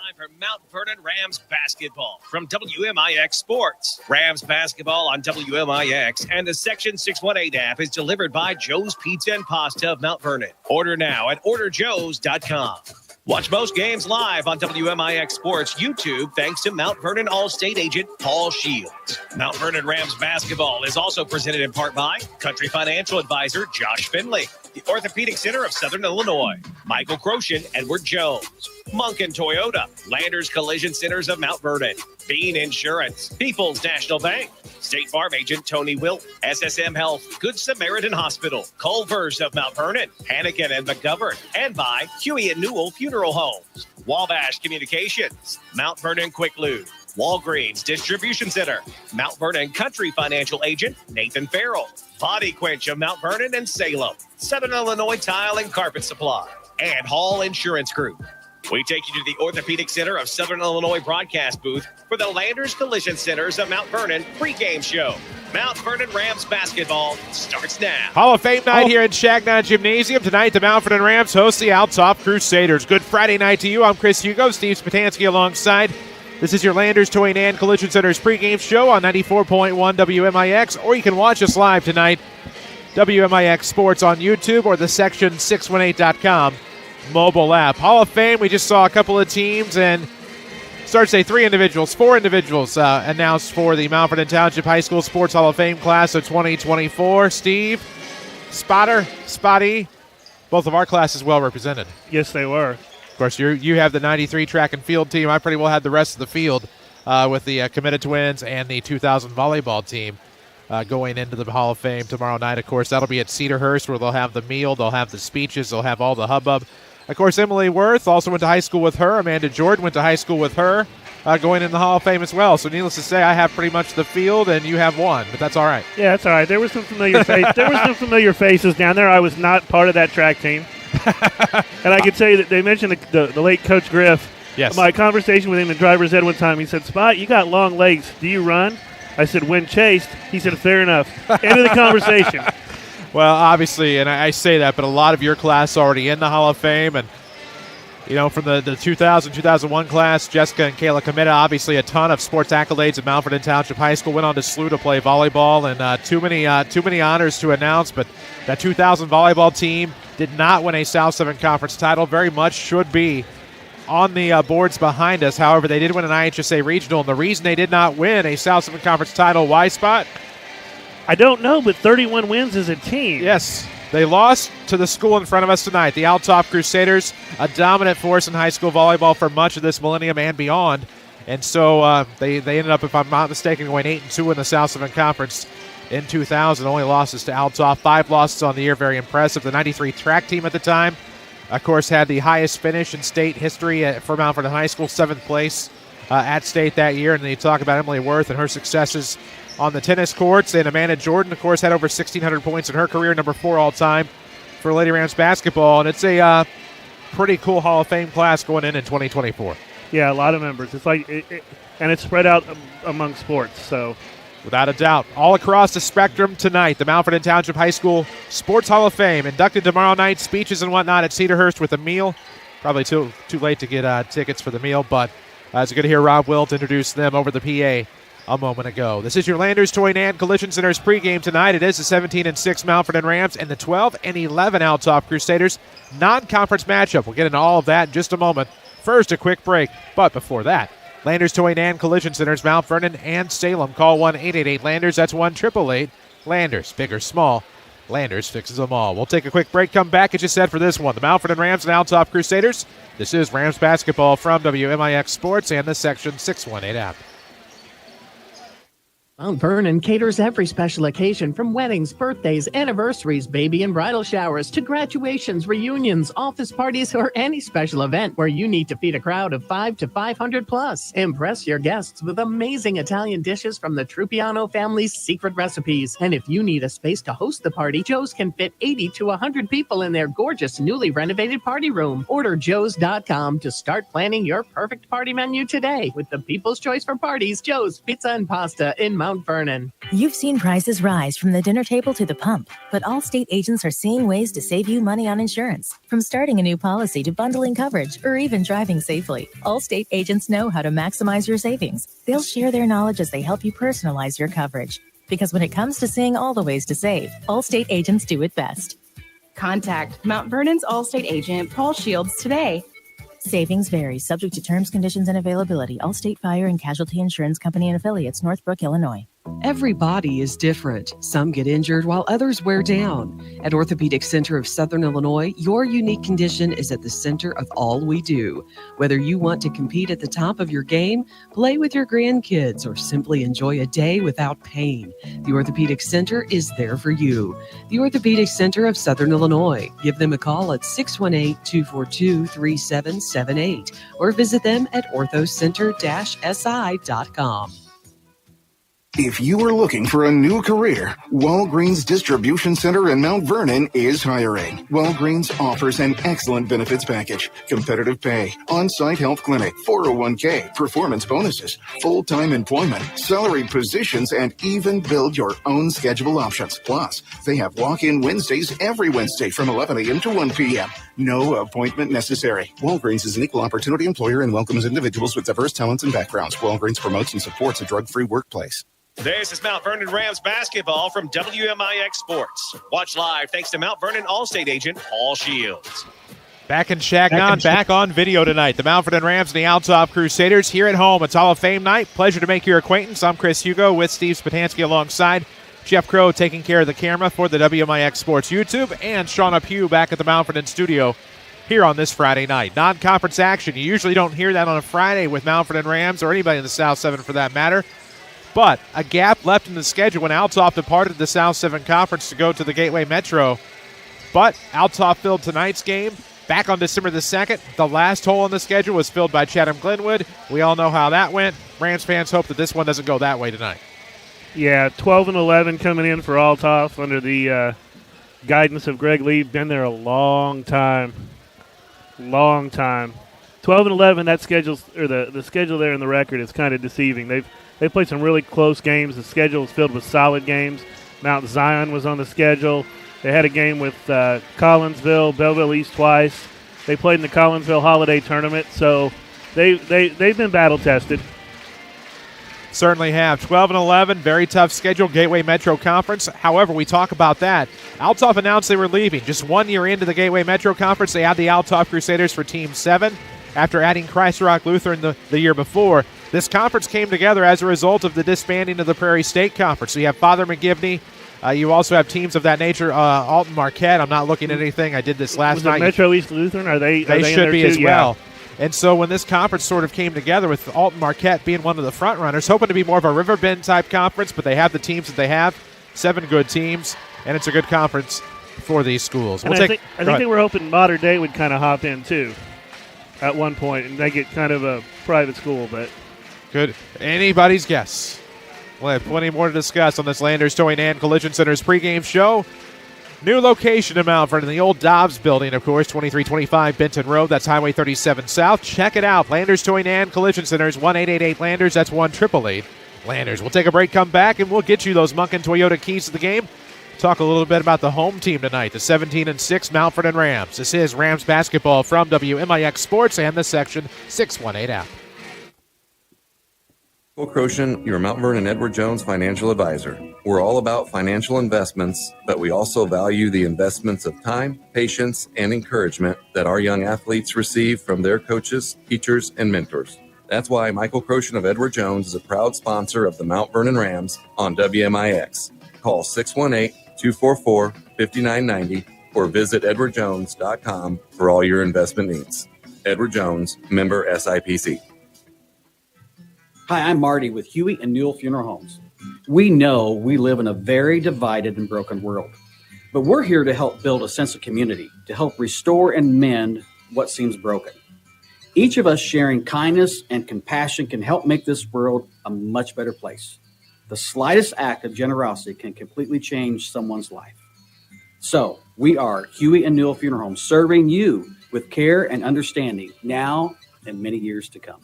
time for Mount Vernon Rams basketball from WMIX Sports. Rams basketball on WMIX and the Section 618 app is delivered by Joe's Pizza and Pasta of Mount Vernon. Order now at orderjoes.com. Watch most games live on WMIX Sports YouTube thanks to Mount Vernon All-State agent Paul Shields. Mount Vernon Rams basketball is also presented in part by Country Financial Advisor Josh Finley, the Orthopedic Center of Southern Illinois, Michael Croshen, Edward Jones, Monk and Toyota, Landers Collision Centers of Mount Vernon, Bean Insurance, People's National Bank, State Farm Agent Tony Wilt, SSM Health, Good Samaritan Hospital, Culver's of Mount Vernon, Hannigan and McGovern, and by Huey and Newell Funeral Homes, Wabash Communications, Mount Vernon Quick Lube, Walgreens Distribution Center, Mount Vernon Country Financial Agent Nathan Farrell, Body Quench of Mount Vernon and Salem, Southern Illinois Tile and Carpet Supply, and Hall Insurance Group. We take you to the Orthopedic Center of Southern Illinois broadcast booth for the Landers Collision Centers of Mount Vernon pregame show. Mount Vernon Rams basketball starts now. Hall of Fame night here at Shagnon Gymnasium. Tonight, the Mount Vernon Rams host the Althoff Crusaders. Good Friday night to you. I'm Chris Hugo, Steve Spatansky alongside. This is your Landers Toy and Collision Centers pregame show on 94.1 WMIX, or you can watch us live tonight, WMIX Sports on YouTube or the Section618.com mobile app. Hall of Fame, we just saw a couple of teams and four individuals announced for the Mount Vernon Township High School Sports Hall of Fame class of 2024. Steve, Spotty, both of our classes well represented. Yes, they were. Of course, you have the 93 track and field team. I pretty well had the rest of the field with the Committed Twins and the 2000 volleyball team going into the Hall of Fame tomorrow night. Of course, that'll be at Cedarhurst, where they'll have the meal, they'll have the speeches, they'll have all the hubbub. Of course, Emily Worth also went to high school with her. Amanda Jordan went to high school with her, going in the Hall of Fame as well. So needless to say, I have pretty much the field, and you have one, but that's all right. Yeah, that's all right. There were some familiar familiar faces down there. I was not part of that track team. And I can tell you that they mentioned the late Coach Griff. Yes. My conversation with him in driver's ed one time, he said, "Spot, you got long legs. Do you run?" I said, "When chased." He said, "Fair enough." End of the conversation. Well, obviously, and I say that, but a lot of your class already in the Hall of Fame. And, you know, from the 2000, 2001 class, Jessica and Kayla Comita, obviously a ton of sports accolades at Mount Vernon Township High School, went on to SLU to play volleyball, and too many honors to announce. But that 2000 volleyball team did not win a South 7 Conference title. Very much should be on the boards behind us. However, they did win an IHSA regional, and the reason they did not win a South 7 Conference title, why, Spot? I don't know, but 31 wins as a team. Yes, they lost to the school in front of us tonight, the Althoff Crusaders, a dominant force in high school volleyball for much of this millennium and beyond. And so they ended up, if I'm not mistaken, going 8-2 in the South 7 Conference in 2000. Only losses to Althoff, 5 losses on the year, very impressive. The 93 track team at the time, of course, had the highest finish in state history for Mount Vernon High School, 7th place at state that year. And then you talk about Emily Worth and her successes on the tennis courts. And Amanda Jordan, of course, had over 1,600 points in her career, number 4 all-time for Lady Rams basketball. And it's a pretty cool Hall of Fame class going in 2024. Yeah, a lot of members. It's like, and it's spread out among sports, so. Without a doubt. All across the spectrum tonight, the Mount Vernon Township High School Sports Hall of Fame. Inducted tomorrow night, speeches and whatnot at Cedarhurst with a meal. Probably too late to get tickets for the meal, but it's good to hear Rob Wilt introduce them over the PA a moment ago. This is your Landers Toy and Collision Centers pregame tonight. It is the 17-6 Mount Vernon Rams and the 12-11 Althoff Crusaders non-conference matchup. We'll get into all of that in just a moment. First, a quick break, but before that, Landers Toy and Collision Centers, Mount Vernon and Salem. Call 1-888-LANDERS. That's 1-888-LANDERS. Big or small, Landers fixes them all. We'll take a quick break, come back, as you said, for this one. The Mount Vernon Rams and Althoff Crusaders. This is Rams basketball from WMIX Sports and the Section 618 app. Mount Vernon caters every special occasion, from weddings, birthdays, anniversaries, baby and bridal showers, to graduations, reunions, office parties, or any special event where you need to feed a crowd of 5 to 500 plus. Impress your guests with amazing Italian dishes from the Trupiano family's secret recipes. And if you need a space to host the party, Joe's can fit 80 to 100 people in their gorgeous, newly renovated party room. Order joes.com to start planning your perfect party menu today with the people's choice for parties, Joe's Pizza and Pasta in Mount Mount Vernon. You've seen prices rise from the dinner table to the pump, but Allstate agents are seeing ways to save you money on insurance. From starting a new policy to bundling coverage or even driving safely, Allstate agents know how to maximize your savings. They'll share their knowledge as they help you personalize your coverage. Because when it comes to seeing all the ways to save, Allstate agents do it best. Contact Mount Vernon's Allstate agent, Paul Shields, today. Savings vary, subject to terms, conditions, and availability. Allstate Fire and Casualty Insurance Company and Affiliates, Northbrook, Illinois. Every body is different. Some get injured while others wear down. At Orthopedic Center of Southern Illinois, your unique condition is at the center of all we do. Whether you want to compete at the top of your game, play with your grandkids, or simply enjoy a day without pain, the Orthopedic Center is there for you. The Orthopedic Center of Southern Illinois. Give them a call at 618-242-3778 or visit them at orthocenter-si.com. If you are looking for a new career, Walgreens Distribution Center in Mount Vernon is hiring. Walgreens offers an excellent benefits package, competitive pay, on-site health clinic, 401k, performance bonuses, full-time employment, salaried positions, and even build your own schedule options. Plus, they have walk-in Wednesdays every Wednesday from 11 a.m. to 1 p.m. No appointment necessary. Walgreens is an equal opportunity employer and welcomes individuals with diverse talents and backgrounds. Walgreens promotes and supports a drug-free workplace. This is Mount Vernon Rams basketball from WMIX Sports. Watch live thanks to Mount Vernon Allstate agent Paul Shields. Back in Shagnon, back on video tonight. The Mount Vernon Rams and the Althoff Crusaders here at home. It's Hall of Fame night. Pleasure to make your acquaintance. I'm Chris Hugo with Steve Spatansky alongside Jeff Crow taking care of the camera for the WMIX Sports YouTube, and Shauna Pugh back at the Mount Vernon studio here on this Friday night. Non-conference action. You usually don't hear that on a Friday with Mount Vernon Rams or anybody in the South 7 for that matter. But a gap left in the schedule when Althoff departed the South 7 Conference to go to the Gateway Metro. But Althoff filled tonight's game. Back on December the 2nd, the last hole in the schedule was filled by Chatham-Glenwood. We all know how that went. Rams fans hope that this one doesn't go that way tonight. Yeah, 12-11 coming in for Althoff under the guidance of Greg Lee. Been there a long time. Long time. 12-11, that schedule's, or the schedule there in the record is kind of deceiving. They played some really close games. The schedule was filled with solid games. Mount Zion was on the schedule. They had a game with Collinsville, Belleville East twice. They played in the Collinsville Holiday Tournament, so they've been battle-tested. Certainly have. 12-11, very tough schedule, Gateway Metro Conference. However, we talk about that. Althoff announced they were leaving. Just 1 year into the Gateway Metro Conference, they had the Althoff Crusaders for Team 7 after adding Christ Rock Lutheran the year before. This conference came together as a result of the disbanding of the Prairie State Conference. So you have Father McGivney. You also have teams of that nature. Alton Marquette. I'm not looking at anything. I did this last night. Metro East Lutheran? Are they should be too? as well. And so when this conference sort of came together with Alton Marquette being one of the front runners, hoping to be more of a Riverbend type conference, but they have the teams that they have, 7 good teams, and it's a good conference for these schools. I think they were hoping Modern Day would kind of hop in too at one point and make it kind of a private school, but good. Anybody's guess. We'll have plenty more to discuss on this Landers Towing and Collision Center's pregame show. New location in Mount Vernon, the old Dobbs building, of course, 2325 Benton Road. That's Highway 37 South. Check it out. Landers Towing and Collision Centers, 1-888-LANDERS. That's 1-888-LANDERS. We'll take a break, come back, and we'll get you those Munkin Toyota keys to the game. Talk a little bit about the home team tonight, the 17-6 Mount Vernon Rams. This is Rams basketball from WMIX Sports and the Section 618 app. Michael Croshen, your Mount Vernon Edward Jones financial advisor. We're all about financial investments, but we also value the investments of time, patience, and encouragement that our young athletes receive from their coaches, teachers, and mentors. That's why Michael Croshen of Edward Jones is a proud sponsor of the Mount Vernon Rams on WMIX. Call 618-244-5990 or visit edwardjones.com for all your investment needs. Edward Jones, member SIPC. Hi, I'm Marty with Huey and Newell Funeral Homes. We know we live in a very divided and broken world, but we're here to help build a sense of community, to help restore and mend what seems broken. Each of us sharing kindness and compassion can help make this world a much better place. The slightest act of generosity can completely change someone's life. So we are Huey and Newell Funeral Homes, serving you with care and understanding now and many years to come.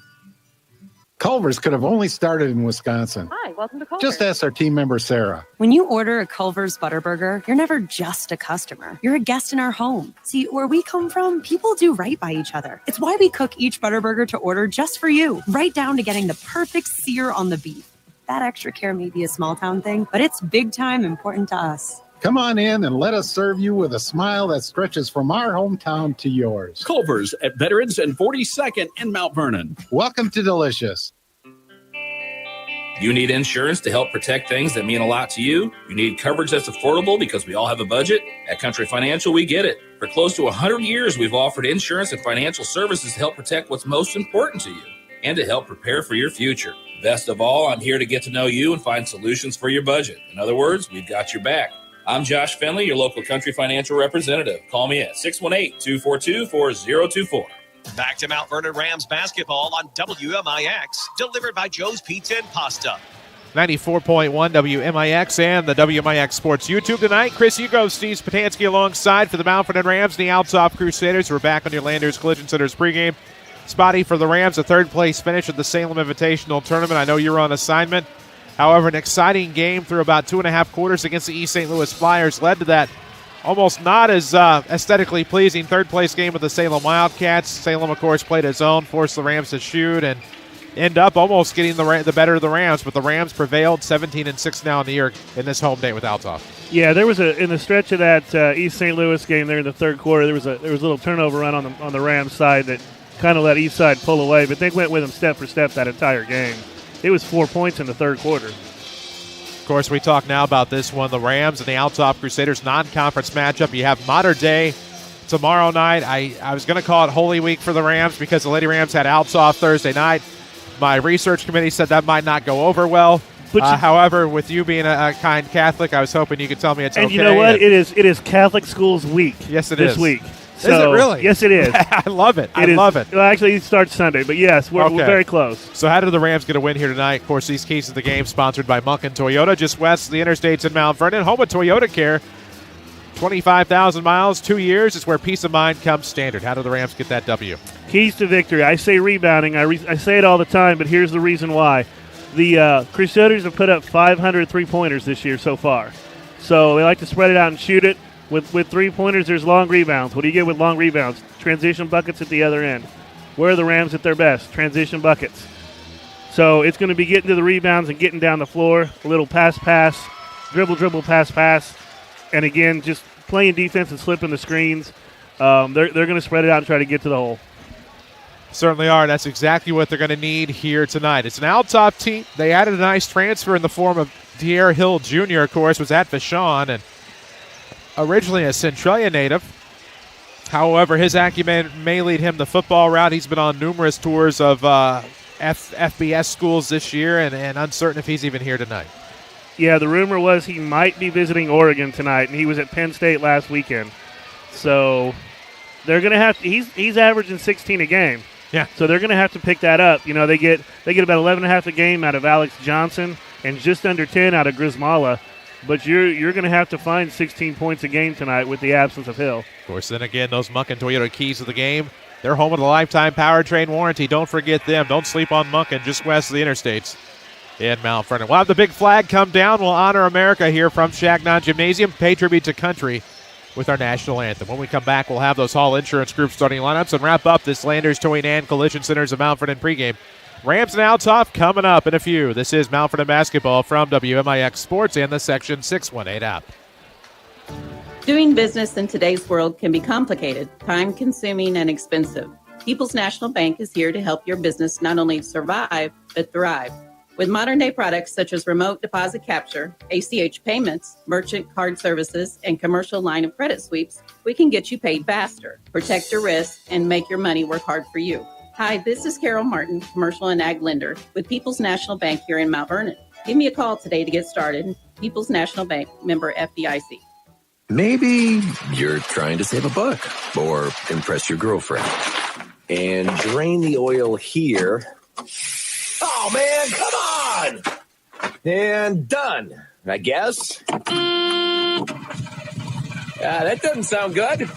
Culver's could have only started in Wisconsin. Hi, welcome to Culver's. Just ask our team member, Sarah. When you order a Culver's Butterburger, you're never just a customer. You're a guest in our home. See, where we come from, people do right by each other. It's why we cook each Butterburger to order just for you, right down to getting the perfect sear on the beef. That extra care may be a small town thing, but it's big time important to us. Come on in and let us serve you with a smile that stretches from our hometown to yours. Culver's at Veterans and 42nd in Mount Vernon. Welcome to Delicious. You need insurance to help protect things that mean a lot to you. You need coverage that's affordable because we all have a budget. At Country Financial, we get it. For close to 100 years, we've offered insurance and financial services to help protect what's most important to you and to help prepare for your future. Best of all, I'm here to get to know you and find solutions for your budget. In other words, we've got your back. I'm Josh Finley, your local Country Financial representative. Call me at 618-242-4024. Back to Mount Vernon Rams basketball on WMIX, delivered by Joe's Pizza and Pasta. 94.1 WMIX and the WMIX Sports YouTube tonight. Chris Hugo, Steve Spatansky alongside for the Mount Vernon Rams and the Althoff Crusaders. We're back on your Landers Collision Center's pregame. Spotty for the Rams, a third-place finish at the Salem Invitational Tournament. I know you were on assignment. However, an exciting game through about 2.5 quarters against the East St. Louis Flyers led to that almost not as aesthetically pleasing third-place game with the Salem Wildcats. Salem, of course, played his own, forced the Rams to shoot, and end up almost getting the better of the Rams. But the Rams prevailed 17-6 now in the year in this home date with Althoff. Yeah, there was in the stretch of that East St. Louis game there in the third quarter, there was a little turnover run on the Rams side that kind of let East Side pull away, but they went with them step for step that entire game. It was 4 points in the third quarter. Of course, we talk now about this one, the Rams and the Althoff Crusaders non-conference matchup. You have Modern Day tomorrow night. I was going to call it Holy Week for the Rams because the Lady Rams had Althoff Thursday night. My research committee said that might not go over well. However, with you being a kind Catholic, I was hoping you could tell me it's okay. And you know what? It is Catholic Schools Week. Yes, it is. This week. So, is it really? Yes, it is. I love it. I love it. Well, actually, it starts Sunday, but yes, we're very close. So how did the Rams get a win here tonight? Of course, these keys to the game sponsored by Munkin Toyota, just west of the interstates in Mount Vernon. Home of Toyota Care, 25,000 miles, 2 years. It's where peace of mind comes standard. How do the Rams get that W? Keys to victory. I say rebounding. I say it all the time, but here's the reason why. The Crusaders have put up 500 three-pointers this year so far. So they like to spread it out and shoot it. With three-pointers, there's long rebounds. What do you get with long rebounds? Transition buckets at the other end. Where are the Rams at their best? Transition buckets. So it's going to be getting to the rebounds and getting down the floor. A little pass, dribble, pass. And, again, just playing defense and slipping the screens. They're going to spread it out and try to get to the hole. Certainly are. That's exactly what they're going to need here tonight. It's an Althoff team. They added a nice transfer in the form of De'Aaron Hill Jr., of course, was at Vashon, and originally a Centralia native. However, his acumen may lead him the football route. He's been on numerous tours of FBS schools this year and uncertain if he's even here tonight. Yeah, the rumor was he might be visiting Oregon tonight, and he was at Penn State last weekend. So they're going to have to – he's averaging 16 a game. Yeah. So they're going to have to pick that up. You know, they get about 11.5 a game out of Alex Johnson and just under 10 out of Grismala. But you're going to have to find 16 points a game tonight with the absence of Hill. Of course, then again, those Munkin Toyota keys to the game. They're home with a lifetime powertrain warranty. Don't forget them. Don't sleep on Munkin, just west of the interstates in Mount Vernon. We'll have the big flag come down. We'll honor America here from Shagnon Gymnasium. Pay tribute to country with our national anthem. When we come back, we'll have those Hall Insurance Group starting lineups and wrap up this Landers Towing and Collision Centers of Mount Vernon pregame. Rams and Althoff coming up in a few. This is Mount Vernon basketball from WMIX Sports and the Section 618 app. Doing business in today's world can be complicated, time-consuming, and expensive. People's National Bank is here to help your business not only survive, but thrive. With modern-day products such as remote deposit capture, ACH payments, merchant card services, and commercial line of credit sweeps, we can get you paid faster, protect your risk, and make your money work hard for you. Hi, this is Carol Martin, Commercial and Ag Lender with People's National Bank here in Mount Vernon. Give me a call today to get started. People's National Bank, member FDIC. Maybe you're trying to save a buck or impress your girlfriend. And drain the oil here. Oh, man, come on! And done, I guess. That doesn't sound good.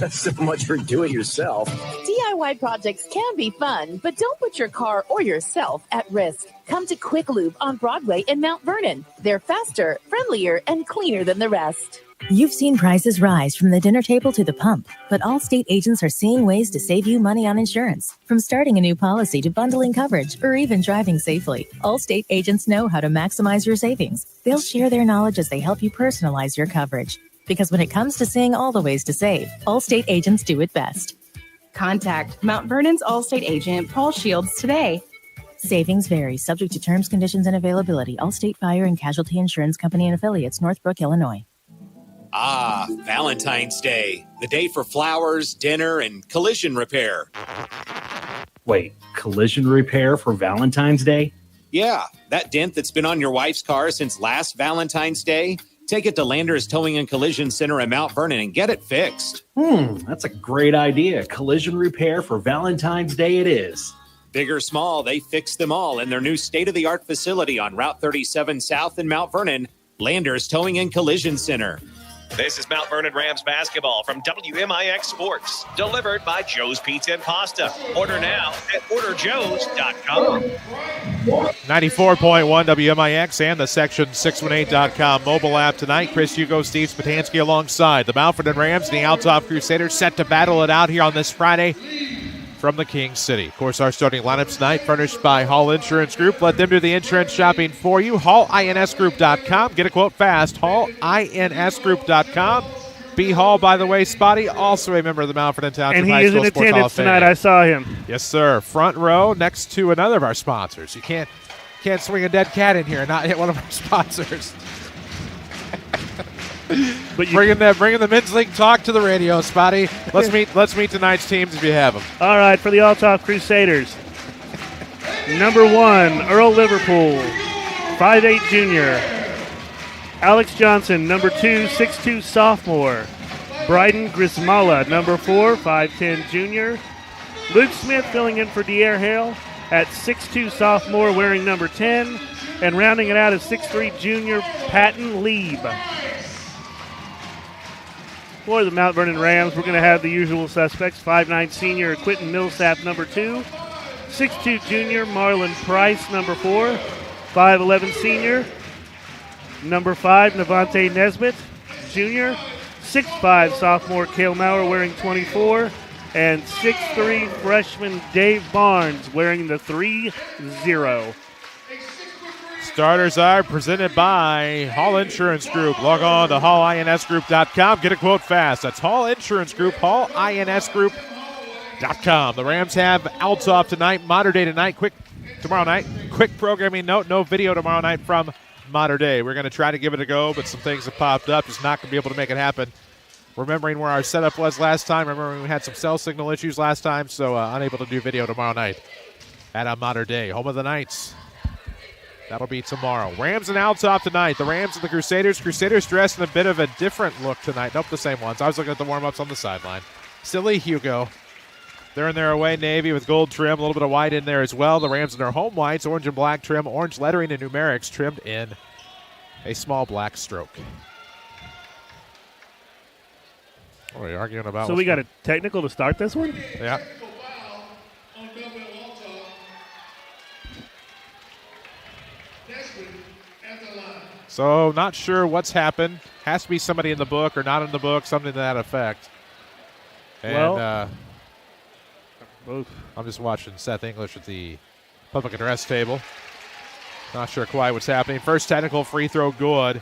So much for do-it-yourself. DIY projects can be fun, but don't put your car or yourself at risk. Come to Quick Lube on Broadway in Mount Vernon. They're faster, friendlier, and cleaner than the rest. You've seen prices rise from the dinner table to the pump, but Allstate agents are seeing ways to save you money on insurance. From starting a new policy to bundling coverage or even driving safely, Allstate agents know how to maximize your savings. They'll share their knowledge as they help you personalize your coverage. Because when it comes to seeing all the ways to save, Allstate agents do it best. Contact Mount Vernon's Allstate agent, Paul Shields, today. Savings vary, subject to terms, conditions, and availability. Allstate Fire and Casualty Insurance Company and Affiliates, Northbrook, Illinois. Ah, Valentine's Day, the day for flowers, dinner, and collision repair. Wait, collision repair for Valentine's Day? Yeah, that dent that's been on your wife's car since last Valentine's Day, take it to Landers Towing and Collision Center in Mount Vernon and get it fixed. That's a great idea. Collision repair for Valentine's Day it is. Big or small, they fix them all in their new state-of-the-art facility on Route 37 South in Mount Vernon, Landers Towing and Collision Center. This is Mount Vernon Rams basketball from WMIX Sports, delivered by Joe's Pizza and Pasta. Order now at orderjoes.com. 94.1 WMIX and the Section618.com mobile app tonight. Chris Hugo, Steve Spatansky alongside the Mount Vernon Rams and the Althoff Crusaders set to battle it out here on this Friday from the King City. Of course, our starting lineup tonight furnished by Hall Insurance Group. Let them do the insurance shopping for you. HallInsGroup.com. Get a quote fast. HallInsGroup.com. B. Hall, by the way, Spotty, also a member of the Mount Vernon Township And he High is School in Sports Hall of attendance Fame. tonight. I saw him. Yes, sir. Front row next to another of our sponsors. You can't swing a dead cat in here and not hit one of our sponsors. But bringing the men's league talk to the radio, Spotty. Let's meet tonight's teams if you have them. All right, for the Althoff Crusaders. Number 1, Earl Liverpool, 5'8" junior. Alex Johnson, number 2, 6'2" sophomore. Bryden Grismala, number 4, 5'10" junior. Luke Smith filling in for Dier Hale at 6'2" sophomore, wearing number 10. And rounding it out is 6'3" junior Patton Lieb. For the Mount Vernon Rams, we're going to have the usual suspects. 5'9" senior Quentin Millsap, number 2. 6'2" junior Marlon Price, number 4. 5'11" senior number 5 Navante Nesbitt, junior. 6'5" sophomore Cale Maurer, wearing 24. And 6'3" freshman Dave Barnes, wearing the 3-0. Starters are presented by Hall Insurance Group. Log on to HallInsGroup.com. Get a quote fast. That's Hall Insurance Group, HallInsGroup.com. The Rams have Althoff tonight, Mater Day tonight, tomorrow night. Quick programming note, no video tomorrow night from Mater Day. We're going to try to give it a go, but some things have popped up. Just not going to be able to make it happen. Remembering where our setup was last time. Remembering we had some cell signal issues last time, so unable to do video tomorrow night at Mater Day. Home of the Knights. That'll be tomorrow. Rams and Althoff tonight. The Rams and the Crusaders. Crusaders dressed in a bit of a different look tonight. Nope, the same ones. I was looking at the warm-ups on the sideline. Silly Hugo. They're in their away navy with gold trim, a little bit of white in there as well. The Rams in their home whites, orange and black trim, orange lettering and numerics trimmed in a small black stroke. What are you arguing about? So we got a technical to start this one? Yeah. So not sure what's happened. Has to be somebody in the book or not in the book, something to that effect. And I'm just watching Seth English at the public address table. Not sure quite what's happening. First technical free throw good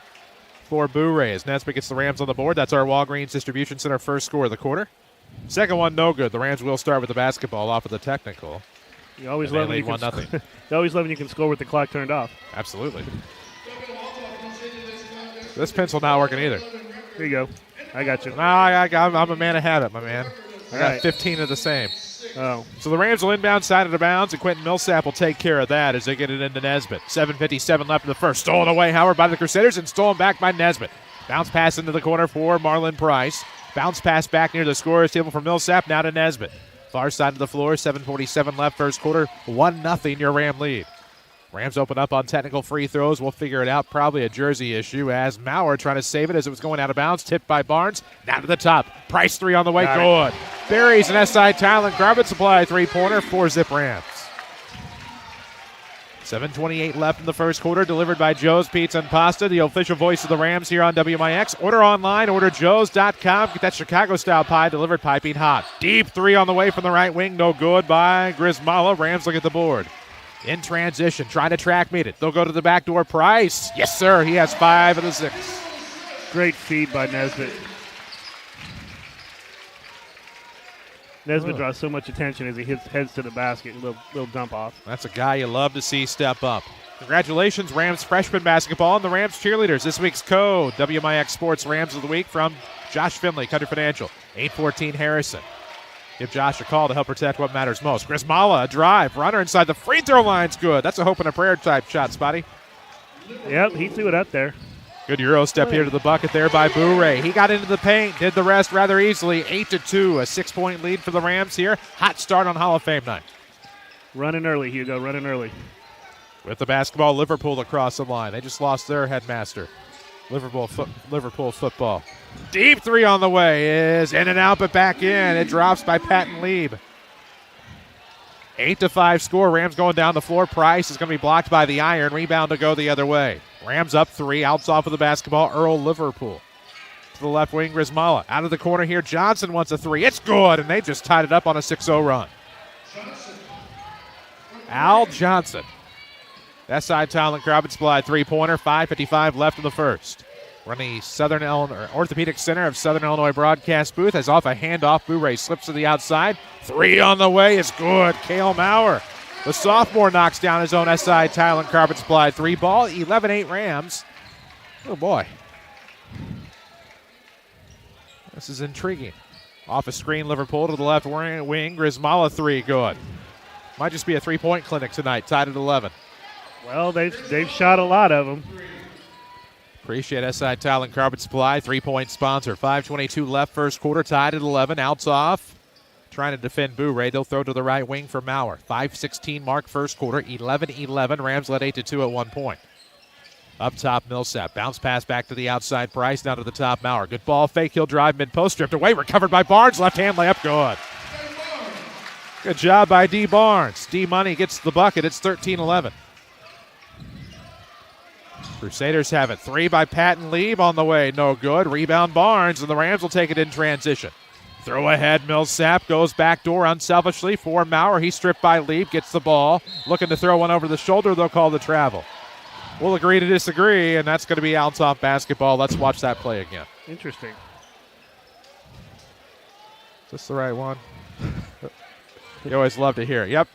for Boo Rays. Nesbitt gets the Rams on the board. That's our Walgreens Distribution Center first score of the quarter. Second one, no good. The Rams will start with the basketball off of the technical. You always love when you can score with the clock turned off. Absolutely. This pencil not working either. Here you go. I got you. No, I'm a man of habit, my man. I got 15 of the same. Oh. So the Rams will inbound side of the bounds, and Quentin Millsap will take care of that as they get it into Nesbitt. 7:57 left in the first. Stolen away, Howard, by the Crusaders, and stolen back by Nesbitt. Bounce pass into the corner for Marlon Price. Bounce pass back near the scorer's table for Millsap, now to Nesbitt. Far side of the floor, 7:47 left first quarter, 1-0 your Ram lead. Rams open up on technical free throws. We'll figure it out. Probably a jersey issue as Maurer trying to save it as it was going out of bounds. Tipped by Barnes. Down to the top. Price 3 on the way. Good. Berries and SI Talent Garbage Supply 3-pointer. 4-zip Rams. 7:28 left in the first quarter. Delivered by Joe's Pizza and Pasta, the official voice of the Rams here on WMIX. Order online. Order joes.com. Get that Chicago-style pie delivered piping hot. Deep 3 on the way from the right wing. No good by Grismala. Rams look at the board. In transition, trying to track meet it. They'll go to the back door. Price. Yes, sir. He has 5 of the 6. Great feed by Nesbitt. Nesbitt draws so much attention as he heads to the basket. Little dump off. That's a guy you love to see step up. Congratulations, Rams freshman basketball and the Rams cheerleaders. This week's code, WMIX Sports Rams of the Week from Josh Finley, Country Financial. 814 Harrison. Give Josh a call to help protect what matters most. Grismala, a drive. Runner inside the free throw line's good. That's a hope and a prayer type shot, Spotty. Yep, he threw it up there. Good Euro step here to the bucket there by Bourret. He got into the paint, did the rest rather easily. 8-2, a 6-point lead for the Rams here. Hot start on Hall of Fame night. Running early, Hugo, running early. With the basketball, Liverpool across the line. They just lost their headmaster. Liverpool football. Deep 3 on the way is in and out, but back in. It drops by Patton Lieb. 8-5 score. Rams going down the floor. Price is going to be blocked by the iron. Rebound to go the other way. Rams up 3. Althoff with the basketball. Earl Liverpool. To the left wing, Grismala. Out of the corner here. Johnson wants a 3. It's good, and they just tied it up on a 6-0 run. Al Johnson. That side Talent Garbage Supply 3-pointer. 5:55 left in the first. We're in the Southern Illinois Orthopedic Center of Southern Illinois broadcast booth. As off a handoff, Bourret slips to the outside. 3 on the way is good. Cale Maurer, the sophomore, knocks down his own SI Talent Carpet Supply 3 ball. 11-8 Rams. Oh, boy. This is intriguing. Off a screen, Liverpool to the left wing. Grismala 3, good. Might just be a 3-point clinic tonight, tied at 11. Well, they've shot a lot of them. Appreciate SI Talent Carpet Supply, 3-point sponsor. 5:22 left first quarter, tied at 11. Althoff trying to defend Bourret. They'll throw to the right wing for Maurer. 5:16 mark first quarter, 11-11. Rams led 8-2 at 1 point. Up top, Millsap. Bounce pass back to the outside. Price down to the top, Maurer. Good ball fake. He'll drive mid-post. Stripped away. Recovered by Barnes. Left-hand layup. Good. Good job by D. Barnes. D. Money gets the bucket. It's 13-11. Crusaders have it. 3 by Patton Lieb on the way. No good. Rebound Barnes, and the Rams will take it in transition. Throw ahead. Millsap goes backdoor unselfishly for Maurer. He's stripped by Lieb. Gets the ball. Looking to throw one over the shoulder. They'll call the travel. We'll agree to disagree, and that's going to be Althoff basketball. Let's watch that play again. Interesting. Is this the right one? You always love to hear it. Yep.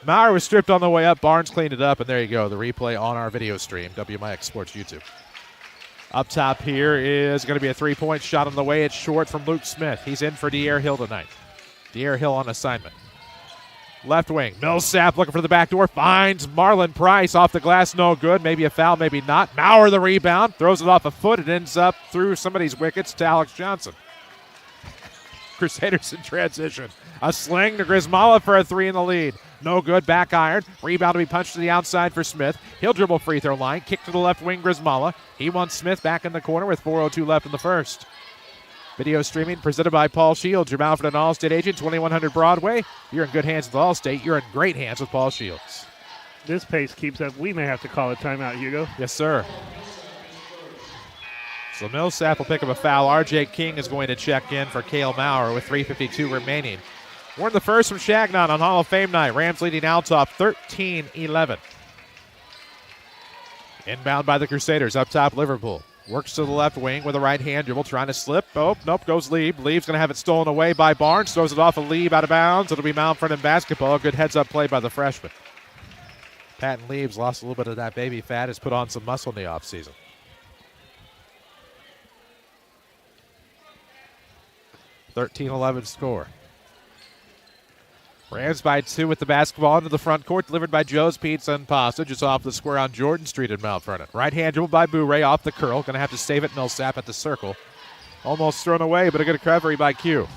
Maurer was stripped on the way up. Barnes cleaned it up, and there you go. The replay on our video stream, WMIX Sports YouTube. Up top here is going to be a 3-point shot on the way. It's short from Luke Smith. He's in for De'Air Hill tonight. De'Air Hill on assignment. Left wing. Millsap looking for the back door. Finds Marlon Price off the glass. No good. Maybe a foul, maybe not. Maurer the rebound. Throws it off a foot. It ends up through somebody's wickets to Alex Johnson. Crusaders in transition. A sling to Grismala for a 3 in the lead. No good. Back iron. Rebound to be punched to the outside for Smith. He'll dribble free throw line. Kick to the left wing, Grismala. He wants Smith back in the corner with 4:02 left in the first. Video streaming presented by Paul Shields, your Mountford and Allstate agent, 2100 Broadway. You're in good hands with Allstate. You're in great hands with Paul Shields. This pace keeps up. We may have to call a timeout, Hugo. Yes, sir. So Millsap will pick up a foul. R.J. King is going to check in for Cale Maurer with 3:52 remaining. We're in the first from Shagnon on Hall of Fame night. Rams leading Althoff 13-11. Inbound by the Crusaders. Up top, Liverpool. Works to the left wing with a right-hand dribble, trying to slip. Oh, nope, goes Lieb. Lieb's going to have it stolen away by Barnes. Throws it off of Lieb out of bounds. It'll be Mountford in basketball. Good heads-up play by the freshman. Patton Lieb's lost a little bit of that baby fat. Has put on some muscle in the offseason. 13-11 score. Rams by 2 with the basketball into the front court, delivered by Joe's Pizza and Pasta, just off the square on Jordan Street in Mount Vernon. Right-hand dribble by Bourret off the curl. Going to have to save it. Millsap at the circle. Almost thrown away, but a good recovery by Q.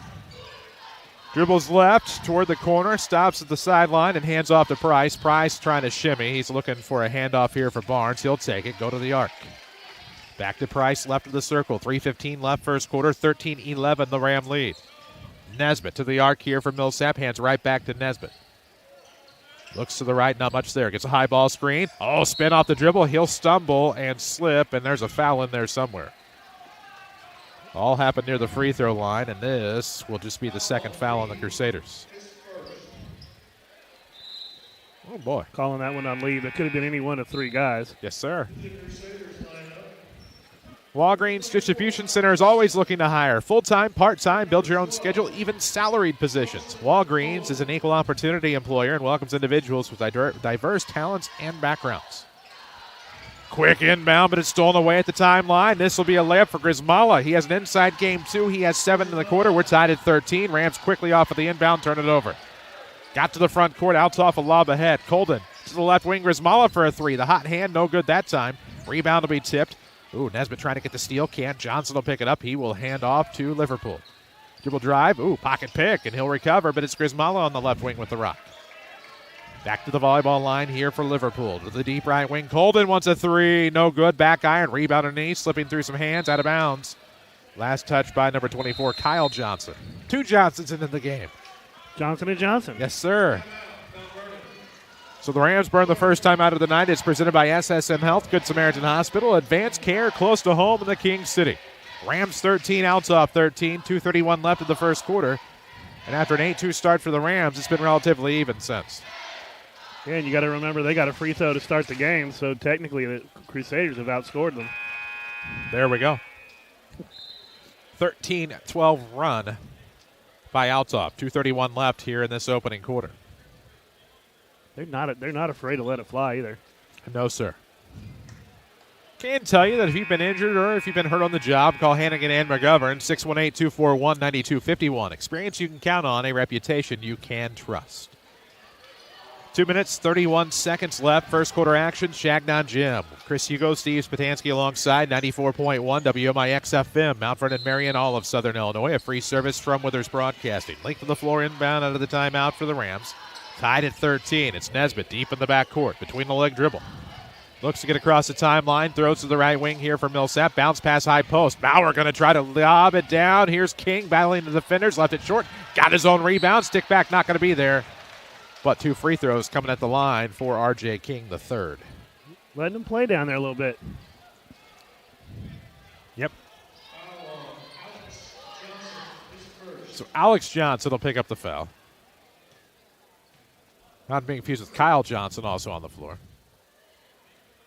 Dribbles left toward the corner, stops at the sideline, and hands off to Price. Price trying to shimmy. He's looking for a handoff here for Barnes. He'll take it, go to the arc. Back to Price, left of the circle. 3:15 left first quarter, 13-11 the Ram lead. Nesbitt to the arc here for Millsap, hands right back to Nesbitt. Looks to the right, not much there. Gets a high ball screen. Oh, spin off the dribble. He'll stumble and slip, and there's a foul in there somewhere. All happened near the free throw line, and this will just be the second foul on the Crusaders. Oh, boy. Calling that one on leave. It could have been any one of three guys. Yes, sir. Walgreens Distribution Center is always looking to hire full-time, part-time, build your own schedule, even salaried positions. Walgreens is an equal opportunity employer and welcomes individuals with diverse talents and backgrounds. Quick inbound, but it's stolen away at the timeline. This will be a layup for Grismala. He has an inside game, too. He has 7 in the quarter. We're tied at 13. Rams quickly off of the inbound, turn it over. Got to the front court, Althoff a lob ahead. Colden to the left wing, Grismala for a three. The hot hand, no good that time. Rebound will be tipped. Ooh, Nesbitt trying to get the steal. Can't. Johnson will pick it up. He will hand off to Liverpool. Dribble drive. Ooh, pocket pick, and he'll recover, but it's Grismala on the left wing with the rock. Back to the volleyball line here for Liverpool. To the deep right wing. Colden wants a three. No good. Back iron. Rebound underneath. Slipping through some hands. Out of bounds. Last touch by number 24, Kyle Johnson. 2 Johnsons into the game. Johnson and Johnson. Yes, sir. So the Rams burn the first time out of the night. It's presented by SSM Health, Good Samaritan Hospital, advanced care close to home in the King City. Rams 13, Althoff 13, 2:31 left in the first quarter. And after an 8-2 start for the Rams, it's been relatively even since. Yeah, and you got to remember they got a free throw to start the game, so technically the Crusaders have outscored them. There we go. 13-12 run by Althoff. 2:31 left here in this opening quarter. They're not afraid to let it fly either. No, sir. Can tell you that if you've been injured or if you've been hurt on the job, call Hannigan and McGovern, 618-241-9251. Experience you can count on, a reputation you can trust. 2 minutes, 31 seconds left. First quarter action, Shagnon Gym. Chris Hugo, Steve Spatansky alongside 94.1 WMIX FM, Mount Vernon, Marion, all of Southern Illinois. A free service from Withers Broadcasting. Link to the floor inbound out of the timeout for the Rams. Tied at 13. It's Nesbitt deep in the backcourt between the leg dribble. Looks to get across the timeline. Throws to the right wing here for Millsap. Bounce pass high post. Bauer going to try to lob it down. Here's King battling the defenders. Left it short. Got his own rebound. Stick back not going to be there. But 2 free throws coming at the line for R.J. King III. Letting them play down there a little bit. Yep. So Alex Johnson will pick up the foul. Not being confused with Kyle Johnson, also on the floor.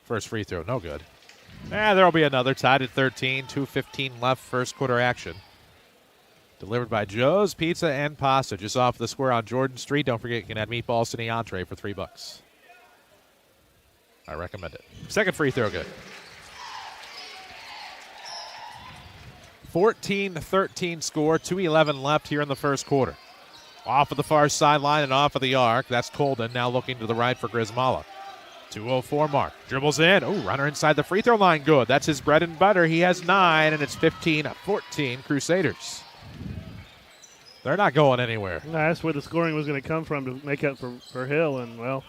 First free throw, no good. There will be another. Tied at 13, 2:15 left, first quarter action. Delivered by Joe's Pizza and Pasta, just off the square on Jordan Street. Don't forget, you can add meatballs to the entree for $3. I recommend it. Second free throw, good. 14-13 score, 2:11 left here in the first quarter. Off of the far sideline and off of the arc. That's Colden now looking to the right for Grismala. 2:04 mark. Dribbles in. Oh, runner inside the free throw line. Good. That's his bread and butter. He has 9, and it's 15-14 Crusaders. They're not going anywhere. No, that's where the scoring was going to come from to make up for Hill, and, well,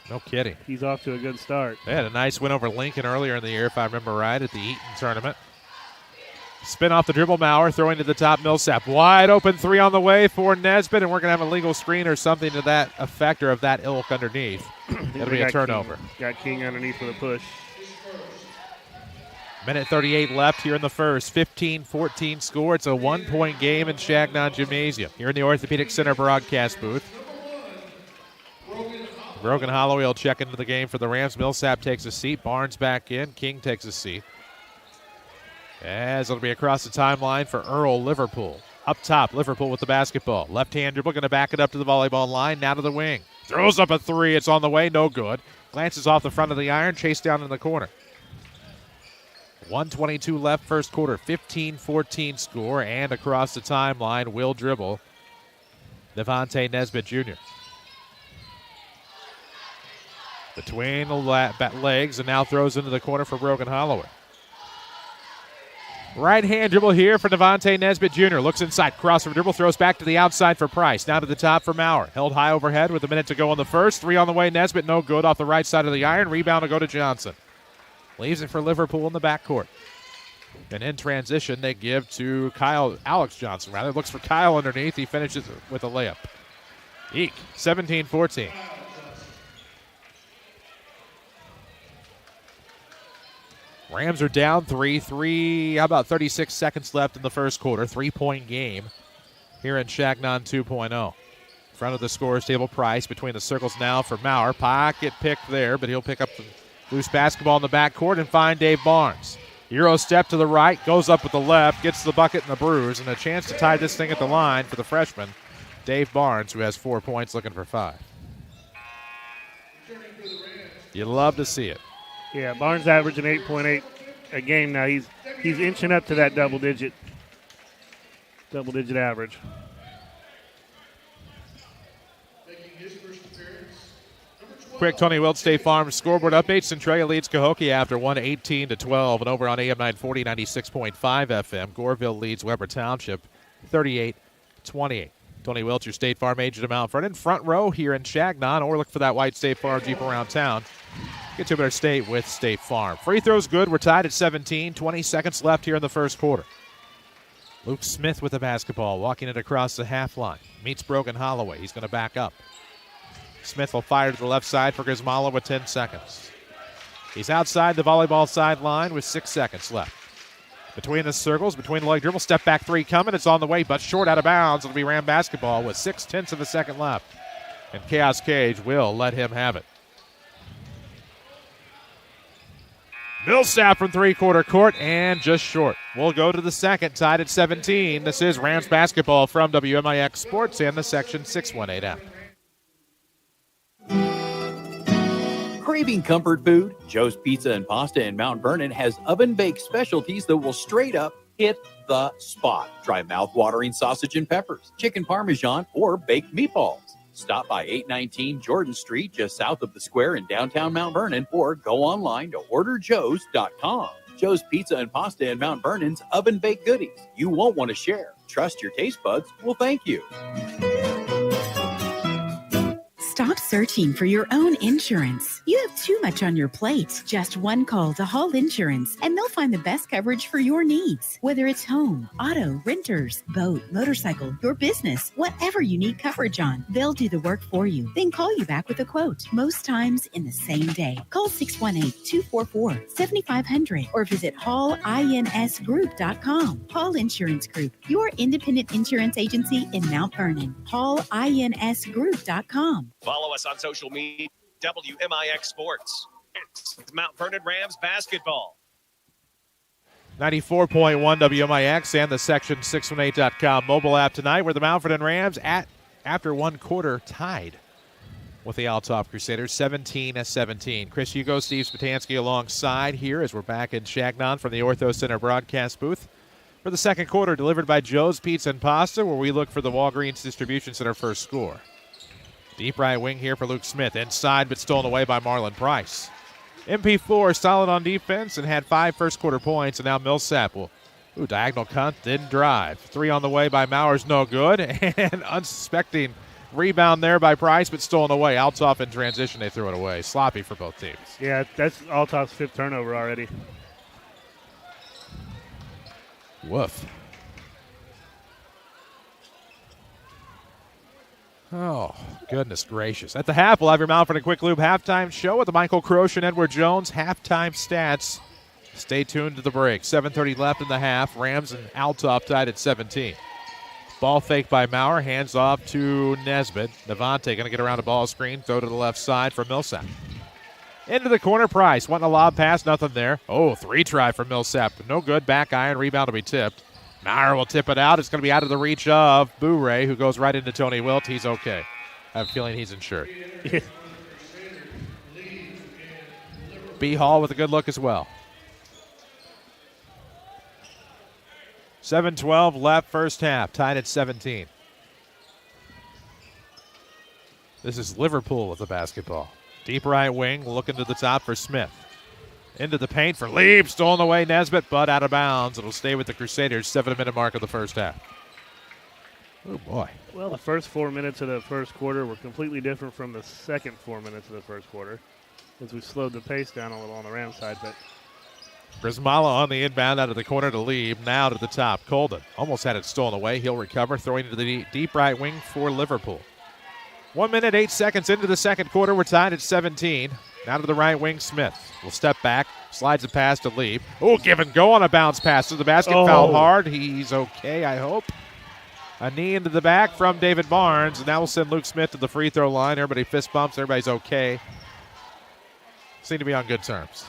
no kidding. He's off to a good start. They had a nice win over Lincoln earlier in the year, if I remember right, at the Eaton tournament. Spin off the dribble, Maurer, throwing to the top, Millsap. Wide open three on the way for Nesbitt, and we're going to have a legal screen or something to that effect or of that ilk underneath. It'll be a turnover. Got King underneath for the push. Minute 38 left here in the first. 15-14 score. It's a 1-point game in Shagnon Gymnasium. Here in the Orthopedic Center broadcast booth. Brogan Holloway will check into the game for the Rams. Millsap takes a seat. Barnes back in. King takes a seat. As it'll be across the timeline for Earl Liverpool. Up top, Liverpool with the basketball. Left-hand dribble, going to back it up to the volleyball line. Now to the wing. Throws up a three. It's on the way. No good. Glances off the front of the iron. Chased down in the corner. 1:22 left first quarter. 15-14 score. And across the timeline will dribble Devontae Nesbitt Jr. Between the legs and now throws into the corner for Brogan Holloway. Right-hand dribble here for Devontae Nesbitt Jr. Looks inside, crossover dribble, throws back to the outside for Price. Now to the top for Maurer. Held high overhead with a minute to go in the first. 3 on the way, Nesbitt, no good off the right side of the iron. Rebound to go to Johnson. Leaves it for Liverpool in the backcourt. And in transition, they give to Alex Johnson, rather. Looks for Kyle underneath. He finishes with a layup. Eek, 17-14. Rams are down 3. How about 36 seconds left in the first quarter? 3-point game here in Shagnon 2.0. In front of the scorer's table, Price between the circles now for Maurer. Pocket pick there, but he'll pick up the loose basketball in the backcourt and find Dave Barnes. Euro step to the right, goes up with the left, gets the bucket and the bruise, and a chance to tie this thing at the line for the freshman, Dave Barnes, who has 4 points, looking for 5. You love to see it. Yeah, Barnes averaging 8.8 a game now. He's inching up to that double digit average. Quick Tony Wilt State Farm scoreboard update. Centralia leads Cahokia after 18-12, and over on AM 940, 96.5 FM. Goreville leads Weber Township 38-28. Tony Wilt, your State Farm agent of Mount Vernon. Front row here in Shagnon, or look for that white State Farm Jeep around town. Get to a better state with State Farm. Free throws good. We're tied at 17. 20 seconds left here in the first quarter. Luke Smith with the basketball, walking it across the half line. Meets Brogan Holloway. He's going to back up. Smith will fire to the left side for Gizmala with 10 seconds. He's outside the volleyball sideline with 6 seconds left. Between the circles, between the leg dribble, step back 3 coming. It's on the way, but short out of bounds. It'll be Ram basketball with 0.6 of a second left. And Chaos Cage will let him have it. Millsap from three-quarter court and just short. We'll go to the second, tied at 17. This is Rams basketball from WMIX Sports and the Section 618 app. Craving comfort food? Joe's Pizza and Pasta in Mount Vernon has oven-baked specialties that will straight up hit the spot. Try mouth-watering sausage and peppers, chicken parmesan, or baked meatballs. Stop by 819 Jordan Street, just south of the square in downtown Mount Vernon, or go online to orderjoes.com. Joe's Pizza and Pasta in Mount Vernon's oven-baked goodies you won't want to share. Trust your taste buds will thank you. Stop searching for your own insurance. You have too much on your plate. Just one call to Hall Insurance, and they'll find the best coverage for your needs. Whether it's home, auto, renters, boat, motorcycle, your business, whatever you need coverage on, they'll do the work for you. Then call you back with a quote, most times in the same day. Call 618-244-7500 or visit hallinsgroup.com. Hall Insurance Group, your independent insurance agency in Mount Vernon. hallinsgroup.com. Follow us on social media, WMIX Sports. It's Mount Vernon Rams basketball. 94.1 WMIX and the Section618.com mobile app tonight, where the Mount Vernon Rams after one quarter tied with the Althoff Crusaders, 17-17. Chris Hugo, Steve Spatansky alongside here as we're back in Shagnon from the Ortho Center broadcast booth for the second quarter, delivered by Joe's Pizza and Pasta, where we look for the Walgreens Distribution Center first score. Deep right wing here for Luke Smith. Inside, but stolen away by Marlon Price. MP4 solid on defense and had 5 first-quarter points, and now Millsap will. Diagonal cunt, didn't drive. 3 on the way by Mauer's, no good. And unsuspecting rebound there by Price, but stolen away. Althoff in transition, they threw it away. Sloppy for both teams. Yeah, that's Althoff's 5th turnover already. Woof. Oh, goodness gracious. At the half, we'll have your Mount Vernon Quick Lube halftime show with the Michael Croce and Edward Jones halftime stats. Stay tuned to the break. 7:30 left in the half. Rams and Althoff tied at 17. Ball fake by Maurer. Hands off to Nesbitt. Devontae going to get around a ball screen. Throw to the left side for Millsap. Into the corner, Price. Wanting a lob pass, nothing there. 3-try for Millsap. No good. Back iron. Rebound will be tipped. Maurer will tip it out. It's going to be out of the reach of Bouray, who goes right into Tony Wilt. He's okay. I have a feeling he's insured. B. Hall with a good look as well. 7:12 left first half. Tied at 17. This is Liverpool with the basketball. Deep right wing, looking to the top for Smith. Into the paint for Lieb. Stolen away, Nesbitt, but out of bounds. It'll stay with the Crusaders. 7-minute mark of the first half. Oh, boy. Well, the first 4 minutes of the first quarter were completely different from the second 4 minutes of the first quarter, as we slowed the pace down a little on the Rams side. But Grismala on the inbound out of the corner to Lieb. Now to the top. Colden almost had it stolen away. He'll recover, throwing it to the deep right wing for Liverpool. 1 minute, 8 seconds into the second quarter. We're tied at 17. Now to the right wing, Smith will step back, slides a pass to Lieb. Oh, give and go on a bounce pass to the basket. Foul hard. He's okay, I hope. A knee into the back from David Barnes. And now we'll send Luke Smith to the free throw line. Everybody fist bumps. Everybody's okay. Seem to be on good terms.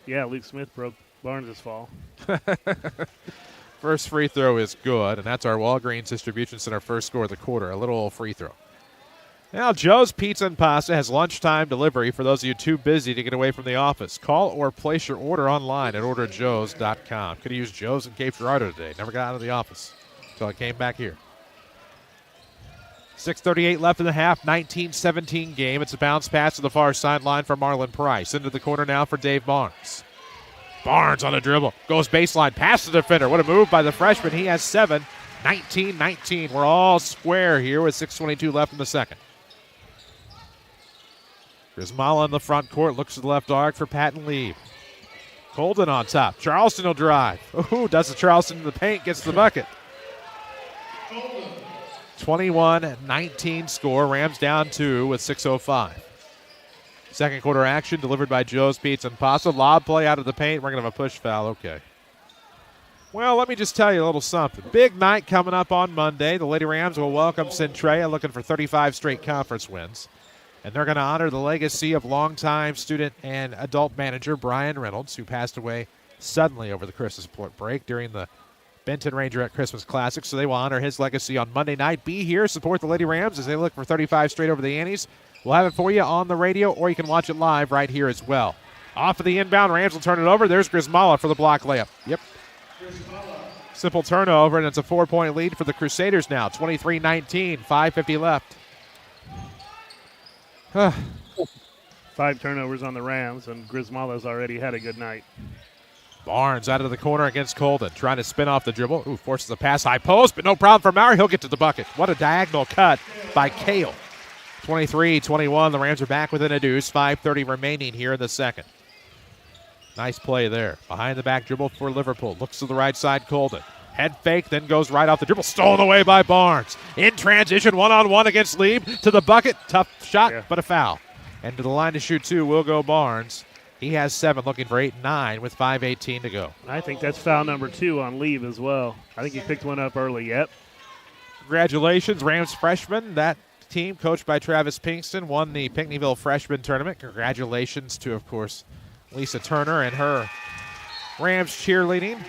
Yeah, Luke Smith broke Barnes' fall. First free throw is good, and that's our Walgreens Distribution Center first score of the quarter. A little old free throw. Now, Joe's Pizza and Pasta has lunchtime delivery for those of you too busy to get away from the office. Call or place your order online at orderjoes.com. Could have used Joe's in Cape Girardeau today. Never got out of the office until I came back here. 6:38 left in the half, 19-17 game. It's a bounce pass to the far sideline for Marlon Price. Into the corner now for Dave Barnes. Barnes on a dribble. Goes baseline, past the defender. What a move by the freshman. He has 7. 19-19. We're all square here with 6:22 left in the second. Grismala in the front court. Looks to the left arc for Patton Lieb. Colden on top. Charleston will drive. Ooh, does the Charleston in the paint. Gets the bucket. 21-19 score. Rams down 2 with 6:05. Second quarter action delivered by Joe's Pizza and Pasta. Lob play out of the paint. We're going to have a push foul. Okay. Well, let me just tell you a little something. Big night coming up on Monday. The Lady Rams will welcome Centraia, looking for 35 straight conference wins. And they're going to honor the legacy of longtime student and adult manager Brian Reynolds, who passed away suddenly over the Christmas break during the Benton Rangerette Christmas Classic. So they will honor his legacy on Monday night. Be here, support the Lady Rams as they look for 35 straight over the Annies. We'll have it for you on the radio, or you can watch it live right here as well. Off of the inbound, Rams will turn it over. There's Grismala for the block layup. Yep. Simple turnover, and it's a 4-point lead for the Crusaders now. 23-19, 5:50 left. 5 turnovers on the Rams, and Grismala's already had a good night. Barnes out of the corner against Colden, trying to spin off the dribble. Ooh, forces a pass, high post, but no problem for Maurer. He'll get to the bucket. What a diagonal cut by Cale. 23-21, the Rams are back within a deuce. 5:30 remaining here in the second. Nice play there. Behind the back dribble for Liverpool. Looks to the right side, Colden. Head fake, then goes right off the dribble. Stolen away by Barnes. In transition, one-on-one against Lieb. To the bucket. Tough shot, but a foul. And to the line to shoot 2 will go Barnes. He has 7, looking for 8 and 9 with 5:18 to go. I think that's foul number 2 on Lieb as well. I think he picked one up early. Yep. Congratulations, Rams freshman. That team, coached by Travis Pinkston, won the Pinckneyville Freshman Tournament. Congratulations to, of course, Lisa Turner and her Rams cheerleading.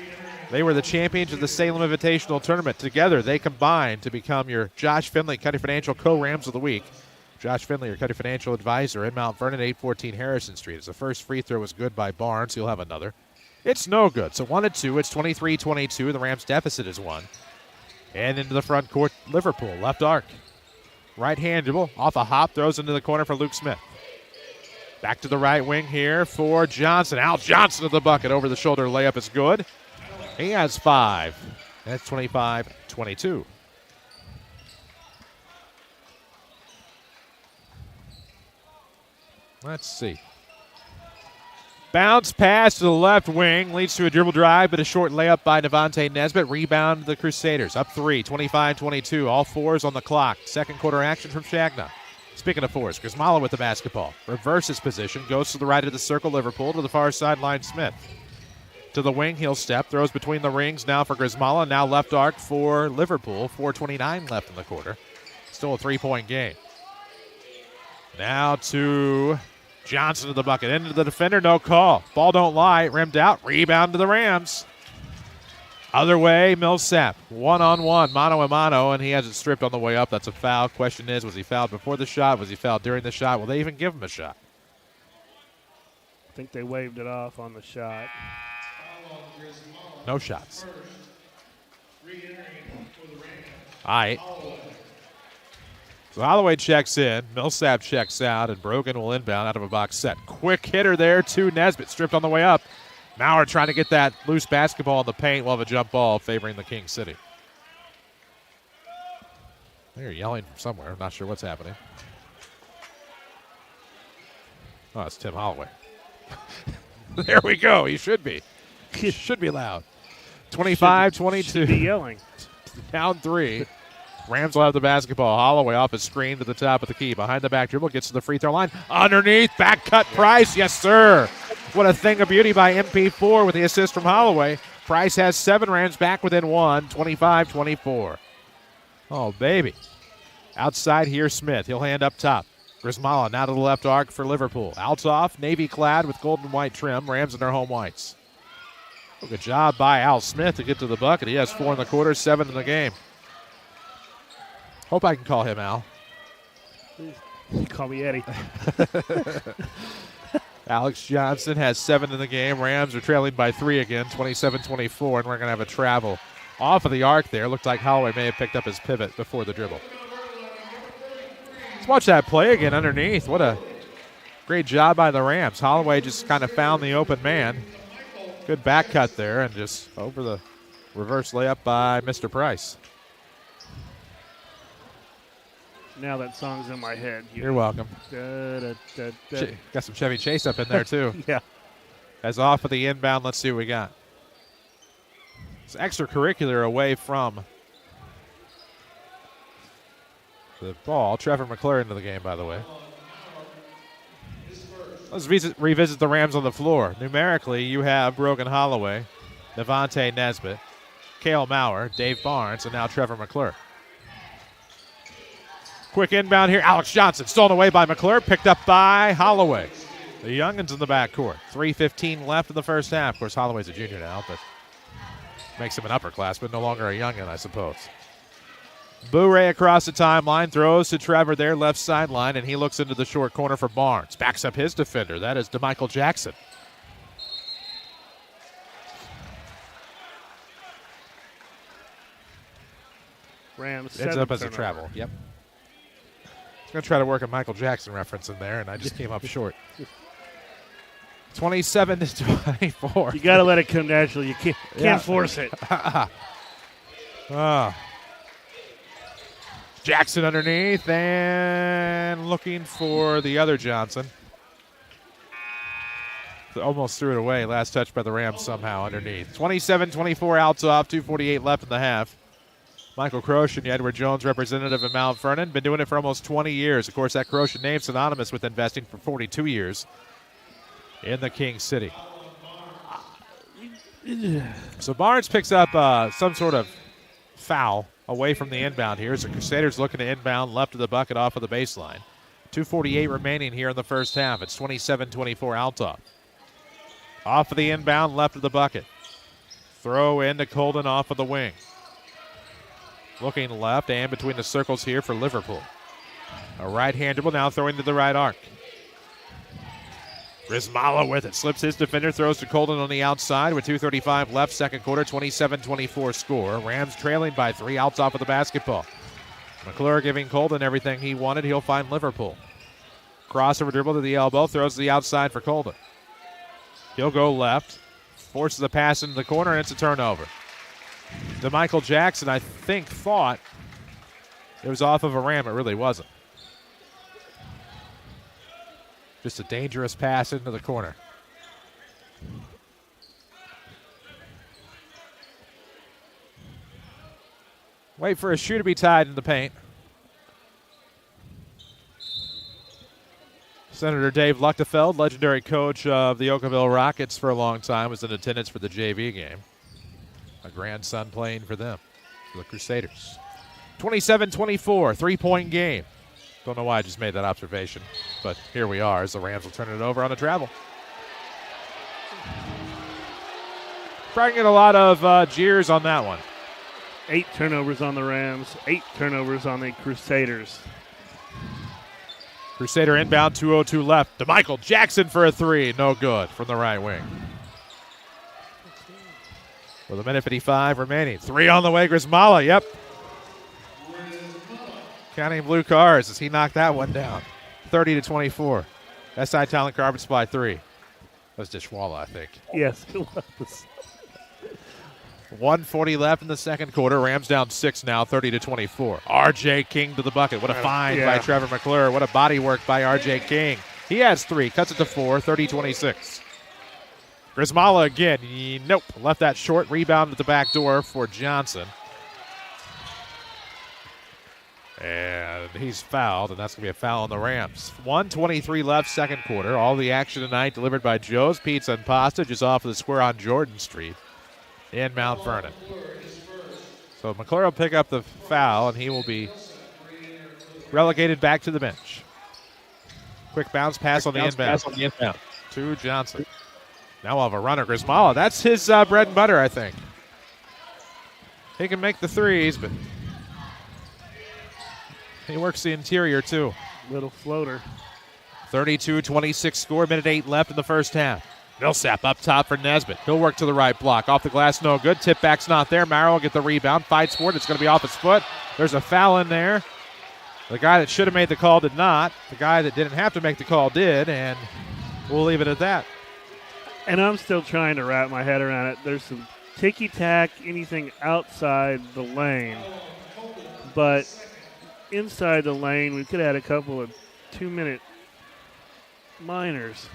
They were the champions of the Salem Invitational Tournament. Together, they combined to become your Josh Finley Cuddy Financial Co-Rams of the Week. Josh Finley, your Cuddy Financial Advisor in Mount Vernon, 814 Harrison Street. As the first free throw was good by Barnes, he'll have another. It's no good. So 1-2. It's 23-22. The Rams' deficit is 1. And into the front court, Liverpool, left arc. Right-hand dribble, off a hop, throws into the corner for Luke Smith. Back to the right wing here for Johnson. Al Johnson to the bucket. Over the shoulder layup is good. He has 5. That's 25-22. Let's see. Bounce pass to the left wing. Leads to a dribble drive, but a short layup by Devontae Nesbitt. Rebound the Crusaders. Up 3, 25-22. All 4s on the clock. Second quarter action from Shagna. Speaking of 4s, Grismala with the basketball. Reverses position. Goes to the right of the circle, Liverpool. To the far sideline, Smith. To the wing, he'll step. Throws between the rings now for Grismala. Now left arc for Liverpool. 4:29 left in the quarter. Still a 3-point game. Now to Johnson to the bucket. Into the defender, no call. Ball don't lie. Rimmed out. Rebound to the Rams. Other way, Millsap. 1-on-1, mano-a-mano, and he has it stripped on the way up. That's a foul. Question is, was he fouled before the shot? Was he fouled during the shot? Will they even give him a shot? I think they waved it off on the shot. No shots. All right. So Holloway checks in, Millsap checks out, and Brogan will inbound out of a box set. Quick hitter there to Nesbitt, stripped on the way up. Maurer trying to get that loose basketball in the paint. We'll have a jump ball favoring the King City. They're yelling from somewhere. I'm not sure what's happening. Oh, it's Tim Holloway. There we go. He should be. He should be loud. 25-22. Should be yelling. Down 3. Rams will have the basketball. Holloway off his screen to the top of the key. Behind the back dribble, gets to the free throw line. Underneath, back cut Price. Yes, sir. What a thing of beauty by MP4 with the assist from Holloway. Price has 7. Rams back within 1. 25-24. Oh, baby. Outside here, Smith. He'll hand up top. Grismala now to the left arc for Liverpool. Althoff, navy clad with gold and white trim. Rams in their home whites. Oh, good job by Al Smith to get to the bucket. He has 4 in the quarter, 7 in the game. Hope I can call him Al. You call me Eddie. Alex Johnson has 7 in the game. Rams are trailing by 3 again, 27-24, and we're going to have a travel off of the arc there. Looked like Holloway may have picked up his pivot before the dribble. Let's watch that play again underneath. What a great job by the Rams. Holloway just kind of found the open man. Good back cut there, and just over the reverse layup by Mr. Price. Now that song's in my head. You're welcome. Got some Chevy Chase up in there, too. Yeah. As off of the inbound, let's see what we got. It's extracurricular away from the ball. Trevor McClure into the game, by the way. Let's revisit the Rams on the floor. Numerically, you have Brogan Holloway, Devontae Nesbitt, Cale Maurer, Dave Barnes, and now Trevor McClure. Quick inbound here. Alex Johnson stolen away by McClure, picked up by Holloway. The youngins in the backcourt. 3:15 left in the first half. Of course, Holloway's a junior now, but makes him an upperclassman, no longer a youngin, I suppose. Bourret across the timeline, throws to Trevor there, left sideline, and he looks into the short corner for Barnes. Backs up his defender. That is DeMichael Jackson. Rams ends up as a travel. Yep. I was going to try to work a Michael Jackson reference in there, and I just came up short. 27-24. You got to let it come naturally. You can't force it. Jackson underneath and looking for the other Johnson. Almost threw it away. Last touch by the Rams somehow underneath. 27-24 Althoff, 2:48 left in the half. Michael Croshan, the Edward Jones representative of Mount Vernon, been doing it for almost 20 years. Of course, that Croshan name synonymous with investing for 42 years in the King City. So Barnes picks up some sort of foul away from the inbound here as the Crusaders looking to inbound left of the bucket off of the baseline. 2:48 remaining here in the first half. It's 27-24 Althoff. Off of the inbound left of the bucket. Throw into Colden off of the wing. Looking left and between the circles here for Liverpool. A right-hand dribble now throwing to the right arc. Grismala with it. Slips his defender, throws to Colden on the outside with 2:35 left, second quarter, 27-24 score. Rams trailing by 3, Althoff of the basketball. McClure giving Colden everything he wanted. He'll find Liverpool. Crossover dribble to the elbow, throws to the outside for Colden. He'll go left, forces a pass into the corner, and it's a turnover. DeMichael Jackson, I think, thought it was off of a Ram. It really wasn't. Just a dangerous pass into the corner. Wait for a shoe to be tied in the paint. Senator Dave Luchtefeld, legendary coach of the Oakville Rockets for a long time, was in attendance for the JV game. A grandson playing for them, for the Crusaders. 27-24, three-point game. Don't know why I just made that observation, but here we are as the Rams will turn it over on the travel. Probably get a lot of jeers on that one. 8 turnovers on the Rams, 8 turnovers on the Crusaders. Crusader inbound, 2:02 left. DeMichael Jackson for a 3, no good from the right wing. With 1:55 remaining. 3 on the way, Grismala, yep. Counting blue cars as he knocked that one down. 30-24. SI Talent Carbon Supply 3. That was Dishwalla, I think. Yes, it was. 1:40 left in the second quarter. Rams down 6 now, 30-24. R.J. King to the bucket. What a find by Trevor McClure. What a body work by R.J. King. He has 3, cuts it to 4, 30-26. Grismala again. Nope. Left that short. Rebound at the back door for Johnson. And he's fouled, and that's going to be a foul on the Rams. 1:23 left, second quarter. All the action tonight delivered by Joe's Pizza and Pasta, just off of the square on Jordan Street in Mount Vernon. So McClure will pick up the foul, and he will be relegated back to the bench. Quick bounce pass on the inbound. To Johnson. Now we'll have a runner, Grismala. That's his bread and butter, I think. He can make the threes, but he works the interior, too. Little floater. 32-26 score, minute 8 left in the first half. Millsap up top for Nesbitt. He'll work to the right block. Off the glass, no good. Tip back's not there. Marrow will get the rebound. Fights for it. It's going to be off his foot. There's a foul in there. The guy that should have made the call did not. The guy that didn't have to make the call did, and we'll leave it at that. And I'm still trying to wrap my head around it. There's some ticky-tack, anything outside the lane. But inside the lane, we could have had a couple of 2-minute minors.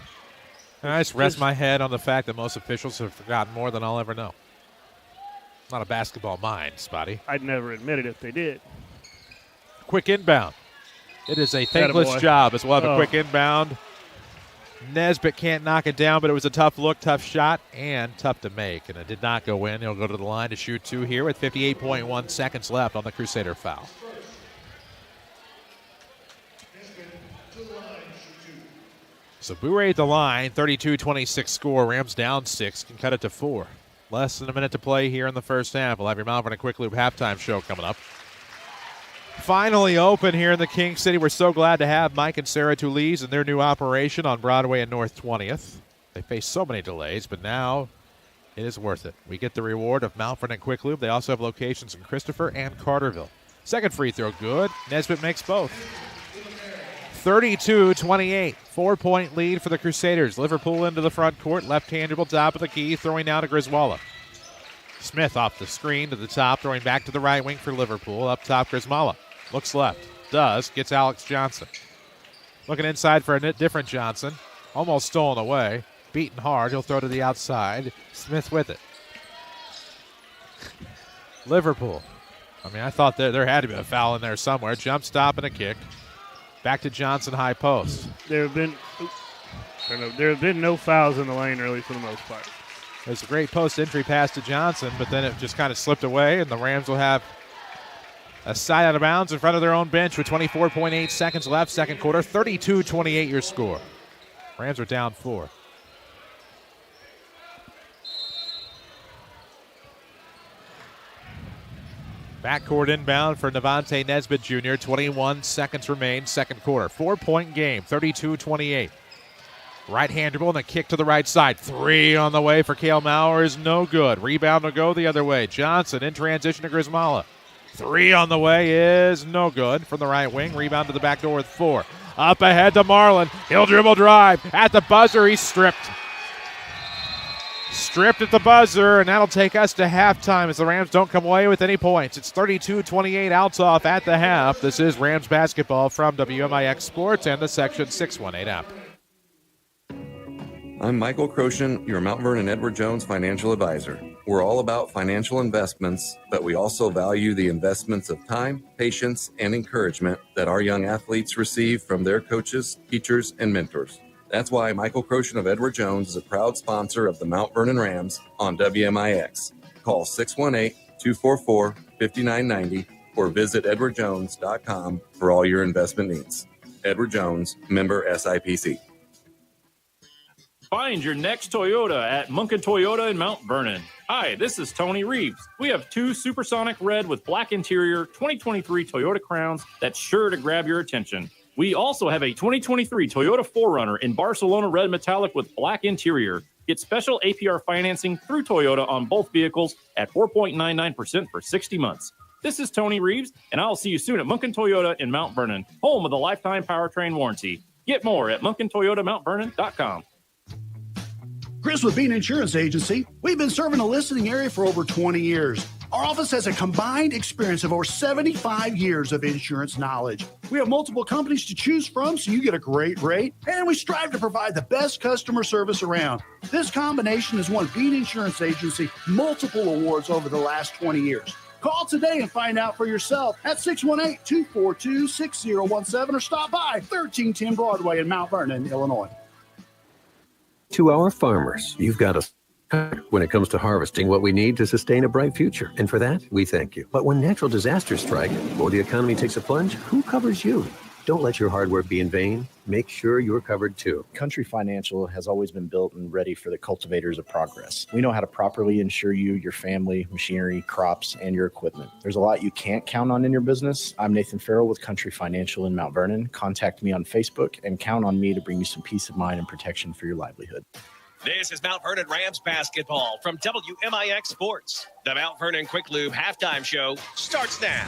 I just rest my head on the fact that most officials have forgotten more than I'll ever know. Not a basketball mind, Spotty. I'd never admit it if they did. Quick inbound. It is a thankless job as well as a quick inbound. Nesbitt can't knock it down, but it was a tough look, tough shot, and tough to make. And it did not go in. He'll go to the line to shoot 2 here with 58.1 seconds left on the Crusader foul. So Bourret at the line, 32-26 score. Rams down 6, can cut it to 4. Less than a minute to play here in the first half. We'll have your Mount Vernon Quick Loop halftime show coming up. Finally open here in the King City. We're so glad to have Mike and Sarah Toulees and their new operation on Broadway and North 20th. They faced so many delays, but now it is worth it. We get the reward of Mount Vernon Quick Loop. They also have locations in Christopher and Carterville. Second free throw, good. Nesbitt makes both. 32-28, 4-point lead for the Crusaders. Liverpool into the front court, left-hand dribble, top of the key, throwing down to Griswold. Smith off the screen to the top, throwing back to the right wing for Liverpool. Up top, Griswold. Looks left. Does. Gets Alex Johnson. Looking inside for a different Johnson. Almost stolen away. Beaten hard. He'll throw to the outside. Smith with it. Liverpool. I mean, I thought there had to be a foul in there somewhere. Jump stop and a kick. Back to Johnson, high post. There have been no fouls in the lane, really, for the most part. There's a great post entry pass to Johnson, but then it just kind of slipped away, and the Rams will have a side out of bounds in front of their own bench with 24.8 seconds left, second quarter. 32-28 your score. Rams are down 4. Backcourt inbound for Devontae Nesbitt Jr. 21 seconds remain, second quarter. 4-point game, 32-28. Right-hand dribble and a kick to the right side. 3 on the way for Cale Maurer is no good. Rebound to go the other way. Johnson in transition to Grismala. 3 on the way is no good from the right wing. Rebound to the back door with 4. Up ahead to Marlin. He'll dribble drive. At the buzzer, he's stripped. Stripped at the buzzer, and that'll take us to halftime as the Rams don't come away with any points. It's 32-28 Althoff at the half. This is Rams basketball from WMIX Sports and the Section 618 app. I'm Michael Croshen, your Mount Vernon Edward Jones financial advisor. We're all about financial investments, but we also value the investments of time, patience, and encouragement that our young athletes receive from their coaches, teachers, and mentors. That's why Michael Croshen of Edward Jones is a proud sponsor of the Mount Vernon Rams on WMIX. Call 618-244-5990 or visit edwardjones.com for all your investment needs. Edward Jones, member SIPC. Find your next Toyota at Munkin Toyota in Mount Vernon. Hi, this is Tony Reeves. We have 2 Supersonic Red with black interior 2023 Toyota Crowns that's sure to grab your attention. We also have a 2023 Toyota 4Runner in Barcelona Red Metallic with black interior. Get special APR financing through Toyota on both vehicles at 4.99% for 60 months. This is Tony Reeves, and I'll see you soon at Munkin Toyota in Mount Vernon, home of the lifetime powertrain warranty. Get more at MunkinToyotaMountVernon.com. Chris with Bean Insurance Agency. We've been serving the listening area for over 20 years. Our office has a combined experience of over 75 years of insurance knowledge. We have multiple companies to choose from, so you get a great rate, and we strive to provide the best customer service around. This combination has won Bean Insurance Agency multiple awards over the last 20 years. Call today and find out for yourself at 618-242-6017 or stop by 1310 Broadway in Mount Vernon, Illinois. To our farmers, you've got us covered when it comes to harvesting what we need to sustain a bright future. And for that, we thank you. But when natural disasters strike or the economy takes a plunge, who covers you? Don't let your hard work be in vain. Make sure you're covered too. Country Financial has always been built and ready for the cultivators of progress. We know how to properly insure you, your family, machinery, crops, and your equipment. There's a lot you can't count on in your business. I'm Nathan Farrell with Country Financial in Mount Vernon. Contact me on Facebook and count on me to bring you some peace of mind and protection for your livelihood. This is Mount Vernon Rams basketball from WMIX Sports. The Mount Vernon Quick Lube halftime show starts now.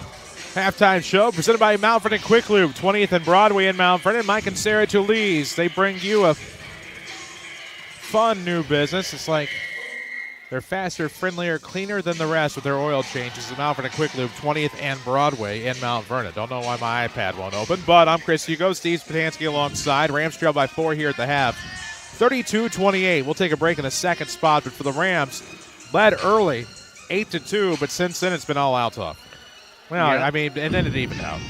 Halftime show presented by Mount Vernon Quick Lube, 20th and Broadway in Mount Vernon. Mike and Sarah Tulise, they bring you a fun new business. It's like they're faster, friendlier, cleaner than the rest with their oil changes. The Mount Vernon Quick Lube, 20th and Broadway in Mount Vernon. Don't know why my iPad won't open, but I'm Chris Hugo, Steve Spatansky alongside. Rams trail by 4 here at the half. 32-28. We'll take a break in the second spot, but for the Rams, led early, 8-2, but since then it's been all Althoff. Well, yeah. I mean, and then it evened out.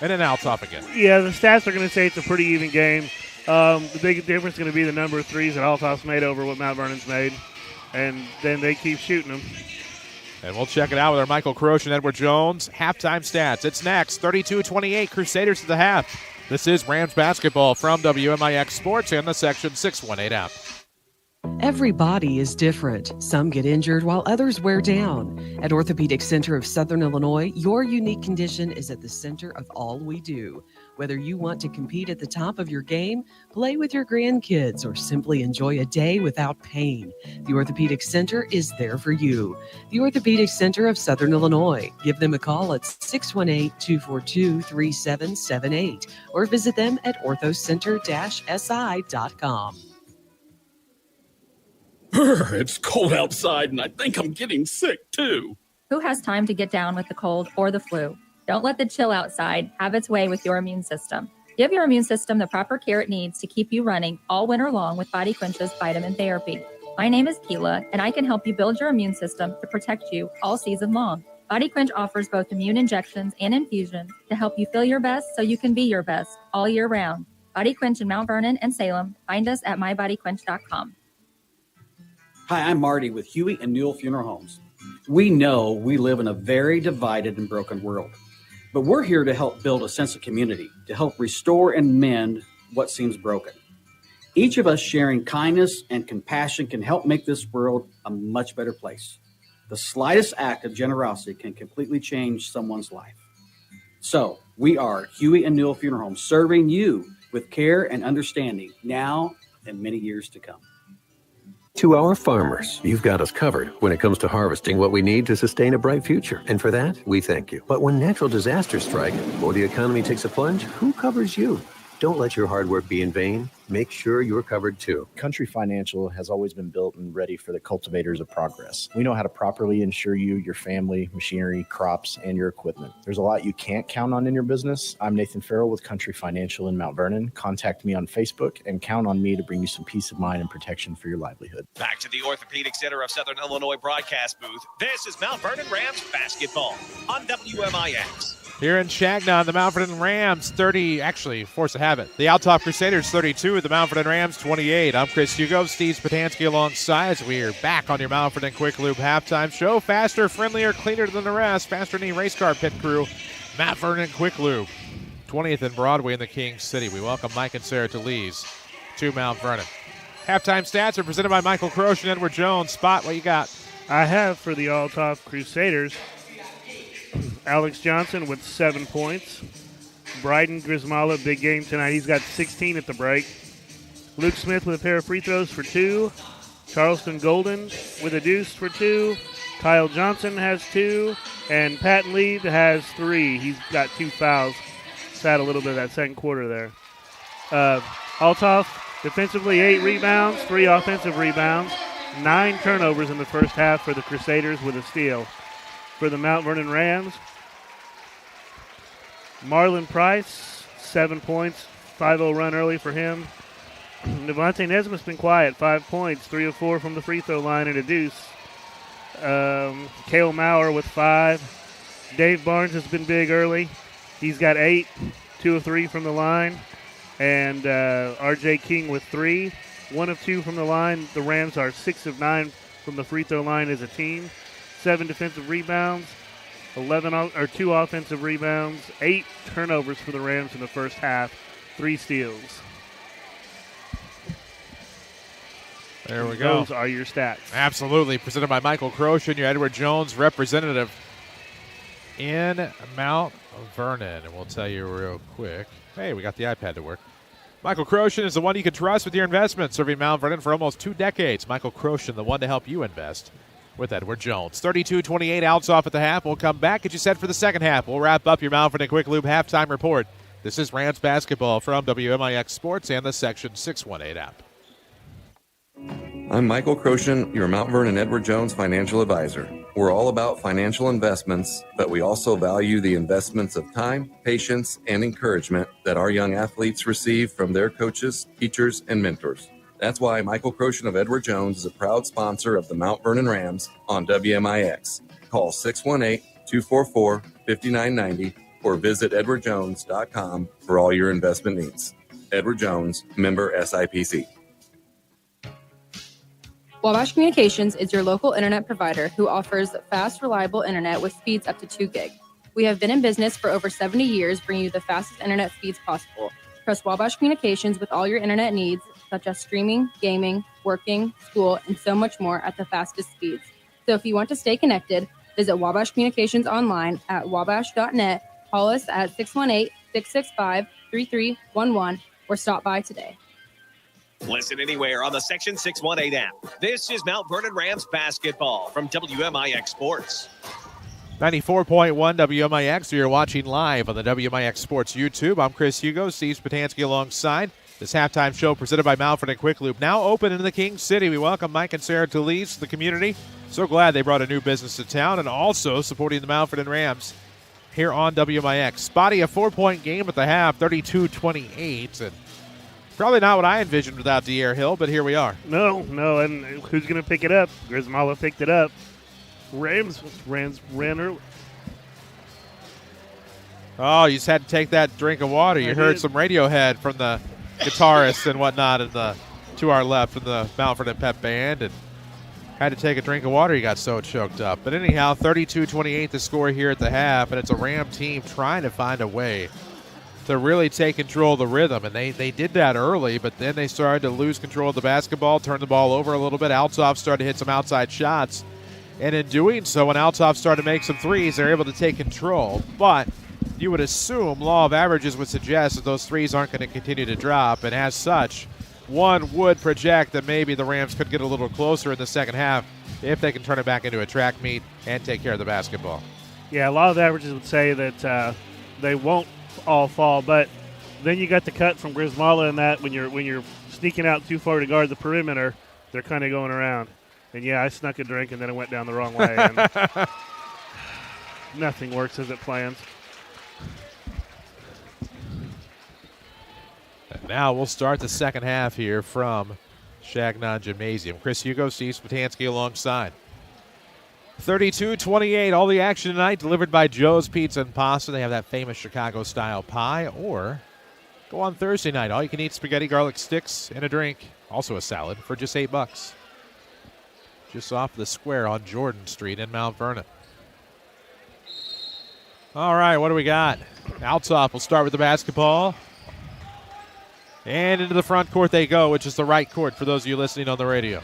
And then Althoff again. Yeah, the stats are going to say it's a pretty even game. The big difference is going to be the number of threes that Althoff's made over what Mount Vernon's made. And then they keep shooting them. And we'll check it out with our Michael Croce and Edward Jones. Halftime stats. It's next. 32-28, Crusaders at the half. This is Rams basketball from WMIX Sports and the Section 618 app. Every body is different. Some get injured while others wear down. At Orthopedic Center of Southern Illinois, your unique condition is at the center of all we do. Whether you want to compete at the top of your game, play with your grandkids, or simply enjoy a day without pain, the Orthopedic Center is there for you. The Orthopedic Center of Southern Illinois. Give them a call at 618-242-3778 or visit them at orthocenter-si.com. It's cold outside, and I think I'm getting sick, too. Who has time to get down with the cold or the flu? Don't let the chill outside have its way with your immune system. Give your immune system the proper care it needs to keep you running all winter long with Body Quench's vitamin therapy. My name is Keela, and I can help you build your immune system to protect you all season long. Body Quench offers both immune injections and infusions to help you feel your best so you can be your best all year round. Body Quench in Mount Vernon and Salem. Find us at mybodyquench.com. Hi, I'm Marty with Huey and Newell Funeral Homes. We know we live in a very divided and broken world, but we're here to help build a sense of community, to help restore and mend what seems broken. Each of us sharing kindness and compassion can help make this world a much better place. The slightest act of generosity can completely change someone's life. So we are Huey and Newell Funeral Homes, serving you with care and understanding now and many years to come. To our farmers, you've got us covered when it comes to harvesting what we need to sustain a bright future. And for that, we thank you. But when natural disasters strike or the economy takes a plunge, who covers you? Don't let your hard work be in vain. Make sure you're covered too. Country Financial has always been built and ready for the cultivators of progress. We know how to properly insure you, your family, machinery, crops, and your equipment. There's a lot you can't count on in your business. I'm Nathan Farrell with Country Financial in Mount Vernon. Contact me on Facebook and count on me to bring you some peace of mind and protection for your livelihood. Back to the Orthopedic Center of Southern Illinois broadcast booth. This is Mount Vernon Rams basketball on WMIX. Here in Shagnon, the Mount Vernon Rams 30, actually, force of habit. The Althoff Crusaders 32, the Mount Vernon Rams 28. I'm Chris Hugo, Steve Spatansky alongside. We're back on your Mount Vernon Quick Lube halftime show. Faster, friendlier, cleaner than the rest. Faster than any race car pit crew. Mount Vernon Quick Lube, 20th and Broadway in the King City. We welcome Mike and Sarah Tulise to Mount Vernon. Halftime stats are presented by Michael Croce and Edward Jones. Spot, what you got? I have for the Althoff Crusaders Alex Johnson with 7 points. Bryden Grismala, big game tonight. He's got 16 at the break. Luke Smith with a pair of free throws for 2. Charleston Golden with a deuce for 2. Kyle Johnson has 2, and Patton Lee has 3. He's got 2 fouls. Sat a little bit of that second quarter there. Althoff defensively 8 rebounds, 3 offensive rebounds, 9 turnovers in the first half for the Crusaders with a steal. For the Mount Vernon Rams, Marlon Price, 7 points, 5-0 run early for him. Devontae Nesmith's been quiet, 5 points, 3 of 4 from the free throw line and a deuce. Cale Maurer with 5. Dave Barnes has been big early. He's got 8, 2 of 3 from the line. And R.J. King with 3, 1 of 2 from the line. The Rams are 6 of 9 from the free throw line as a team. 7 defensive rebounds, 2 offensive rebounds, 8 turnovers for the Rams in the first half, 3 steals. There we go. Those are your stats. Absolutely. Presented by Michael Croshan, your Edward Jones representative in Mount Vernon. And we'll tell you real quick. Hey, we got the iPad to work. Michael Croshan is the one you can trust with your investments, serving Mount Vernon for almost 2 decades. Michael Croshan, the one to help you invest with Edward Jones. 32-28, Althoff at the half. We'll come back, get you set for the second half. We'll wrap up your Mount Vernon Quick Loop halftime report. This is Rams basketball from WMIX Sports and the Section 618 app. I'm Michael Croshan, your Mount Vernon Edward Jones financial advisor. We're all about financial investments, but we also value the investments of time, patience, and encouragement that our young athletes receive from their coaches, teachers, and mentors. That's why Michael Croshan of Edward Jones is a proud sponsor of the Mount Vernon Rams on WMIX. Call 618-244-5990 or visit edwardjones.com for all your investment needs. Edward Jones, member SIPC. Wabash Communications is your local internet provider who offers fast, reliable internet with speeds up to 2 gig. We have been in business for over 70 years, bringing you the fastest internet speeds possible. Trust Wabash Communications with all your internet needs, such as streaming, gaming, working, school, and so much more at the fastest speeds. So if you want to stay connected, visit Wabash Communications online at wabash.net, call us at 618-665-3311, or stop by today. Listen anywhere on the Section 618 app. This is Mount Vernon Rams basketball from WMIX Sports. 94.1 WMIX, so you're watching live on the WMIX Sports YouTube. I'm Chris Hugo, Steve Spatansky alongside. This halftime show presented by Mount Vernon Quick Loop, now open in the King City. We welcome Mike and Sarah Talese to the community. So glad they brought a new business to town and also supporting the Mount Vernon Rams here on WMIX. Spotty, a 4-point game at the half, 32-28, and probably not what I envisioned without De'Air Hill, but here we are. No, and who's going to pick it up? Grismala picked it up. Rams ran early. Oh, you just had to take that drink of water. You heard some Radiohead from the guitarist and whatnot to our left in the Mount Vernon Pep Band, and had to take a drink of water. He got so choked up. But anyhow, 32-28 the score here at the half, and it's a Ram team trying to find a way to really take control of the rhythm. And they did that early, but then they started to lose control of the basketball, turn the ball over a little bit. Althoff started to hit some outside shots. And in doing so, when Althoff started to make some threes, they're able to take control. But you would assume law of averages would suggest that those threes aren't going to continue to drop. And as such, one would project that maybe the Rams could get a little closer in the second half if they can turn it back into a track meet and take care of the basketball. Yeah, a lot of averages would say that they won't all fall, but then you got the cut from Grismala in that when you're sneaking out too far to guard the perimeter, they're kind of going around. And yeah, I snuck a drink and then it went down the wrong way. And nothing works as it plans. And now we'll start the second half here from Chagnon Gymnasium. Chris Hugo, Steve Spatansky alongside. 32-28, all the action tonight delivered by Joe's Pizza and Pasta. They have that famous Chicago-style pie. Or go on Thursday night, all you can eat spaghetti, garlic sticks, and a drink. Also a salad for just $8. Just off the square on Jordan Street in Mount Vernon. All right, what do we got? Althoff will start with the basketball. And into the front court they go, which is the right court for those of you listening on the radio.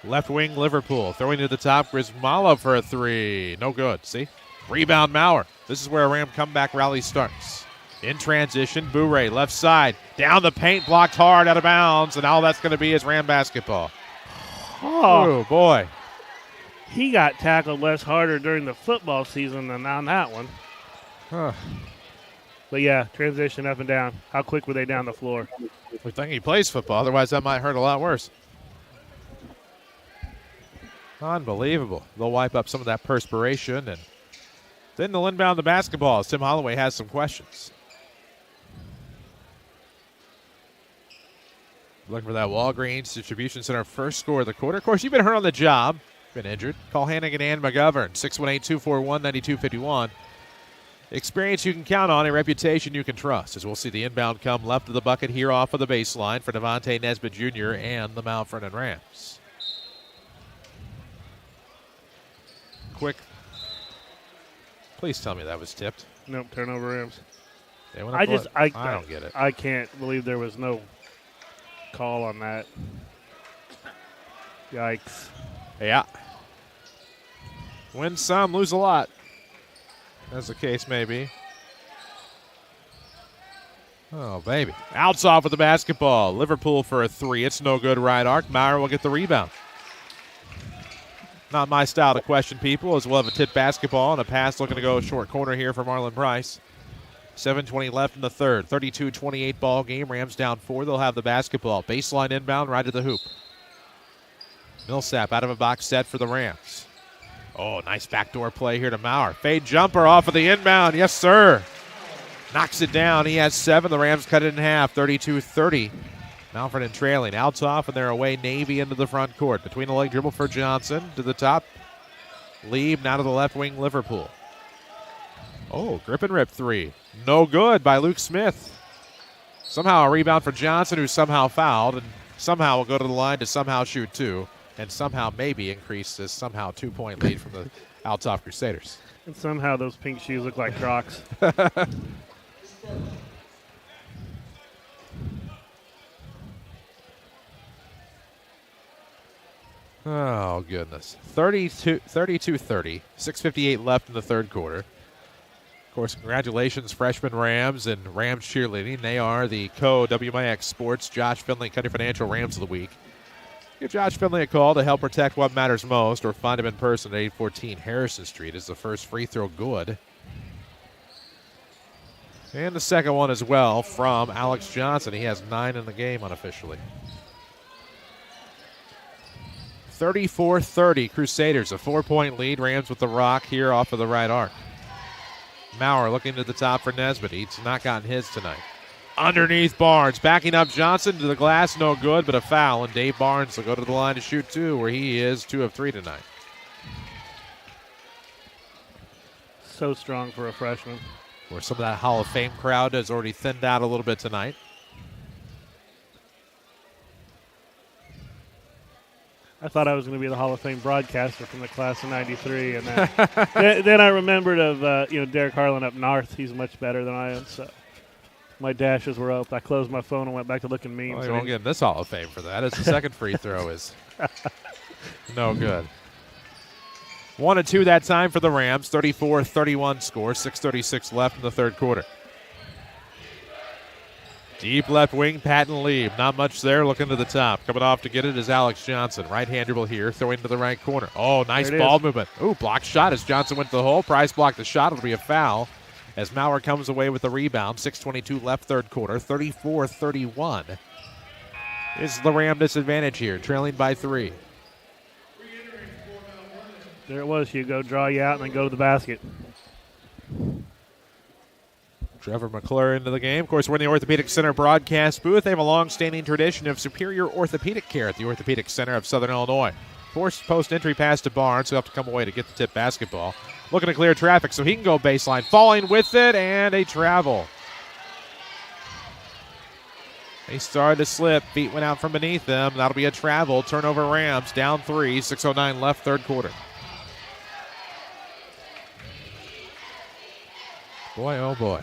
Left wing Liverpool throwing to the top. Grismala for a three. No good. See? Rebound Maurer. This is where a Ram comeback rally starts. In transition, Bourret left side. Down the paint, blocked hard out of bounds. And all that's going to be is Ram basketball. Oh, boy. He got tackled less harder during the football season than on that one. Huh. But, yeah, transition up and down. How quick were they down the floor? We think he plays football. Otherwise, that might hurt a lot worse. Unbelievable. They'll wipe up some of that perspiration, and then they'll inbound the basketball as Tim Holloway has some questions. Looking for that Walgreens Distribution Center first score of the quarter. Of course, you've been hurt on the job. Been injured. Call Hannigan and McGovern, 618-241-9251. Experience you can count on, a reputation you can trust, as we'll see the inbound come left of the bucket here off of the baseline for Devontae Nesbitt Jr. and the Mount Vernon Rams. Quick. Please tell me that was tipped. Nope, turnover Rams. I don't get it. I can't believe there was no call on that. Yikes. Yeah. Win some, lose a lot. As the case may be. Oh, baby. Althoff with the basketball. Liverpool for a three. It's no good, right arc. Maurer will get the rebound. Not my style to question people, as we'll have a tip basketball and a pass looking to go short corner here for Marlon Price. 7:20 left in the third. 32-28 ball game. Rams down 4. They'll have the basketball. Baseline inbound right to the hoop. Millsap out of a box set for the Rams. Oh, nice backdoor play here to Maurer. Fade jumper off of the inbound. Yes, sir. Knocks it down. He has 7. The Rams cut it in half. 32-30. Mount Vernon trailing. Althoff and their away Navy into the front court. Between the leg dribble for Johnson to the top. Leave now to the left wing Liverpool. Oh, grip and rip three. No good by Luke Smith. Somehow a rebound for Johnson, who somehow fouled, and somehow will go to the line to somehow shoot 2, and somehow maybe increase this somehow 2-point lead from the Althoff Crusaders. And somehow those pink shoes look like Crocs. Oh, goodness. 32-30. 6:58 left in the third quarter. Of course, congratulations, freshman Rams and Rams cheerleading. They are the co-WMIX Sports Josh Finley Country Financial Rams of the Week. Give Josh Finley a call to help protect what matters most, or find him in person at 814 Harrison Street is the first free throw good. And the second one as well from Alex Johnson. He has 9 in the game unofficially. 34-30, Crusaders, a 4-point lead. Rams with the rock here off of the right arc. Maurer looking to the top for Nesbitt. He's not gotten his tonight. Underneath Barnes, backing up Johnson to the glass, no good, but a foul. And Dave Barnes will go to the line to shoot 2, where he is 2 of 3 tonight. So strong for a freshman. Where some of that Hall of Fame crowd has already thinned out a little bit tonight. I thought I was going to be the Hall of Fame broadcaster from the class of '93, and then I remembered of Derek Harlan up north. He's much better than I am, so my dashes were up. I closed my phone and went back to looking mean. Well, you won't get this Hall of Fame for that. As the second free throw is no good. 1 and 2 that time for the Rams. 34-31 score. 6:36 left in the third quarter. Deep left wing, Patton Leib. Not much there, looking to the top. Coming off to get it is Alex Johnson. Right-hand dribble here, throwing to the right corner. Oh, nice ball movement. Ooh, blocked shot as Johnson went to the hole. Price blocked the shot. It'll be a foul as Maurer comes away with the rebound. 6:22 left third quarter. 34-31 is the Ram disadvantage here, trailing by 3. There it was, Hugo. Draw you out and then go to the basket. Trevor McClure into the game. Of course, we're in the Orthopedic Center broadcast booth. They have a long-standing tradition of superior orthopedic care at the Orthopedic Center of Southern Illinois. Forced post-entry pass to Barnes, who have to come away to get the tip basketball. Looking to clear traffic so he can go baseline. Falling with it, and a travel. They started to slip. Feet went out from beneath them. That'll be a travel. Turnover Rams, down 3. 6:09 left third quarter. Boy, oh boy.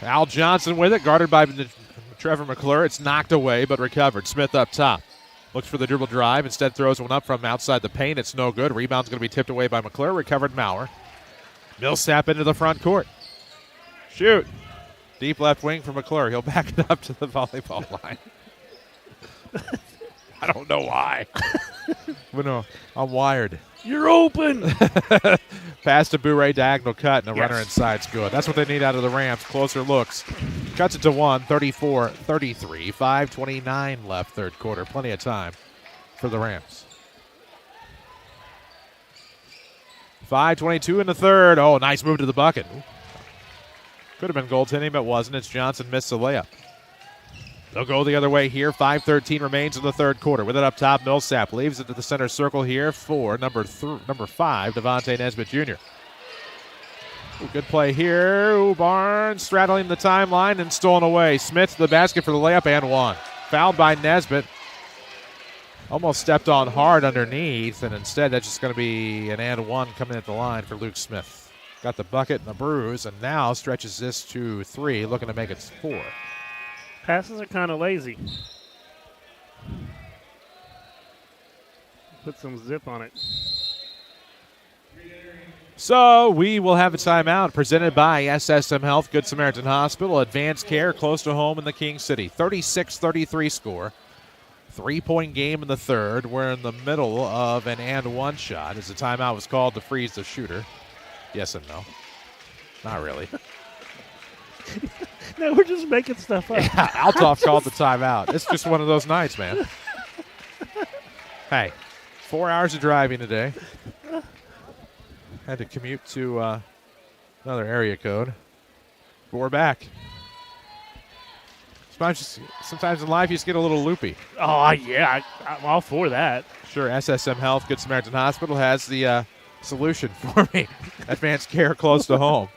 Al Johnson with it, guarded by Trevor McClure. It's knocked away, but recovered. Smith up top. Looks for the dribble drive. Instead throws one up from outside the paint. It's no good. Rebound's going to be tipped away by McClure. Recovered Maurer. Millsap into the front court. Shoot. Deep left wing for McClure. He'll back it up to the volleyball line. I don't know why. But no, I'm wired. You're open. Pass to Bourret, diagonal cut, and a Yes. runner inside's good. That's what they need out of the Rams. Closer looks. Cuts it to 1, 34-33. 5:29 left third quarter. Plenty of time for the Rams. 5:22 in the third. Oh, nice move to the bucket. Could have been goaltending, but wasn't. It's Johnson missed the layup. They'll go the other way here. 5:13 remains in the third quarter. With it up top, Millsap leaves it to the center circle here for number 5, Devontae Nesbitt Jr. Ooh, good play here. Ooh, Barnes straddling the timeline and stolen away. Smith to the basket for the layup and one. Fouled by Nesbitt. Almost stepped on hard underneath, and instead that's just going to be an and one coming at the line for Luke Smith. Got the bucket and the bruise, and now stretches this to 3, looking to make it 4. Passes are kind of lazy. Put some zip on it. So we will have a timeout presented by SSM Health, Good Samaritan Hospital, advanced care close to home in the King City. 36-33 score. 3-point game in the third. We're in the middle of an and one shot as the timeout was called to freeze the shooter. Yes and no. Not really. No, we're just making stuff up. Yeah, Althoff called the timeout. It's just one of those nights, man. Hey, 4 hours of driving today. Had to commute to another area code. But we're back. Sometimes in life you just get a little loopy. Oh, yeah, I'm all for that. Sure, SSM Health, Good Samaritan Hospital has the solution for me. Advanced care close to home.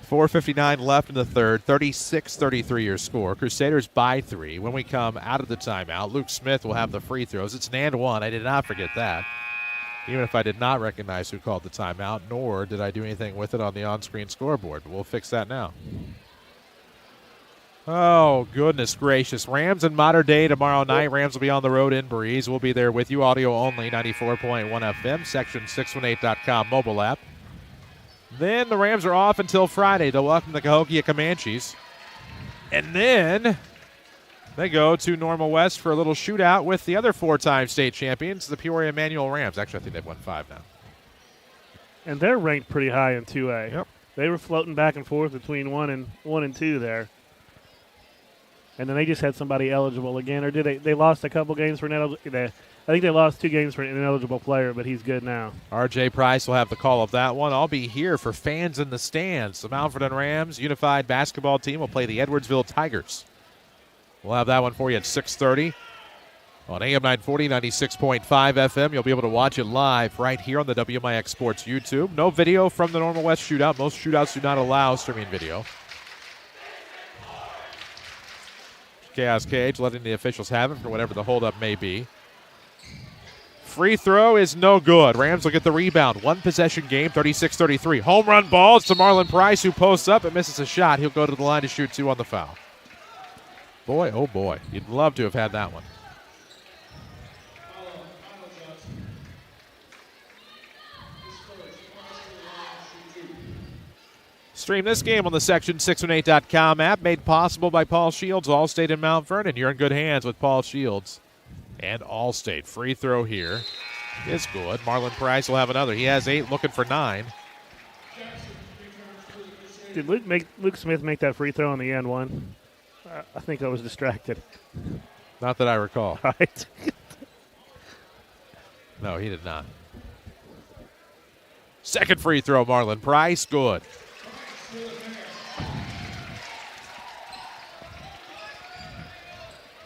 4:59 left in the third. 36-33 your score. Crusaders by 3. When we come out of the timeout, Luke Smith will have the free throws. It's an and one. I did not forget that. Even if I did not recognize who called the timeout, nor did I do anything with it on the on-screen scoreboard. We'll fix that now. Oh, goodness gracious. Rams in Modern Day tomorrow night. Rams will be on the road in Breeze. We'll be there with you. Audio only, 94.1 FM, section618.com mobile app. Then the Rams are off until Friday. They'll welcome the Cahokia Comanches. And then they go to Normal West for a little shootout with the other 4-time state champions, the Peoria Manual Rams. Actually, I think they've won 5 now. And they're ranked pretty high in 2A. Yep. They were floating back and forth between 1 and 2 there. And then they just had somebody eligible again. Or did they lost a couple games for an I think they lost 2 games for an ineligible player, but he's good now. R.J. Price will have the call of that one. I'll be here for Fans in the Stands. The Mount Vernon Rams Unified Basketball Team will play the Edwardsville Tigers. We'll have that one for you at 6:30 on AM 940, 96.5 FM. You'll be able to watch it live right here on the WMIX Sports YouTube. No video from the Normal West shootout. Most shootouts do not allow streaming video. Chaos Cage letting the officials have it for whatever the holdup may be. Free throw is no good. Rams will get the rebound. 1-possession game, 36-33. Home run ball. It's to Marlon Price, who posts up and misses a shot. He'll go to the line to shoot 2 on the foul. Boy, oh boy. You'd love to have had that one. Stream this game on the section618.com app, made possible by Paul Shields, Allstate in Mount Vernon. You're in good hands with Paul Shields and Allstate. Free throw here is good. Marlon Price will have another. He has 8, looking for 9. Did Luke Smith make that free throw on the end one? I think I was distracted. Not that I recall. Right. No, he did not. Second free throw, Marlon Price. Good.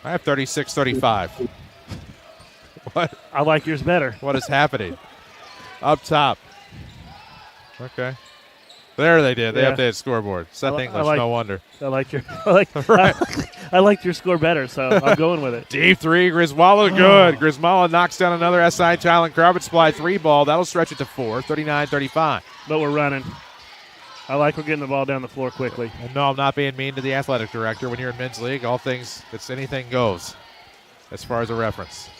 I have 36-35. What? I like yours better. What is happening? Up top. Okay. There they did. They updated scoreboard. Seth English, no wonder. I like your score better, so I'm going with it. Deep 3, Griswold good. Griswold knocks down another SI Child Carpet Supply 3 ball. That'll stretch it to 4, 39-35. But we're running. I like we're getting the ball down the floor quickly. And no, I'm not being mean to the athletic director. When you're in men's league, all things, it's anything goes as far as a reference.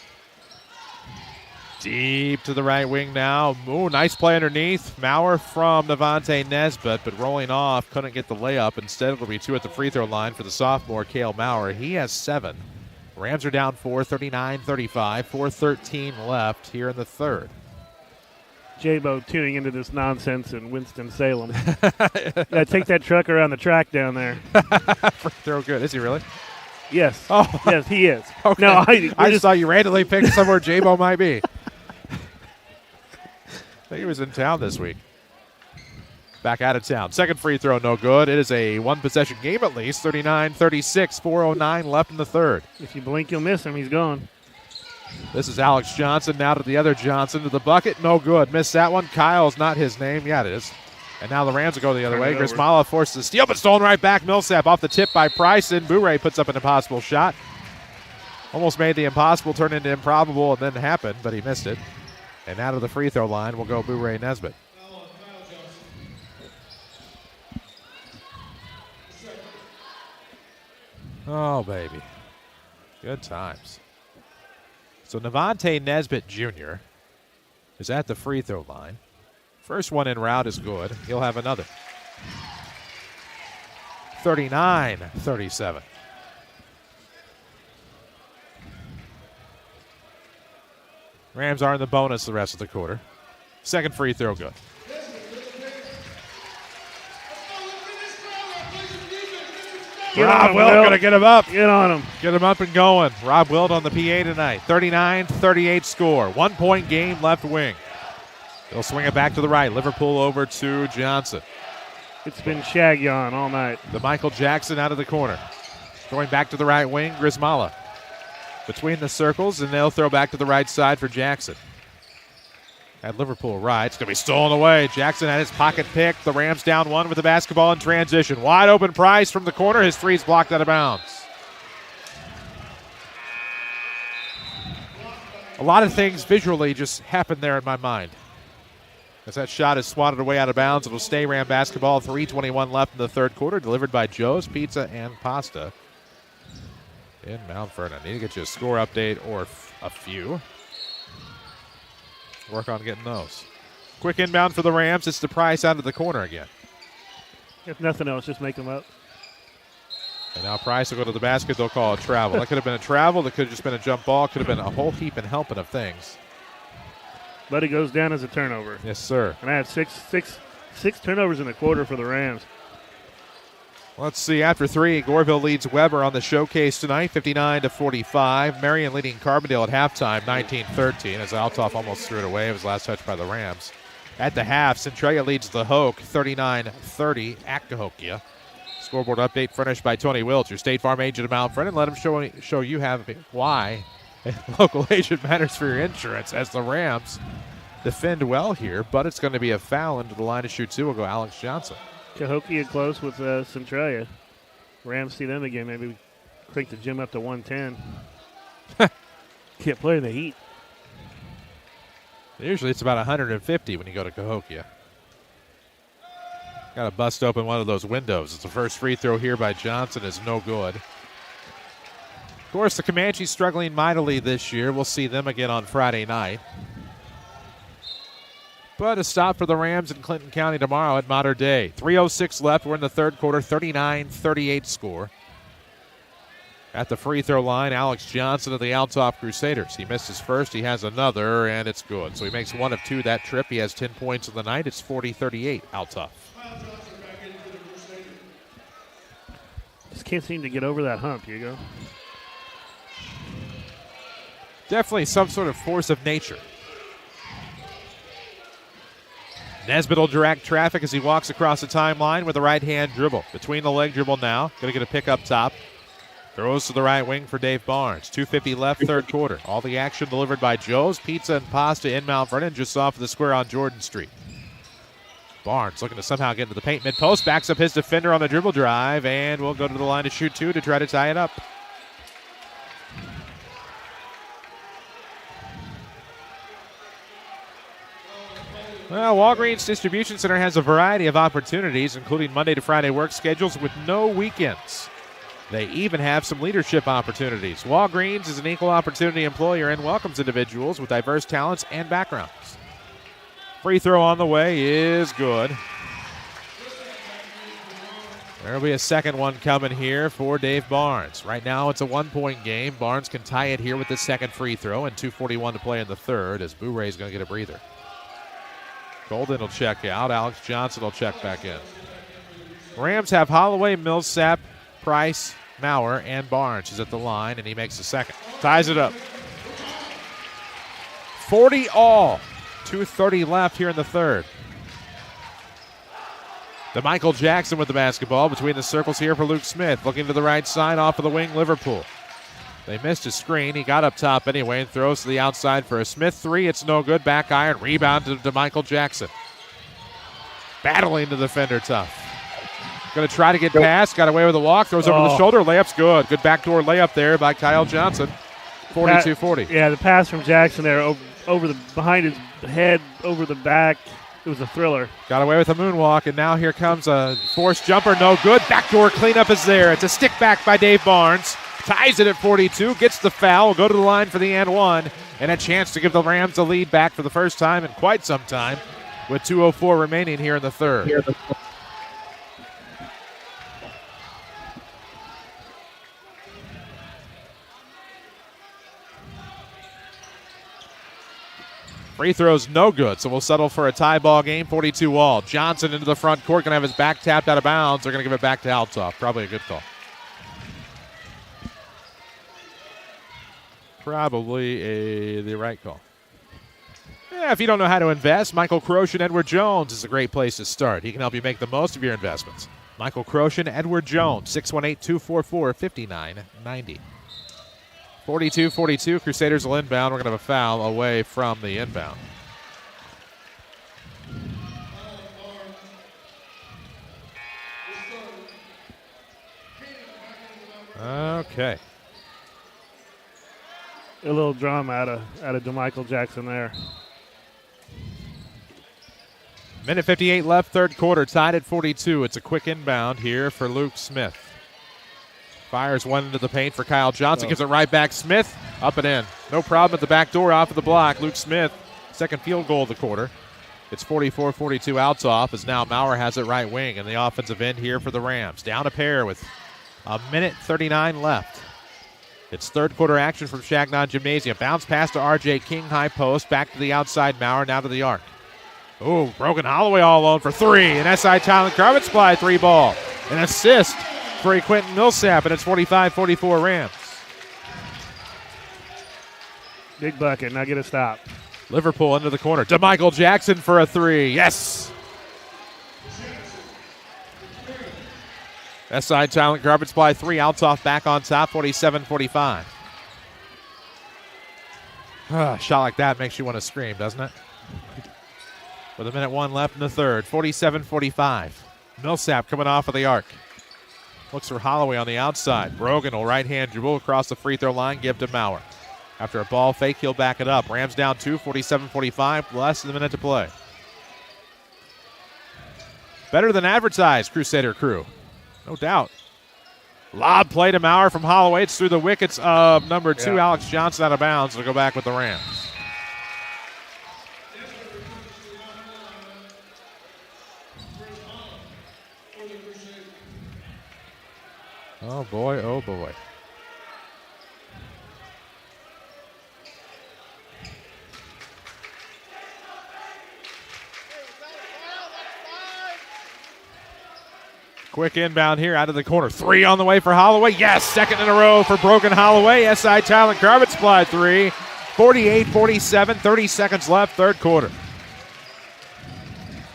Deep to the right wing now. Ooh, nice play underneath. Maurer from Devontae Nesbitt, but rolling off, couldn't get the layup. Instead, it'll be 2 at the free throw line for the sophomore, Cale Maurer. He has 7. Rams are down 4, 39-35, 4:13 left here in the third. J-Bo tuning into this nonsense in Winston-Salem. Yeah, take that truck around the track down there. Free throw good. Is he really? Yes. Oh. Yes, he is. Okay. No, I just thought you randomly picked somewhere J-Bo might be. I think he was in town this week. Back out of town. Second free throw, no good. It is a one-possession game at least. 39-36, 4:09 left in the third. If you blink, you'll miss him. He's gone. This is Alex Johnson now to the other Johnson to the bucket. No good. Missed that one. Kyle's not his name. Yeah, it is. And now the Rams will go the other way. Grismala forces the steal, but stolen right back. Millsap off the tip by Bryson. Bourret puts up an impossible shot. Almost made the impossible turn into improbable and then happen, but he missed it. And out of the free throw line will go Bourret Nesbitt. Oh, baby. Good times. So Navante Nesbitt Jr. is at the free throw line. First one in route is good. He'll have another. 39-37. Rams are in the bonus the rest of the quarter. Second free throw good. Rob Wild going to get him up. Get on him. Get him up and going. Rob Wild on the PA tonight. 39-38 score. 1 point game, left wing. They'll swing it back to the right. Liverpool over to Johnson. It's been shaggy on all night. The Michael Jackson out of the corner. Going back to the right wing, Grismala. Between the circles, and they'll throw back to the right side for Jackson. At Liverpool right. It's going to be stolen away. Jackson had his pocket pick. The Rams down one with the basketball in transition. Wide open Price from the corner. His three's blocked out of bounds. A lot of things visually just happened there in my mind. As that shot is swatted away out of bounds, it'll stay Ram basketball. 3:21 left in the third quarter. Delivered by Joe's Pizza and Pasta in Mount Vernon. Need to get you a score update or a few. Work on getting those. Quick inbound for the Rams. It's the Price out of the corner again. If nothing else, just make them up. And now Price will go to the basket. They'll call it travel. That could have been a travel. That could have just been a jump ball. Could have been a whole heap and helping of things. But it goes down as a turnover. Yes, sir. And I had six turnovers in a quarter for the Rams. Let's see. After three, Goreville leads Weber on the showcase tonight, 59-45. Marion leading Carbondale at halftime, 19-13, as Althoff almost threw it away. It was last touch by the Rams. At the half, Centralia leads the Hoke, 39-30 at Cahokia. Scoreboard update furnished by Tony Wiltz, your State Farm agent of Mount Vernon. Let him show you why local agent matters for your insurance, as the Rams defend well here, but it's going to be a foul. Into the line to shoot two will go Alex Johnson. Cahokia close with Centralia. Rams see them again. Maybe we crank the gym up to 110. Can't play in the heat. Usually it's about 150 when you go to Cahokia. Got to bust open one of those windows. It's the first free throw here by Johnson is no good. Of course, the Comanches struggling mightily this year. We'll see them again on Friday night. But a stop for the Rams in Clinton County tomorrow at Mater Dei. 3:06 left. We're in the third quarter. 39-38 score. At the free throw line, Alex Johnson of the Althoff Crusaders. He missed his first. He has another, and it's good. So he makes one of two that trip. He has 10 points in the night. It's 40-38 Althoff. Just can't seem to get over that hump, Hugo. Definitely some sort of force of nature. Nesbitt will direct traffic as he walks across the timeline with a right-hand dribble. Between the leg dribble now. Going to get a pick up top. Throws to the right wing for Dave Barnes. 2:50 left, third quarter. All the action delivered by Joe's Pizza and Pasta in Mount Vernon, just off of the square on Jordan Street. Barnes looking to somehow get into the paint mid-post. Backs up his defender on the dribble drive, and will go to the line to shoot two to try to tie it up. Well, Walgreens Distribution Center has a variety of opportunities, including Monday to Friday work schedules with no weekends. They even have some leadership opportunities. Walgreens is an equal opportunity employer and welcomes individuals with diverse talents and backgrounds. Free throw on the way is good. There'll be a second one coming here for Dave Barnes. Right now it's a 1-point game. Barnes can tie it here with the second free throw and 2:41 to play in the third as Bourré's going to get a breather. Golden will check out. Alex Johnson will check back in. Rams have Holloway, Millsap, Price, Maurer, and Barnes is at the line, and he makes the second. Ties it up. 40 all. 2:30 left here in the third. DeMichael Jackson with the basketball between the circles here for Luke Smith. Looking to the right side off of the wing, Liverpool. They missed a screen. He got up top anyway and throws to the outside for a Smith three. It's no good. Back iron. Rebound to DeMichael Jackson. Battling the defender tough. Going to try to get past. Got away with a walk. Throws over the shoulder. Layup's good. Good backdoor layup there by Kyle Johnson. 42-40. Yeah, the pass from Jackson there behind his head, over the back. It was a thriller. Got away with a moonwalk, and now here comes a forced jumper. No good. Backdoor cleanup is there. It's a stick back by Dave Barnes. Ties it at 42. Gets the foul. Will go to the line for the and one. And a chance to give the Rams a lead back for the first time in quite some time with 2:04 remaining here in the third. Free throws no good, so we'll settle for a tie ball game, 42 all. Johnson into the front court, going to have his back tapped out of bounds. They're going to give it back to Althoff. Probably a good call. Probably the right call. Yeah, if you don't know how to invest, Michael Crochet, Edward Jones is a great place to start. He can help you make the most of your investments. Michael Crochet, Edward Jones, 618-244-5990. 42-42, Crusaders will inbound. We're going to have a foul away from the inbound. Okay. A little drama out of DeMichael Jackson there. Minute 58 left, third quarter, tied at 42. It's a quick inbound here for Luke Smith. Fires one into the paint for Kyle Johnson. Gives it right back. Smith up and in. No problem at the back door off of the block. Luke Smith, second field goal of the quarter. It's 44-42 Althoff as now Maurer has it right wing in the offensive end here for the Rams. Down a pair with a minute 39 left. It's third quarter action from Shagnon Gymnasium. Bounce pass to R.J. King, high post. Back to the outside, Maurer now to the arc. Oh, Brogan Holloway all alone for three. And S.I. Tylen Kravitz supply three ball. An assist for Quentin Millsap, and it's 45-44 Rams. Big bucket. Now get a stop. Liverpool into the corner. DeMichael Jackson for a three. Yes. S.I. Tylen Kravitz supply three. Althoff back on top, 47-45. A shot like that makes you want to scream, doesn't it? With a minute one left in the third, 47-45. Millsap coming off of the arc. Looks for Holloway on the outside. Brogan will right-hand dribble across the free throw line, give to Maurer. After a ball fake, he'll back it up. Rams down 2, 47-45, less than a minute to play. Better than advertised, Crusader crew. No doubt. Lob play to Maurer from Holloway. It's through the wickets of number 2, Alex Johnson, out of bounds. It'll go back with the Rams. Oh, boy, oh, boy. Quick inbound here out of the corner. Three on the way for Holloway. Yes, second in a row for Brogan Holloway. S.I. Tylen Kravitz supplied three. 48-47, 30 seconds left, third quarter.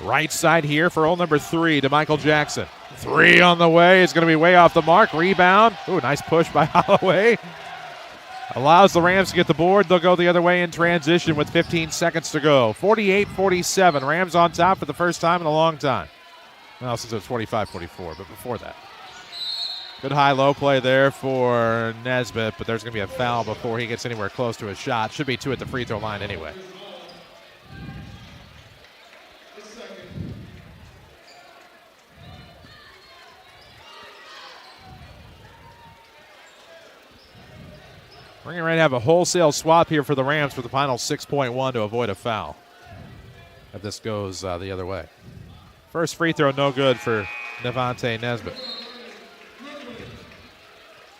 Right side here for old number 3, DeMichael Jackson. Three on the way. It's going to be way off the mark. Rebound. Ooh, nice push by Holloway. Allows the Rams to get the board. They'll go the other way in transition with 15 seconds to go. 48-47. Rams on top for the first time in a long time. Well, since it was 45-44, but before that. Good high-low play there for Nesbitt, but there's going to be a foul before he gets anywhere close to a shot. Should be 2 at the free throw line anyway. We're getting ready to have a wholesale swap here for the Rams for the final 6.1 to avoid a foul. If this goes the other way. First free throw, no good for Devontae Nesbitt.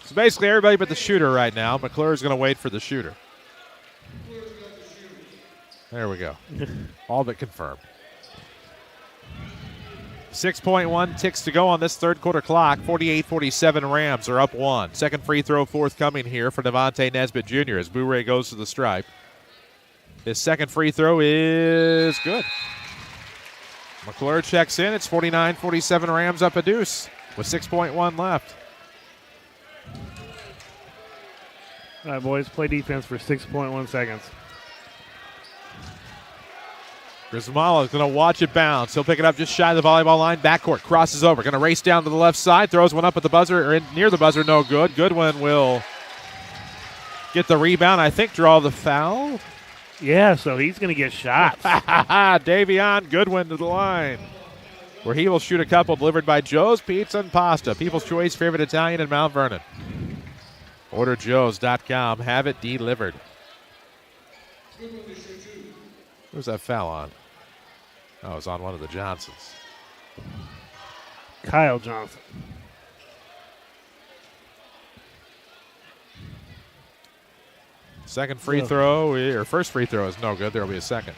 So basically everybody but the shooter right now. McClure's going to wait for the shooter. There we go. All but confirmed. 6.1 ticks to go on this third quarter clock. 48-47 Rams are up one. Second free throw forthcoming here for Devontae Nesbitt Jr. as Bouray goes to the stripe. His second free throw is good. McClure checks in. It's 49-47 Rams up a deuce with 6.1 left. All right, boys, play defense for 6.1 seconds. Grismala is going to watch it bounce. He'll pick it up just shy of the volleyball line. Backcourt crosses over. Going to race down to the left side. Throws one up at the buzzer, or near the buzzer. No good. Goodwin will get the rebound. I think draw the foul. Yeah, so he's going to get shots. Davion Goodwin to the line, where he will shoot a couple delivered by Joe's Pizza and Pasta, People's Choice favorite Italian in Mount Vernon. OrderJoes.com. Have it delivered. Who's that foul on? Oh, it was on one of the Johnsons. Kyle Johnson. Second free throw, or first free throw is no good. There will be a second.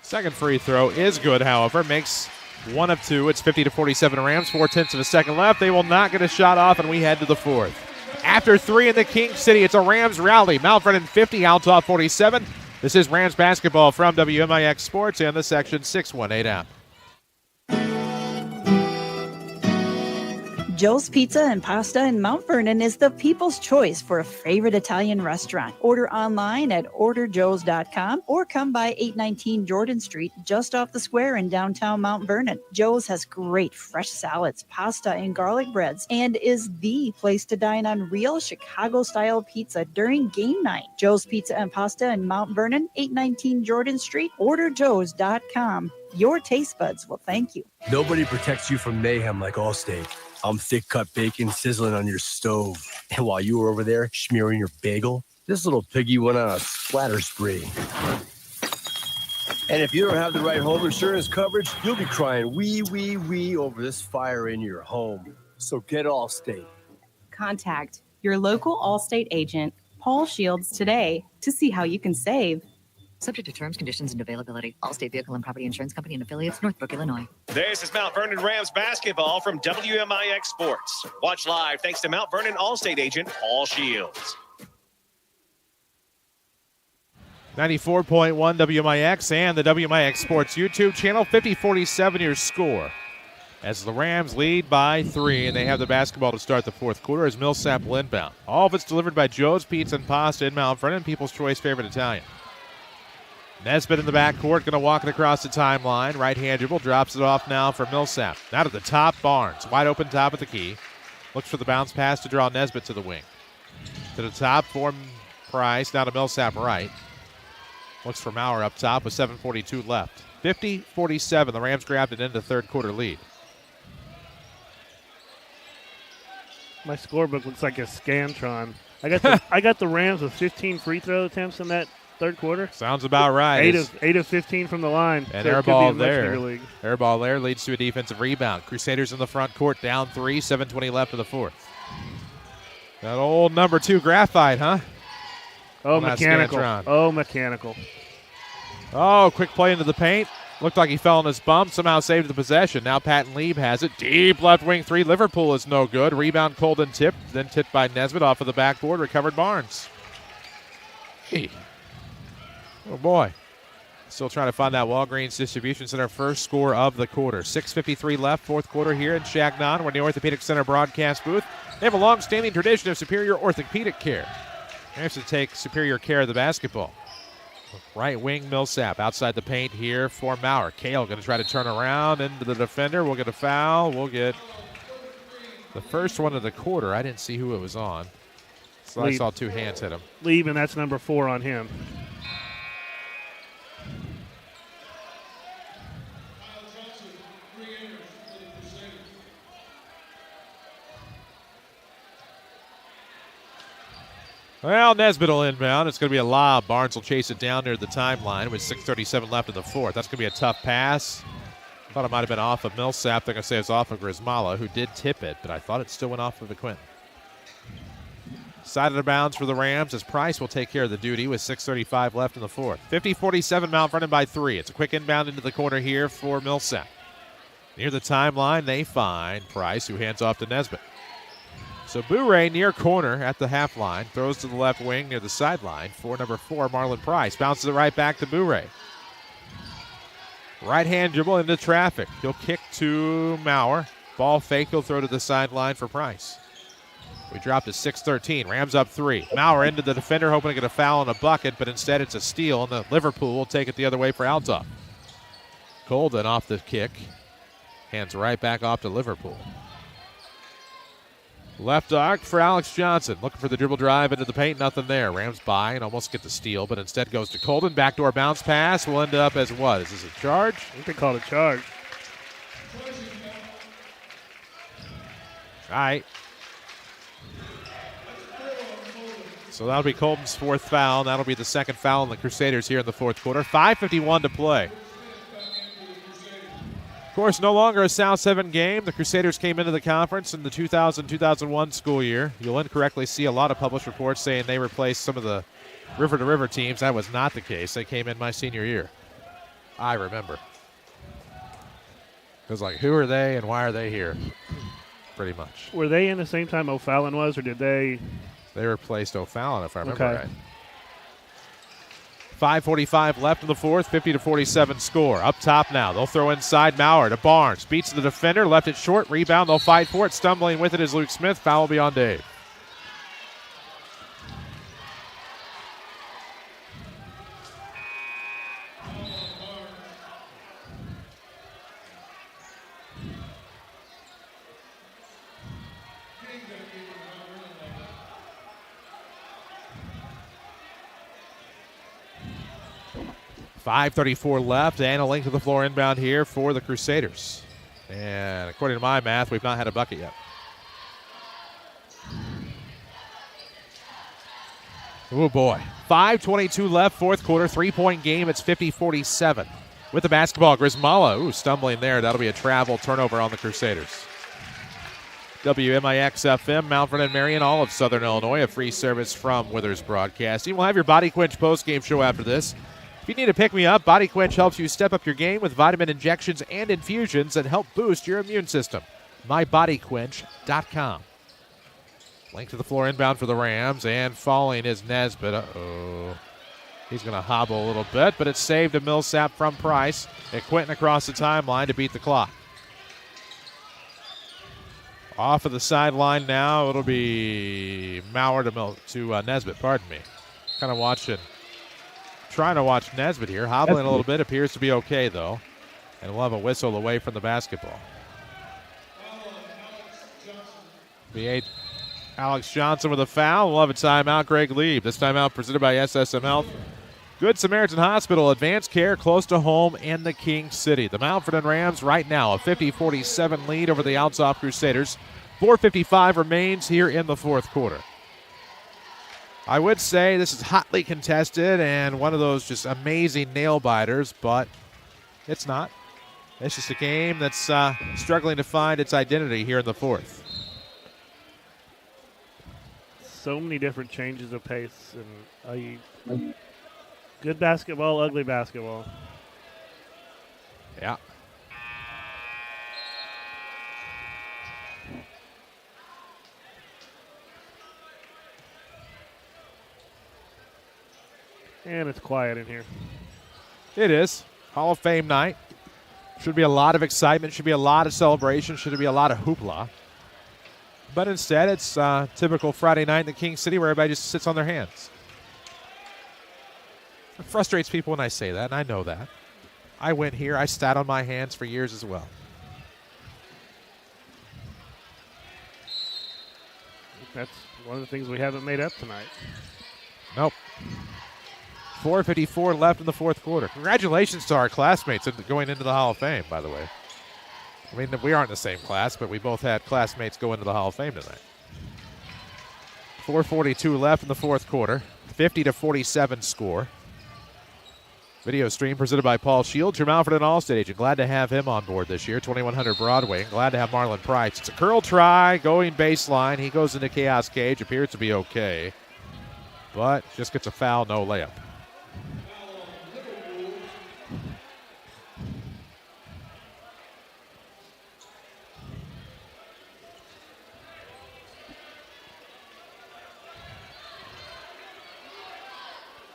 Second free throw is good, however. Makes one of two. It's 50-47 Rams. 4/10 of a second left. They will not get a shot off, and we head to the fourth. After three in the King City, it's a Rams rally. Mount Vernon 50, Althoff 47. This is Rams basketball from WMIX Sports and the Section 618 app. Joe's Pizza and Pasta in Mount Vernon is the people's choice for a favorite Italian restaurant. Order online at orderjoes.com or come by 819 Jordan Street, just off the square in downtown Mount Vernon. Joe's has great fresh salads, pasta, and garlic breads, and is the place to dine on real Chicago-style pizza during game night. Joe's Pizza and Pasta in Mount Vernon, 819 Jordan Street, orderjoes.com. Your taste buds will thank you. Nobody protects you from mayhem like Allstate. I'm thick-cut bacon sizzling on your stove. And while you were over there smearing your bagel, this little piggy went on a splatter spree. And if you don't have the right home insurance coverage, you'll be crying wee, wee, wee over this fire in your home. So get Allstate. Contact your local Allstate agent, Paul Shields, today to see how you can save. Subject to terms, conditions, and availability. Allstate Vehicle and Property Insurance Company and affiliates, Northbrook, Illinois. This is Mount Vernon Rams basketball from WMIX Sports. Watch live thanks to Mount Vernon Allstate agent Paul Shields. 94.1 WMIX and the WMIX Sports YouTube channel. 50-47 your score as the Rams lead by 3, and they have the basketball to start the fourth quarter as Millsap will inbound. All of it's delivered by Joe's Pizza and Pasta in Mount Vernon, People's Choice favorite Italian. Nesbitt in the backcourt, going to walk it across the timeline. Right-hand dribble, drops it off now for Millsap. Now to the top, Barnes. Wide open top of the key. Looks for the bounce pass to draw Nesbitt to the wing. To the top for Price, now to Millsap right. Looks for Maurer up top with 7:42 left. 50-47, the Rams grabbed it into third quarter lead. My scorebook looks like a Scantron. I got the Rams with 15 free throw attempts in that third quarter. Sounds about right. 8 of 15 from the line. And air ball there. Air ball there leads to a defensive rebound. Crusaders in the front court down 3, 7:20 left in the fourth. That old number 2 graphite, huh? Oh, mechanical. Oh, mechanical. Oh, quick play into the paint. Looked like he fell on his bum. Somehow saved the possession. Now Patton Lieb has it. Deep left wing 3. Liverpool is no good. Rebound Colden tipped. Then tipped by Nesbitt off of the backboard. Recovered Barnes. Hey. Oh, boy. Still trying to find that Walgreens Distribution Center first score of the quarter. 6:53 left, fourth quarter here in Shagnon. We're in the Orthopedic Center broadcast booth. They have a long-standing tradition of superior orthopedic care. They have to take superior care of the basketball. Right wing Millsap outside the paint here for Maurer. Kale going to try to turn around into the defender. We'll get a foul. We'll get the first one of the quarter. I didn't see who it was on. So I saw 2 hands hit him. Lieb, and that's number 4 on him. Well, Nesbitt will inbound. It's going to be a lob. Barnes will chase it down near the timeline with 6:37 left in the fourth. That's going to be a tough pass. Thought it might have been off of Millsap. They're going to say it's off of Grismala, who did tip it, but I thought it still went off of Quinton. Side of the bounds for the Rams as Price will take care of the duty with 6:35 left in the fourth. 50-47 Mount Vernon by 3. It's a quick inbound into the corner here for Millsap. Near the timeline, they find Price, who hands off to Nesbitt. So Bourret near corner at the half line. Throws to the left wing near the sideline for number 4, Marlon Price. Bounces it right back to Bourret. Right hand dribble into traffic. He'll kick to Maurer. Ball fake. He'll throw to the sideline for Price. We dropped to 6:13. Rams up 3. Maurer into the defender, hoping to get a foul and a bucket, but instead it's a steal, and the Liverpool will take it the other way for Althoff. Colden off the kick. Hands right back off to Liverpool. Left arc for Alex Johnson. Looking for the dribble drive into the paint. Nothing there. Rams by and almost get the steal, but instead goes to Colden. Backdoor bounce pass will end up as what? Is this a charge? You can call it a charge. All right. So that'll be Colden's 4th foul. That'll be the 2nd foul on the Crusaders here in the 4th quarter. 5:51 to play. Of course, no longer a South 7 game. The Crusaders came into the conference in the 2000-2001 school year. You'll incorrectly see a lot of published reports saying they replaced some of the river-to-river teams. That was not the case. They came in my senior year. I remember. It was like, who are they and why are they here? Pretty much. Were they in the same time O'Fallon was, or did they? They replaced O'Fallon, if I remember right. 5:45 left in the fourth, 50-47 score. Up top now. They'll throw inside Maurer to Barnes. Beats the defender, left it short. Rebound, they'll fight for it. Stumbling with it is Luke Smith. Foul will be on Dave. .534 left, and a link to the floor inbound here for the Crusaders. And according to my math, we've not had a bucket yet. Oh, boy. 5:22 left, 4th quarter, 3-point game. It's 50-47. With the basketball, Grismala, stumbling there. That'll be a travel turnover on the Crusaders. WMIX-FM, Mount Vernon, Marion, all of Southern Illinois. A free service from Withers Broadcasting. We'll have your Body Quench postgame show after this. If you need to pick me up, Body Quench helps you step up your game with vitamin injections and infusions that help boost your immune system. MyBodyQuench.com. Link to the floor inbound for the Rams, and falling is Nesbitt. Uh-oh. He's going to hobble a little bit, but it's saved to Millsap from Price. And Quinton across the timeline to beat the clock. Off of the sideline now, it'll be Maurer to Nesbitt, pardon me. Kind of trying to watch Nesbitt here. Hobbling a little bit. Appears to be okay, though. And we'll have a whistle away from the basketball. Alex Johnson with a foul. We'll have a timeout. Greg Lieb. This timeout presented by SSM Health. Good Samaritan Hospital. Advanced care close to home in the King City. The Mount Vernon Rams right now a 50-47 lead over the Althoff Crusaders. 4:55 remains here in the 4th quarter. I would say this is hotly contested and one of those just amazing nail-biters, but it's not. It's just a game that's struggling to find its identity here in the 4th. So many different changes of pace, and good basketball, ugly basketball. Yeah. And it's quiet in here. It is. Hall of Fame night. Should be a lot of excitement. Should be a lot of celebration. Should be a lot of hoopla. But instead, it's typical Friday night in the King City where everybody just sits on their hands. It frustrates people when I say that, and I know that. I went here. I sat on my hands for years as well. That's one of the things we haven't made up tonight. Nope. 4:54 left in the 4th quarter. Congratulations to our classmates going into the Hall of Fame, by the way. I mean, we aren't in the same class, but we both had classmates go into the Hall of Fame tonight. 4:42 left in the fourth quarter. 50-47 score. Video stream presented by Paul Shields, your Mountford and Allstate agent. Glad to have him on board this year, 2100 Broadway. And glad to have Marlon Price. It's a curl try, going baseline. He goes into Chaos Cage, appears to be okay. But just gets a foul, no layup.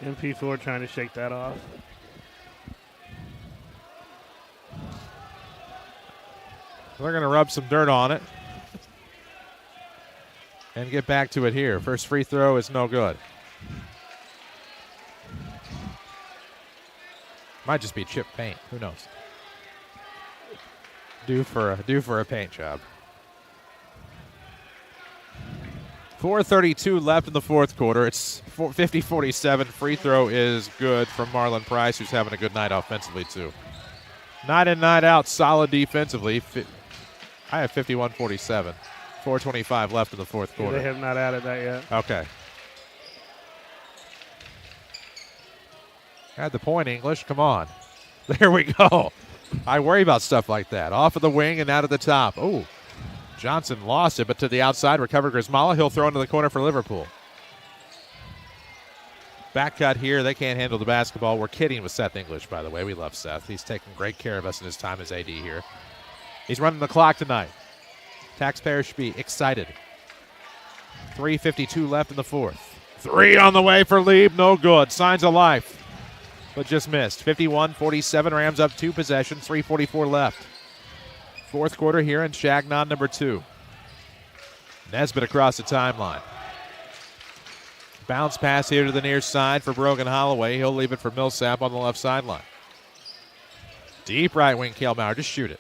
MP4 trying to shake that off. They're going to rub some dirt on it and get back to it here. First free throw is no good. Might just be chip paint. Who knows? Due for a paint job. 4:32 left in the fourth quarter. It's 50-47. Free throw is good from Marlon Price, who's having a good night offensively too. Night in, night out, solid defensively. I have 51-47. 4:25 left in the fourth quarter. They have not added that yet. Okay. Had the point, English. Come on. There we go. I worry about stuff like that. Off of the wing and out of the top. Oh, Johnson lost it, but to the outside. Recovered Grismala. He'll throw into the corner for Liverpool. Back cut here. They can't handle the basketball. We're kidding with Seth English, by the way. We love Seth. He's taking great care of us in his time as AD here. He's running the clock tonight. Taxpayers should be excited. 3:52 left in the fourth. Three on the way for Lieb. No good. Signs of life, but just missed. 51-47. Rams up 2 possessions. 3:44 left. Fourth quarter here in Shagnon number 2. Nesbitt across the timeline. Bounce pass here to the near side for Brogan Holloway. He'll leave it for Millsap on the left sideline. Deep right wing, Cale Maurer. Just shoot it.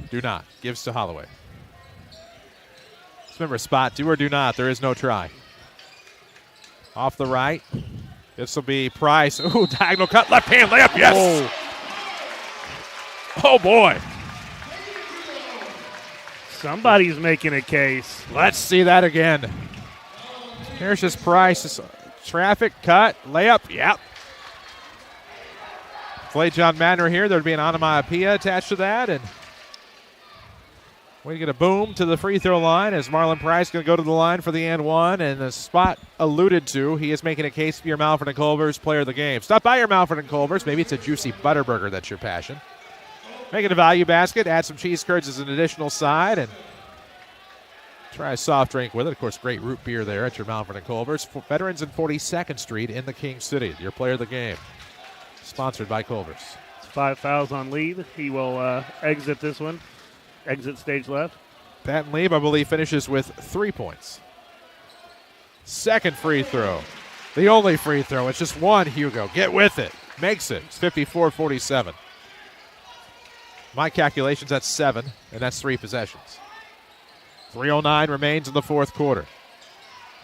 Do not. Gives to Holloway. Just remember, spot, do or do not. There is no try. Off the right. This will be Price. Ooh, diagonal cut. Left hand layup. Yes. Oh, boy. Somebody's making a case. Let's see that again. Here's his Price. Traffic, cut, layup. Yep. Play John Madner here. There'd be an onomatopoeia attached to that. And we get a boom to the free throw line as Marlon Price going to go to the line for the and one. And the spot alluded to, he is making a case for your Mountford and Culver's player of the game. Stop by your Mountford and Culver's. Maybe it's a juicy Butterburger that's your passion. Make it a value basket. Add some cheese curds as an additional side. And try a soft drink with it. Of course, great root beer there at your Mountford and Culver's. Veterans and 42nd Street in the King City. Your player of the game. Sponsored by Culver's. It's 5 fouls on Lieb. He will exit this one. Exit stage left. Patton Lieb, I believe, finishes with 3 points. Second free throw. The only free throw. It's just one, Hugo. Get with it. Makes it. It's 54-47. My calculations, that's 7, and that's 3 possessions. 3:09 remains in the fourth quarter.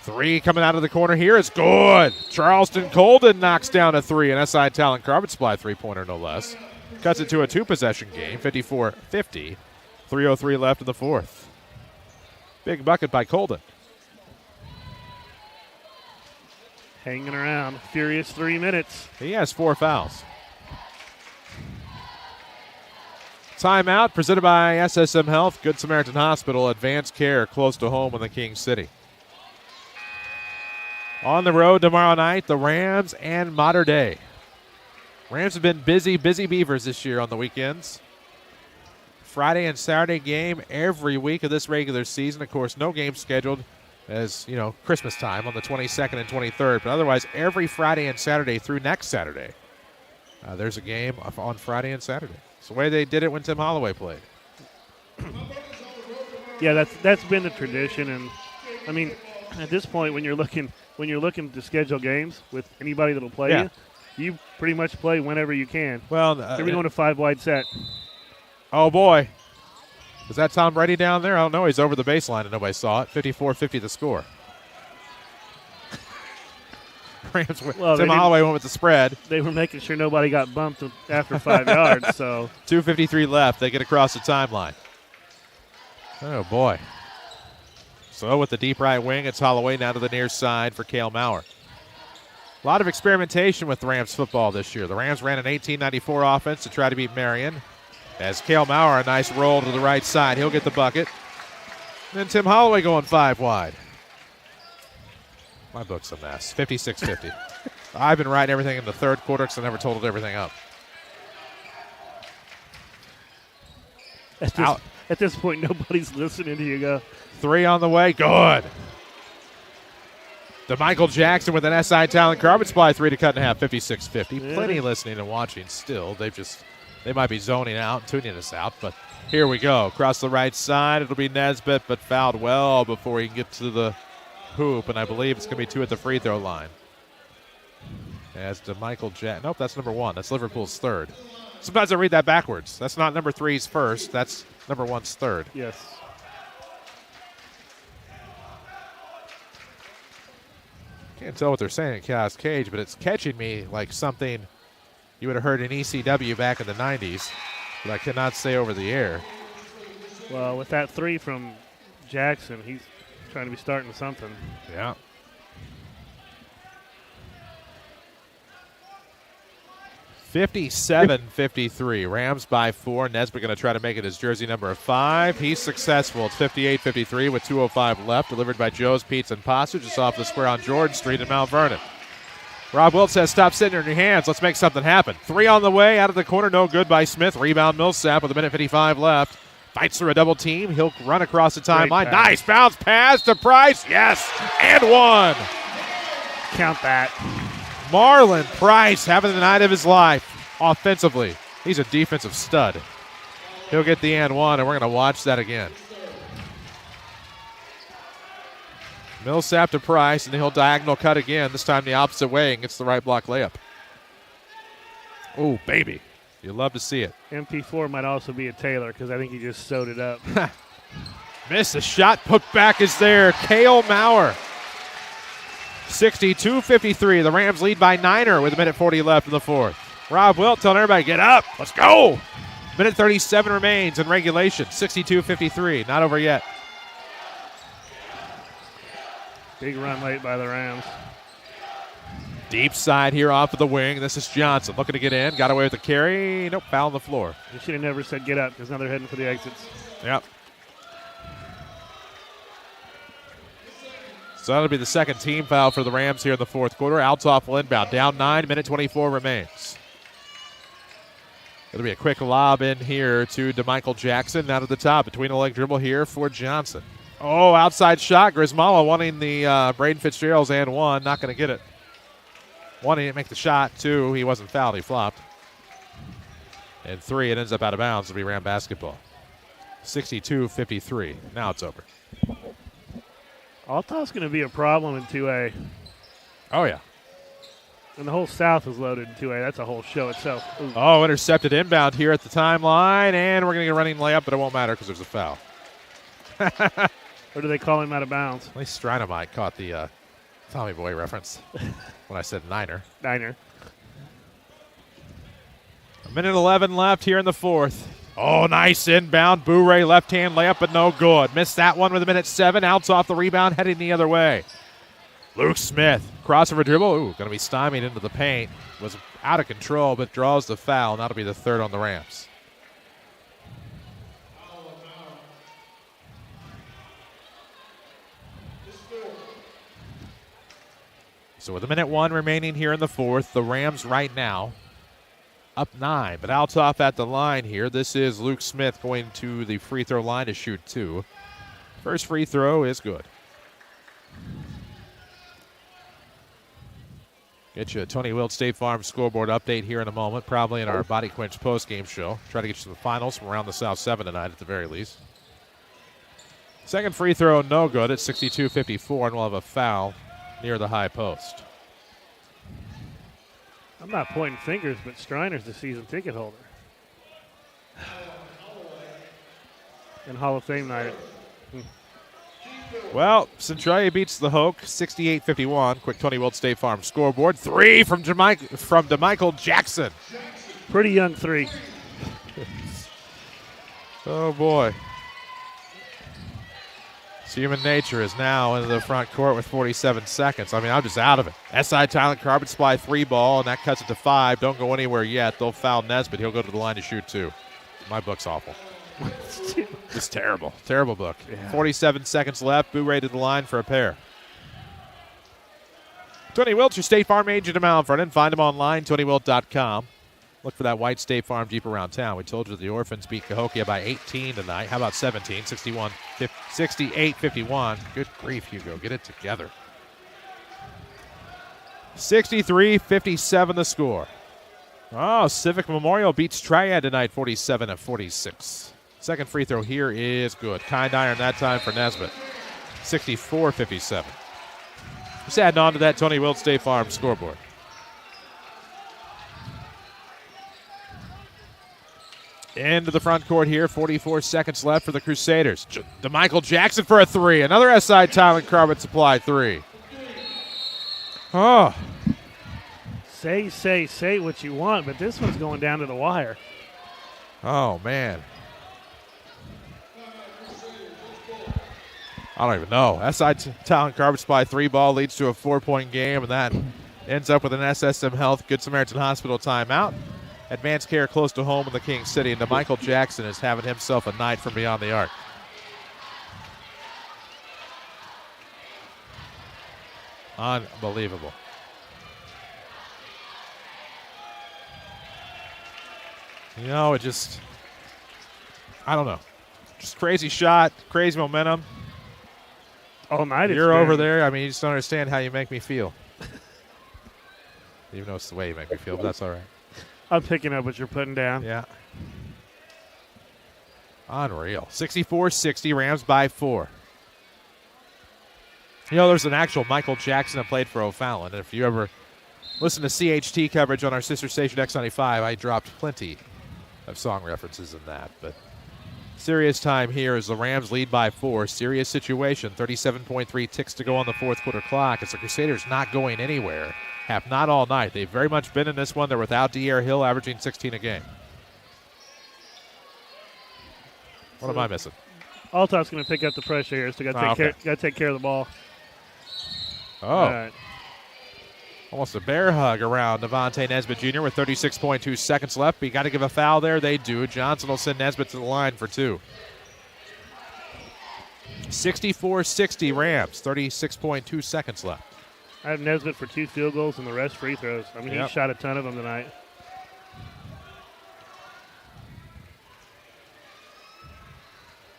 3 coming out of the corner here is good. Charleston Colden knocks down a 3, and SI Talent Carpet Supply three-pointer no less. Cuts it to a 2-possession game, 54-50. 3:03 left in the fourth. Big bucket by Colden. Hanging around. Furious 3 minutes. He has 4 fouls. Timeout presented by SSM Health, Good Samaritan Hospital, advanced care close to home in the King City. On the road tomorrow night, the Rams and Mater Dei. Rams have been busy Beavers this year on the weekends. Friday and Saturday game every week of this regular season. Of course, no game scheduled as, Christmas time on the 22nd and 23rd. But otherwise, every Friday and Saturday through next Saturday, there's a game on Friday and Saturday. It's the way they did it when Tim Holloway played. Yeah, that's been the tradition, and I mean, at this point, when you're looking to schedule games with anybody that'll play you pretty much play whenever you can. Well, they're going to 5-wide set. Oh boy, is that Tom Brady down there? I don't know. He's over the baseline and nobody saw it. 54-50 the score. Rams. Tim Holloway went with the spread. They were making sure nobody got bumped after 5 yards. So 2:53 left. They get across the timeline. Oh boy, So with the deep right wing, it's Holloway now to the near side for Cale Maurer. A lot of experimentation with Rams football this year. The Rams ran an 1894 offense to try to beat Marion. As Cale Maurer, a nice roll to the right side. He'll get the bucket. And then Tim Holloway going 5 wide. My book's a mess. 56-50. I've been writing everything in the third quarter because I never totaled everything up. At this point, nobody's listening to you go. 3 on the way. Good. DeMichael Jackson with an SI Talent Carbon Supply 3 to cut in half. 56-50. Yeah. Plenty listening and watching still. They might be zoning out, tuning us out, but here we go. Across the right side, it'll be Nesbitt, but fouled well before he can get to the hoop, and I believe it's going to be 2 at the free throw line. As DeMichael Jackson. Nope, that's number 1. That's Liverpool's third. Sometimes I read that backwards. That's not number 3's first. That's number 1's third. Yes. Can't tell what they're saying in Chaos Cage, but it's catching me like something you would have heard in ECW back in the 90s, but I cannot say over the air. Well, with that 3 from Jackson, he's trying to be starting something. Yeah. (57-53). Rams by 4. Nesbitt going to try to make it his jersey number 5. He's successful. It's 58-53 with 2:05 left. Delivered by Joe's Pizza and Pasta just off the square on Jordan Street in Mount Vernon. Rob Wilt says, stop sitting in your hands. Let's make something happen. 3 on the way. Out of the corner. No good by Smith. Rebound Millsap with 1:55 left. Fights through a double team. He'll run across the timeline. Nice bounce pass to Price. Yes. And 1. Count that. Marlon Price having the night of his life offensively. He's a defensive stud. He'll get the and 1, and we're going to watch that again. Millsap to Price, and he'll diagonal cut again, this time the opposite way, and gets the right block layup. Oh, baby. You love to see it. MP4 might also be a Taylor because I think he just sewed it up. Missed the shot. Put back is there. Cale Maurer. 62-53. The Rams lead by 9 with 1:40 left in the fourth. Rob Wilt telling everybody, get up. Let's go. 1:37 remains in regulation. 62-53. Not over yet. Big run late by the Rams. Deep side here off of the wing. This is Johnson looking to get in. Got away with the carry. Nope, foul on the floor. You should have never said get up because now they're heading for the exits. Yep. So that'll be the second team foul for the Rams here in the fourth quarter. Althoff will inbound. Down 9, 1:24 remains. It'll be a quick lob in here to DeMichael Jackson. Now to the top. Between the leg dribble here for Johnson. Oh, outside shot. Grismala wanting the Braden Fitzgerald's and 1. Not going to get it. 1, he didn't make the shot. 2, he wasn't fouled. He flopped. And 3, it ends up out of bounds. It'll be Ram basketball. 62-53. Now it's over. Althoff's going to be a problem in 2A. Oh, yeah. And the whole South is loaded in 2A. That's a whole show itself. Ooh. Oh, intercepted inbound here at the timeline. And we're going to get a running layup, but it won't matter because there's a foul. Or do they call him out of bounds? At least Strinomite caught the Tommy Boy reference when I said Niner. 1:11 left here in the fourth. Oh, nice inbound. Bouray left-hand layup, but no good. Missed that one with 1:07. Althoff the rebound, heading the other way. Luke Smith, crossover dribble. Ooh, going to be stymied into the paint. Was out of control, but draws the foul, and that'll be the third on the Rams. So with 1:01 remaining here in the fourth, the Rams right now up 9. But Althoff at the line here. This is Luke Smith going to the free throw line to shoot 2. First free throw is good. Get you a Tony Wilt State Farm scoreboard update here in a moment, probably in our Body Quench postgame show. Try to get you to the finals from around the South 7 tonight at the very least. Second free throw, no good at 62-54, and we'll have a foul near the high post. I'm not pointing fingers, but Striner's the season ticket holder. And Hall of Fame night. Well, Centralia beats the Hoke 68-51. Quick Tony Wilt State Farm scoreboard. 3 from DeMichael Jackson. Pretty young 3. Oh, boy. It's human nature is now into the front court with 47 seconds. I mean, I'm just out of it. SI Talent Carbon Supply 3 ball, and that cuts it to 5. Don't go anywhere yet. They'll foul Nesbitt. He'll go to the line to shoot 2. My book's awful. It's terrible. Terrible book. Yeah. 47 seconds left. Boo Ray to the line for a pair. Tony Wilt, your State Farm agent in Mount Vernon. Find him online, TonyWilt.com. Look for that white State Farm Jeep around town. We told you the Orphans beat Cahokia by 18 tonight. How about 17? 68-51. Good grief, Hugo. Get it together. 63-57 the score. Oh, Civic Memorial beats Triad tonight, 47-46. Second free throw here is good. Kind iron that time for Nesbitt. 64-57. Just adding on to that Tony Wilt State Farm scoreboard. Into the front court here, 44 seconds left for the Crusaders. DeMichael Jackson for a 3. Another SI Talent Carbon Supply 3. Oh. Say what you want, but this one's going down to the wire. Oh, man. I don't even know. SI Talent Carbon Supply 3 ball leads to a 4-point game, and that ends up with an SSM Health Good Samaritan Hospital timeout. Advanced care close to home in the King City, and DeMichael Jackson is having himself a night from beyond the arc. Unbelievable. You know, it just, I don't know. Just crazy shot, crazy momentum. All night. You're over there. I mean, you just don't understand how you make me feel. Even though it's the way you make me feel, but that's all right. I'm picking up what you're putting down. Yeah. Unreal. 64-60, Rams by 4. You know, there's an actual Michael Jackson that played for O'Fallon. And if you ever listen to CHT coverage on our sister station X95, I dropped plenty of song references in that. But serious time here as the Rams lead by 4. Serious situation. 37.3 ticks to go on the fourth quarter clock as the Crusaders not going anywhere. Have not all night. They've very much been in this one. They're without D'Air Hill, averaging 16 a game. What am I missing? Althoff's going to pick up the pressure here, so got to take care of the ball. Oh. All right. Almost a bear hug around Devontae Nesbitt Jr. with 36.2 seconds left. But you got to give a foul there. They do. Johnson will send Nesbitt to the line for 2. 64-60 Rams, 36.2 seconds left. I have Nesbitt for 2 field goals and the rest free throws. I mean, he shot a ton of them tonight.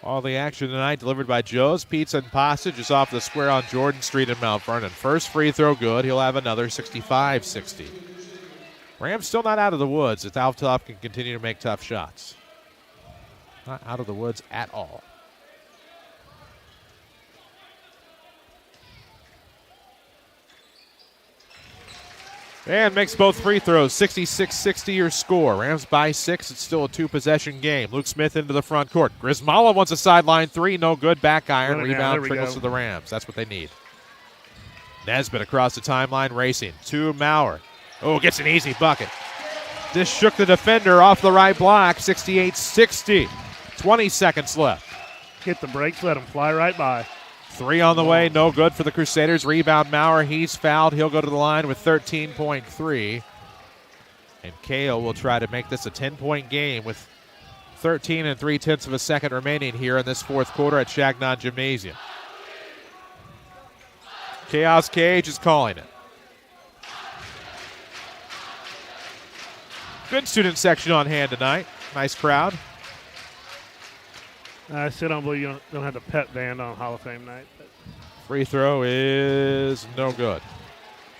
All the action tonight delivered by Joe's Pizza and Pasta just off the square on Jordan Street in Mount Vernon. First free throw good. He'll have another. 65-60. Rams still not out of the woods. If Althoff can continue to make tough shots. Not out of the woods at all. And makes both free throws. 66-60 your score. Rams by 6. It's still a 2-possession game. Luke Smith into the front court. Grismala wants a sideline 3. No good. Back iron. Rebound trickles to the Rams. That's what they need. Nesbitt across the timeline racing. To Maurer. Oh, gets an easy bucket. This shook the defender off the right block. 68-60. 20 seconds left. Hit the brakes. Let him fly right by. 3 on the way, no good for the Crusaders. Rebound Maurer, he's fouled. He'll go to the line with 13.3. And Kale will try to make this a 10-point game with 13 3/10 of a second remaining here in this fourth quarter at Chagnon Gymnasium. Chaos Cage is calling it. Good student section on hand tonight. Nice crowd. I still don't believe you don't have the pet band on Hall of Fame night. Free throw is no good.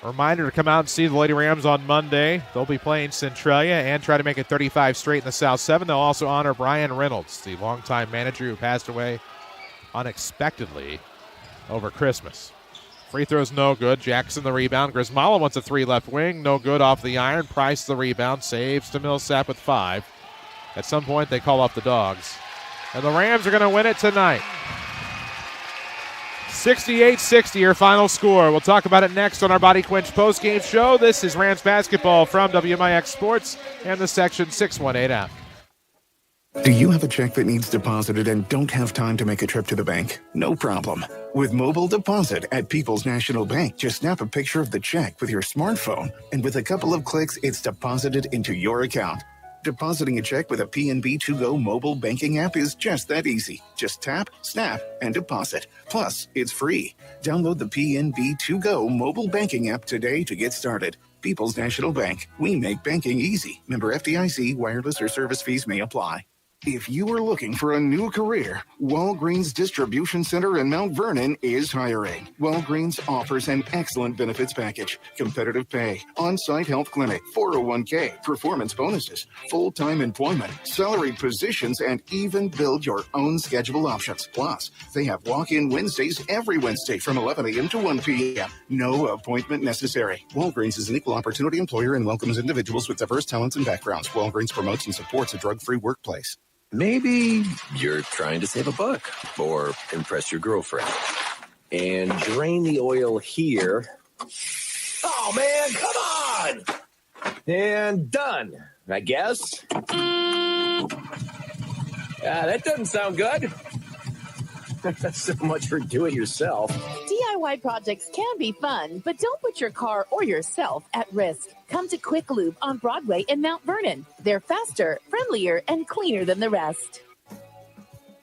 A reminder to come out and see the Lady Rams on Monday. They'll be playing Centralia and try to make it 35 straight in the South 7. They'll also honor Brian Reynolds, the longtime manager who passed away unexpectedly over Christmas. Free throw's no good. Jackson the rebound. Grismala wants a 3 left wing. No good off the iron. Price the rebound. Saves to Millsap with 5. At some point, they call off the Dogs. And the Rams are going to win it tonight. 68-60 your final score. We'll talk about it next on our Body Quench postgame show. This is Rams basketball from WMIX Sports and the Section 618 app. Do you have a check that needs deposited and don't have time to make a trip to the bank? No problem. With mobile deposit at People's National Bank, just snap a picture of the check with your smartphone, and with a couple of clicks, it's deposited into your account. Depositing a check with a PNB 2Go mobile banking app is just that easy. Just tap, snap, and deposit. Plus, it's free. Download the PNB 2Go mobile banking app today to get started. People's National Bank. We make banking easy. Member FDIC. Wireless or service fees may apply. If you are looking for a new career, Walgreens Distribution Center in Mount Vernon is hiring. Walgreens offers an excellent benefits package, competitive pay, on-site health clinic, 401k, performance bonuses, full-time employment, salaried positions, and even build your own schedule options. Plus, they have walk-in Wednesdays every Wednesday from 11 a.m. to 1 p.m. No appointment necessary. Walgreens is an equal opportunity employer and welcomes individuals with diverse talents and backgrounds. Walgreens promotes and supports a drug-free workplace. Maybe you're trying to save a buck or impress your girlfriend. And drain the oil here. Oh, man, come on! And done, I guess. That doesn't sound good. So much for do-it-yourself. DIY projects can be fun, but don't put your car or yourself at risk. Come to Quick Lube on Broadway in Mount Vernon. They're faster, friendlier, and cleaner than the rest.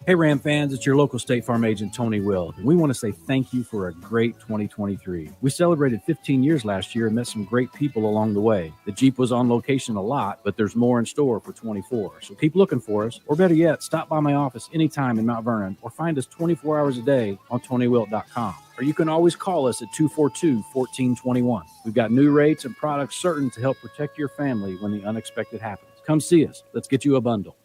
Hey, Ram fans, it's your local State Farm agent, Tony Will. And we want to say thank you for a great 2023. We celebrated 15 years last year and met some great people along the way. The Jeep was on location a lot, but there's more in store for 24. So keep looking for us, or better yet, stop by my office anytime in Mount Vernon, or find us 24 hours a day on TonyWilt.com. Or you can always call us at 242-1421. We've got new rates and products certain to help protect your family when the unexpected happens. Come see us. Let's get you a bundle.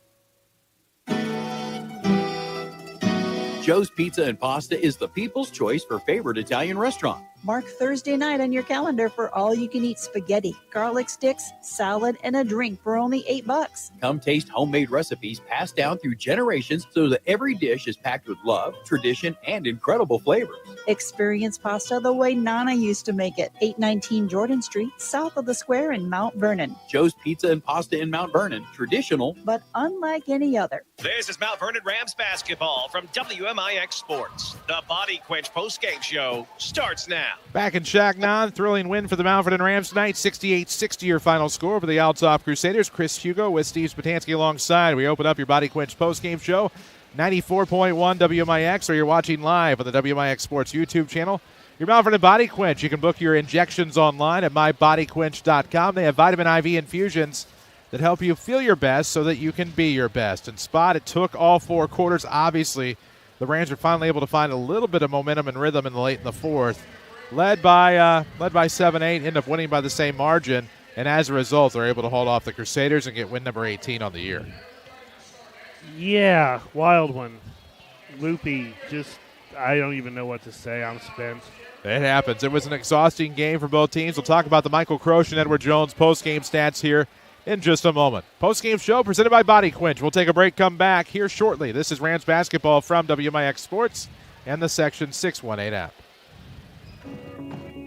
Joe's Pizza and Pasta is the people's choice for favorite Italian restaurant. Mark Thursday night on your calendar for all-you-can-eat spaghetti, garlic sticks, salad, and a drink for only $8. Come taste homemade recipes passed down through generations so that every dish is packed with love, tradition, and incredible flavor. Experience pasta the way Nana used to make it. 819 Jordan Street, south of the square in Mount Vernon. Joe's Pizza and Pasta in Mount Vernon. Traditional, but unlike any other. This is Mount Vernon Rams basketball from WMIX Sports. The Body Quench postgame show starts now. Back in Shack 9, thrilling win for the Mount Vernon Rams tonight, 68-60 your final score over the Althoff Crusaders. Chris Hugo with Steve Spatansky alongside. We open up your Body Quench postgame show, 94.1 WMIX, or you're watching live on the WMIX Sports YouTube channel. Your Mount Vernon Body Quench. You can book your injections online at mybodyquench.com. They have vitamin IV infusions that help you feel your best so that you can be your best. And Spot, it took all four quarters. Obviously, the Rams are finally able to find a little bit of momentum and rhythm in the fourth. Led by 7-8, end up winning by the same margin, and as a result, they're able to hold off the Crusaders and get win number 18 on the year. Yeah, wild one. Loopy, I don't even know what to say. I'm spent. It happens. It was an exhausting game for both teams. We'll talk about the Michael Croce and Edward Jones post-game stats here in just a moment. Post-game show presented by Body Quench. We'll take a break, come back here shortly. This is Rams basketball from WMIX Sports and the Section 618 app.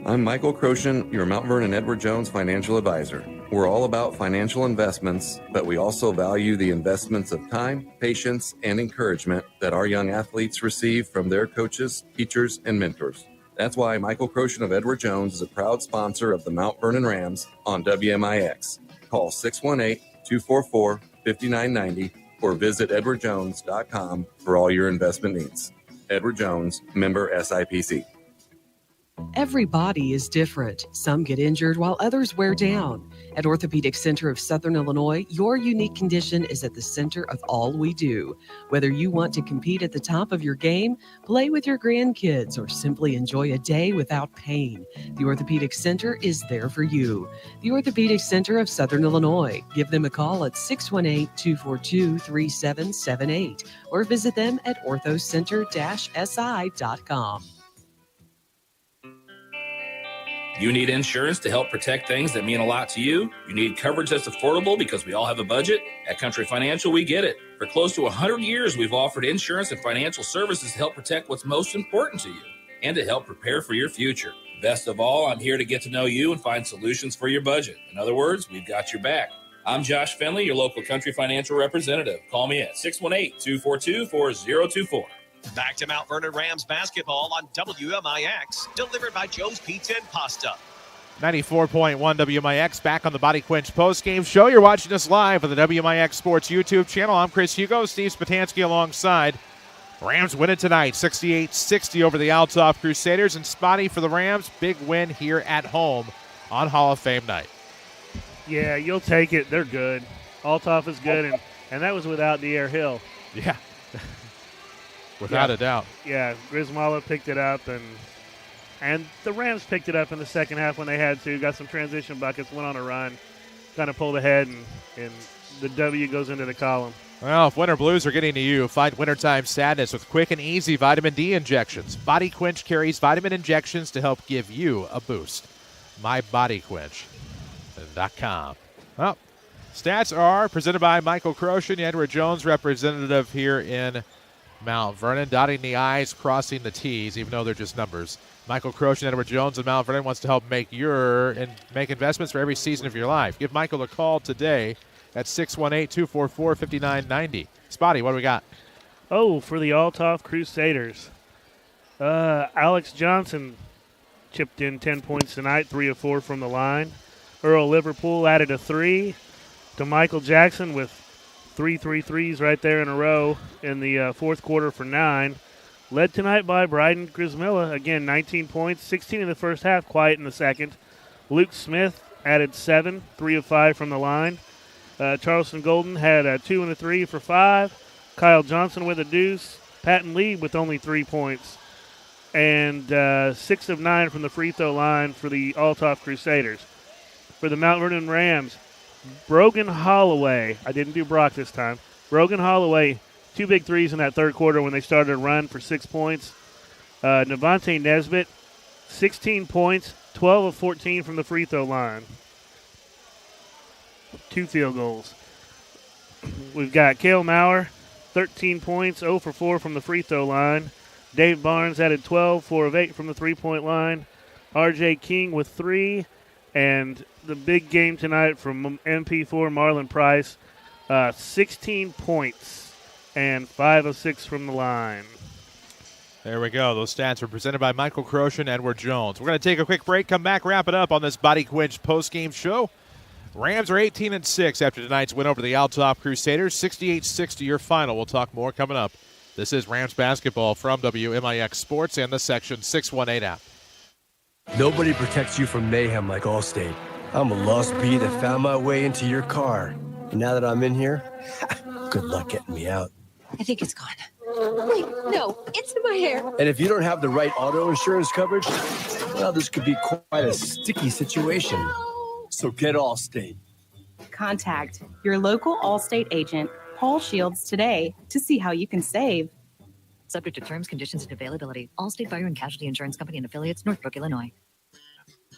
I'm Michael Croce, your Mount Vernon Edward Jones financial advisor. We're all about financial investments, but we also value the investments of time, patience, and encouragement that our young athletes receive from their coaches, teachers, and mentors. That's why Michael Croce of Edward Jones is a proud sponsor of the Mount Vernon Rams on WMIX. Call 618-244-5990 or visit edwardjones.com for all your investment needs. Edward Jones, member SIPC. Every body is different. Some get injured while others wear down. At Orthopedic Center of Southern Illinois, your unique condition is at the center of all we do. Whether you want to compete at the top of your game, play with your grandkids, or simply enjoy a day without pain, the Orthopedic Center is there for you. The Orthopedic Center of Southern Illinois. Give them a call at 618-242-3778 or visit them at orthocenter-si.com. You need insurance to help protect things that mean a lot to you. You need coverage that's affordable because we all have a budget. At Country Financial, we get it. For close to 100 years, we've offered insurance and financial services to help protect what's most important to you and to help prepare for your future. Best of all, I'm here to get to know you and find solutions for your budget. In other words, we've got your back. I'm Josh Finley, your local country financial representative. Call me at 618-242-4024. Back to Mount Vernon Rams basketball on WMIX, delivered by Joe's Pizza and Pasta. 94.1 WMIX, back on the Body Quench postgame show. You're watching us live on the WMIX Sports YouTube channel. I'm Chris Hugo, Steve Spatansky alongside. Rams win it tonight, 68-60 over the Althoff Crusaders. And Spotty for the Rams, big win here at home on Hall of Fame night. Yeah, you'll take it. They're good. Althoff is good, and that was without De'Aaron Hill. Yeah. Without a doubt. Yeah, Grismala picked it up, and the Rams picked it up in the second half when they had to. Got some transition buckets, went on a run, kind of pulled ahead, and the W goes into the column. Well, if winter blues are getting to you, fight wintertime sadness with quick and easy vitamin D injections. Body Quench carries vitamin injections to help give you a boost. MyBodyQuench.com. Well, stats are presented by Michael Croshan, Edward Jones representative here in Mount Vernon, dotting the I's, crossing the T's, even though they're just numbers. Michael Croshan, Edward Jones in Mount Vernon wants to help make investments for every season of your life. Give Michael a call today at 618-244-5990. Spotty, what do we got? Oh, for the Althoff Crusaders. Alex Johnson chipped in 10 points tonight, 3 of 4 from the line. Earl Liverpool added a 3 to Michael Jackson with 3 threes right there in a row in the fourth quarter for 9. Led tonight by Bryden Grismilla. Again, 19 points, 16 in the first half, quiet in the second. Luke Smith added 7, 3 of 5 from the line. Charleston Golden had a 2 and a 3 for 5. Kyle Johnson with a deuce. Patton Lee with only 3 points. And 6 of 9 from the free throw line for the Althoff Crusaders. For the Mount Vernon Rams, Brogan Holloway. I didn't do Brock this time. Brogan Holloway, 2 big threes in that third quarter when they started a run for 6 points. Devontae Nesbitt, 16 points, 12 of 14 from the free throw line. 2 field goals. We've got Cale Maurer, 13 points, 0 for 4 from the free throw line. Dave Barnes added 12, 4 of 8 from the three-point line. R.J. King with 3. And the big game tonight from MP4, Marlon Price, 16 points and 5 of 6 from the line. There we go. Those stats are presented by Michael Croshan, Edward Jones. We're going to take a quick break, come back, wrap it up on this Body Quench postgame show. Rams are 18-6 after tonight's win over the Althoff Crusaders. 68-60 your final. We'll talk more coming up. This is Rams basketball from WMIX Sports and the Section 618 app. Nobody protects you from mayhem like Allstate. I'm a lost bee that found my way into your car. And now that I'm in here, good luck getting me out. I think it's gone. Wait, no, it's in my hair. And if you don't have the right auto insurance coverage, well, this could be quite a sticky situation. So get Allstate. Contact your local Allstate agent, Paul Shields, today to see how you can save. Subject to terms, conditions, and availability. Allstate Fire and Casualty Insurance Company and affiliates, Northbrook, Illinois.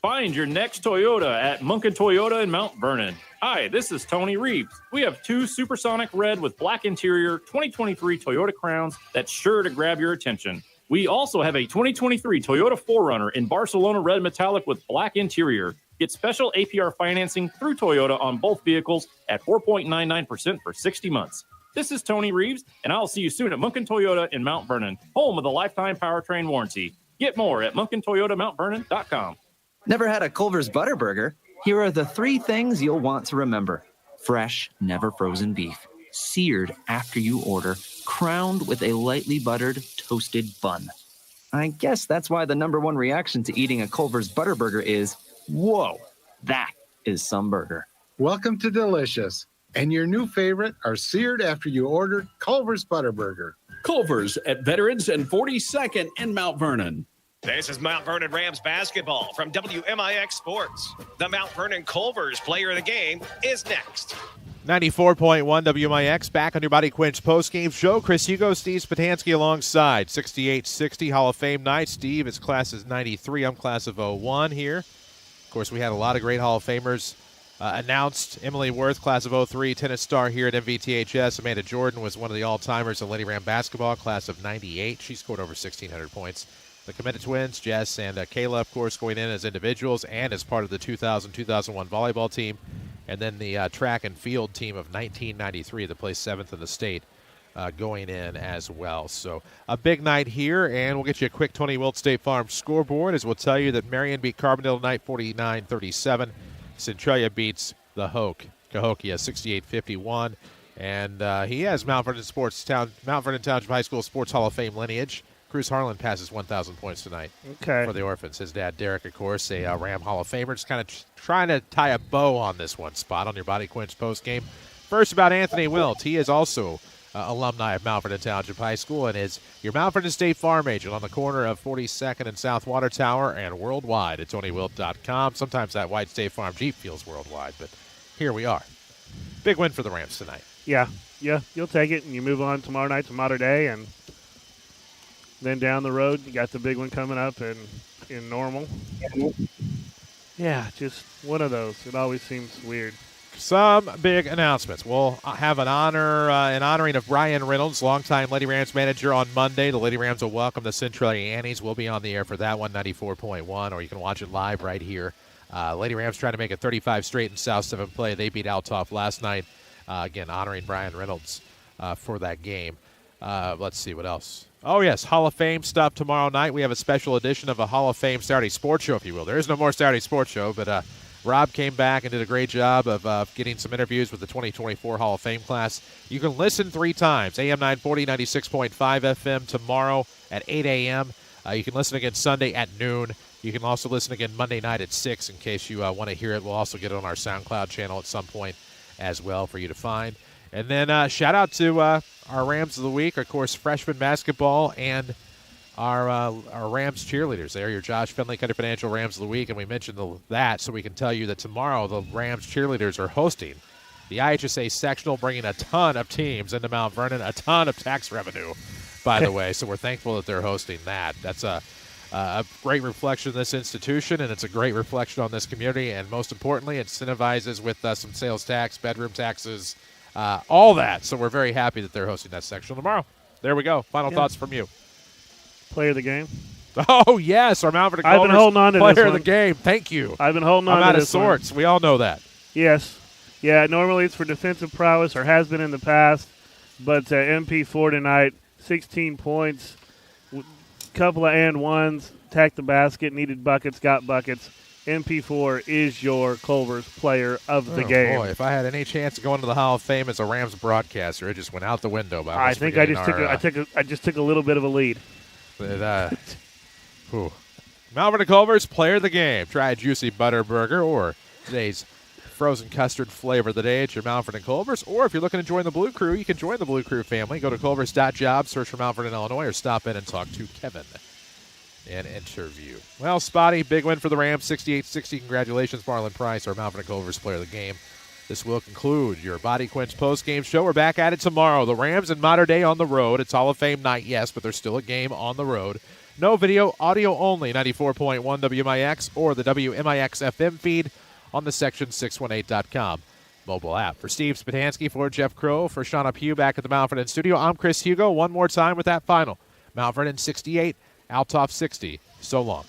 Find your next Toyota at Munkin Toyota in Mount Vernon. Hi, this is Tony Reeves. We have 2 supersonic red with black interior 2023 Toyota Crowns that's sure to grab your attention. We also have a 2023 Toyota 4Runner in Barcelona red metallic with black interior. Get special APR financing through Toyota on both vehicles at 4.99% for 60 months. This is Tony Reeves, and I'll see you soon at Munkin Toyota in Mount Vernon, home of the lifetime powertrain warranty. Get more at MunkinToyotaMountVernon.com. Never had a Culver's Butterburger? Here are the 3 things you'll want to remember. Fresh, never frozen beef. Seared after you order. Crowned with a lightly buttered, toasted bun. I guess that's why the number 1 reaction to eating a Culver's Butterburger is, whoa, that is some burger. Welcome to Delicious. And your new favorite are seared after you ordered Culver's Butterburger. Culver's at Veterans and 42nd in Mount Vernon. This is Mount Vernon Rams basketball from WMIX Sports. The Mount Vernon Culver's player of the game is next. 94.1 WMIX, back on your Body Quench postgame show. Chris Hugo, Steve Spatansky alongside. 68-60 Hall of Fame night. Steve is class of 93. I'm class of 01 here. Of course, we had a lot of great Hall of Famers announced. Emily Worth, class of 03, tennis star here at MVTHS. Amanda Jordan was one of the all-timers in Lady Ram basketball, class of 98. She scored over 1,600 points. The Committed Twins, Jess and Kayla, of course, going in as individuals and as part of the 2000-2001 volleyball team. and then the track and field team of 1993 that placed 7th in the state going in as well. So a big night here, and we'll get you a quick Tony Wilt State Farm scoreboard as we'll tell you that Marion beat Carbondale tonight 49-37. Centralia beats the Cahokia 68-51. And he has Mount Vernon Township High School Sports Hall of Fame lineage. Cruz Harlan passes 1,000 points tonight for the Orphans. His dad, Derek, of course, a Ram Hall of Famer. Just kind of trying to tie a bow on this one spot on your Body Quench postgame. First about Anthony Wilt. He is also alumni of Mount Vernon Township High School and is your Mount Vernon State Farm agent on the corner of 42nd and South Water Tower and worldwide at TonyWilt.com. Sometimes that white State Farm Jeep feels worldwide, but here we are. Big win for the Rams tonight. Yeah, you'll take it, and you move on tomorrow night to Mater Day, and then down the road, you got the big one coming up in Normal. Yeah, just one of those. It always seems weird. Some big announcements. We'll have an honoring of Brian Reynolds, longtime Lady Rams manager, on Monday. The Lady Rams will welcome the Centralia Annies. We'll be on the air for that one, 94.1, or you can watch it live right here. Lady Rams trying to make it 35 straight in South 7 play. They beat Althoff last night. Again, honoring Brian Reynolds for that game. Let's see what else. Oh, yes, Hall of Fame stuff tomorrow night. We have a special edition of a Hall of Fame Saturday Sports Show, if you will. There is no more Saturday Sports Show, but Rob came back and did a great job of getting some interviews with the 2024 Hall of Fame class. You can listen 3 times, AM 940, 96.5 FM tomorrow at 8 a.m. You can listen again Sunday at noon. You can also listen again Monday night at 6 in case you want to hear it. We'll also get it on our SoundCloud channel at some point as well for you to find. And then shout out to our Rams of the Week, of course, freshman basketball, and our Rams cheerleaders. They're your Josh Finley Country Financial Rams of the Week, and we mentioned that so we can tell you that tomorrow the Rams cheerleaders are hosting the IHSA sectional, bringing a ton of teams into Mount Vernon, a ton of tax revenue, by the way. So we're thankful that they're hosting that. That's a great reflection of this institution, and it's a great reflection on this community, and most importantly, it incentivizes with some sales tax, bedroom taxes, all that. So we're very happy that they're hosting that section tomorrow. There we go. Final thoughts from you. Player of the game. Oh, yes, our Mount Vernon I've been holding on to player this of one. the game. Thank you. I've been holding on I'm to out of this sorts. one. We all know that. Yes. Yeah, normally it's for defensive prowess, or has been in the past, but MP4 tonight, 16 points, couple of and ones, attacked the basket, needed buckets, got buckets. MP4 is your Culver's player of the game. Boy, if I had any chance of going to the Hall of Fame as a Rams broadcaster, it just went out the window. I think I just took a little bit of a lead. But, Mount Vernon Culver's player of the game. Try a juicy butter burger or today's frozen custard flavor of the day at your Mount Vernon Culver's. Or if you're looking to join the Blue Crew, you can join the Blue Crew family. Go to culvers.job, search for Mount Vernon, Illinois, or stop in and talk to Kevin and interview. Well, Spotty, big win for the Rams, 68-60. Congratulations, Marlon Price, our Mount Vernon Culver's player of the game. This will conclude your Body Quench post-game show. We're back at it tomorrow. The Rams in Mater Day on the road. It's Hall of Fame night, yes, but there's still a game on the road. No video, audio only, 94.1 WMIX or the WMIX FM feed on the section618.com mobile app. For Steve Spatansky, for Jeff Crow, for Shauna Pugh back at the Mount Vernon studio, I'm Chris Hugo. One more time with that final. Mount Vernon 68, Althoff 60. So long.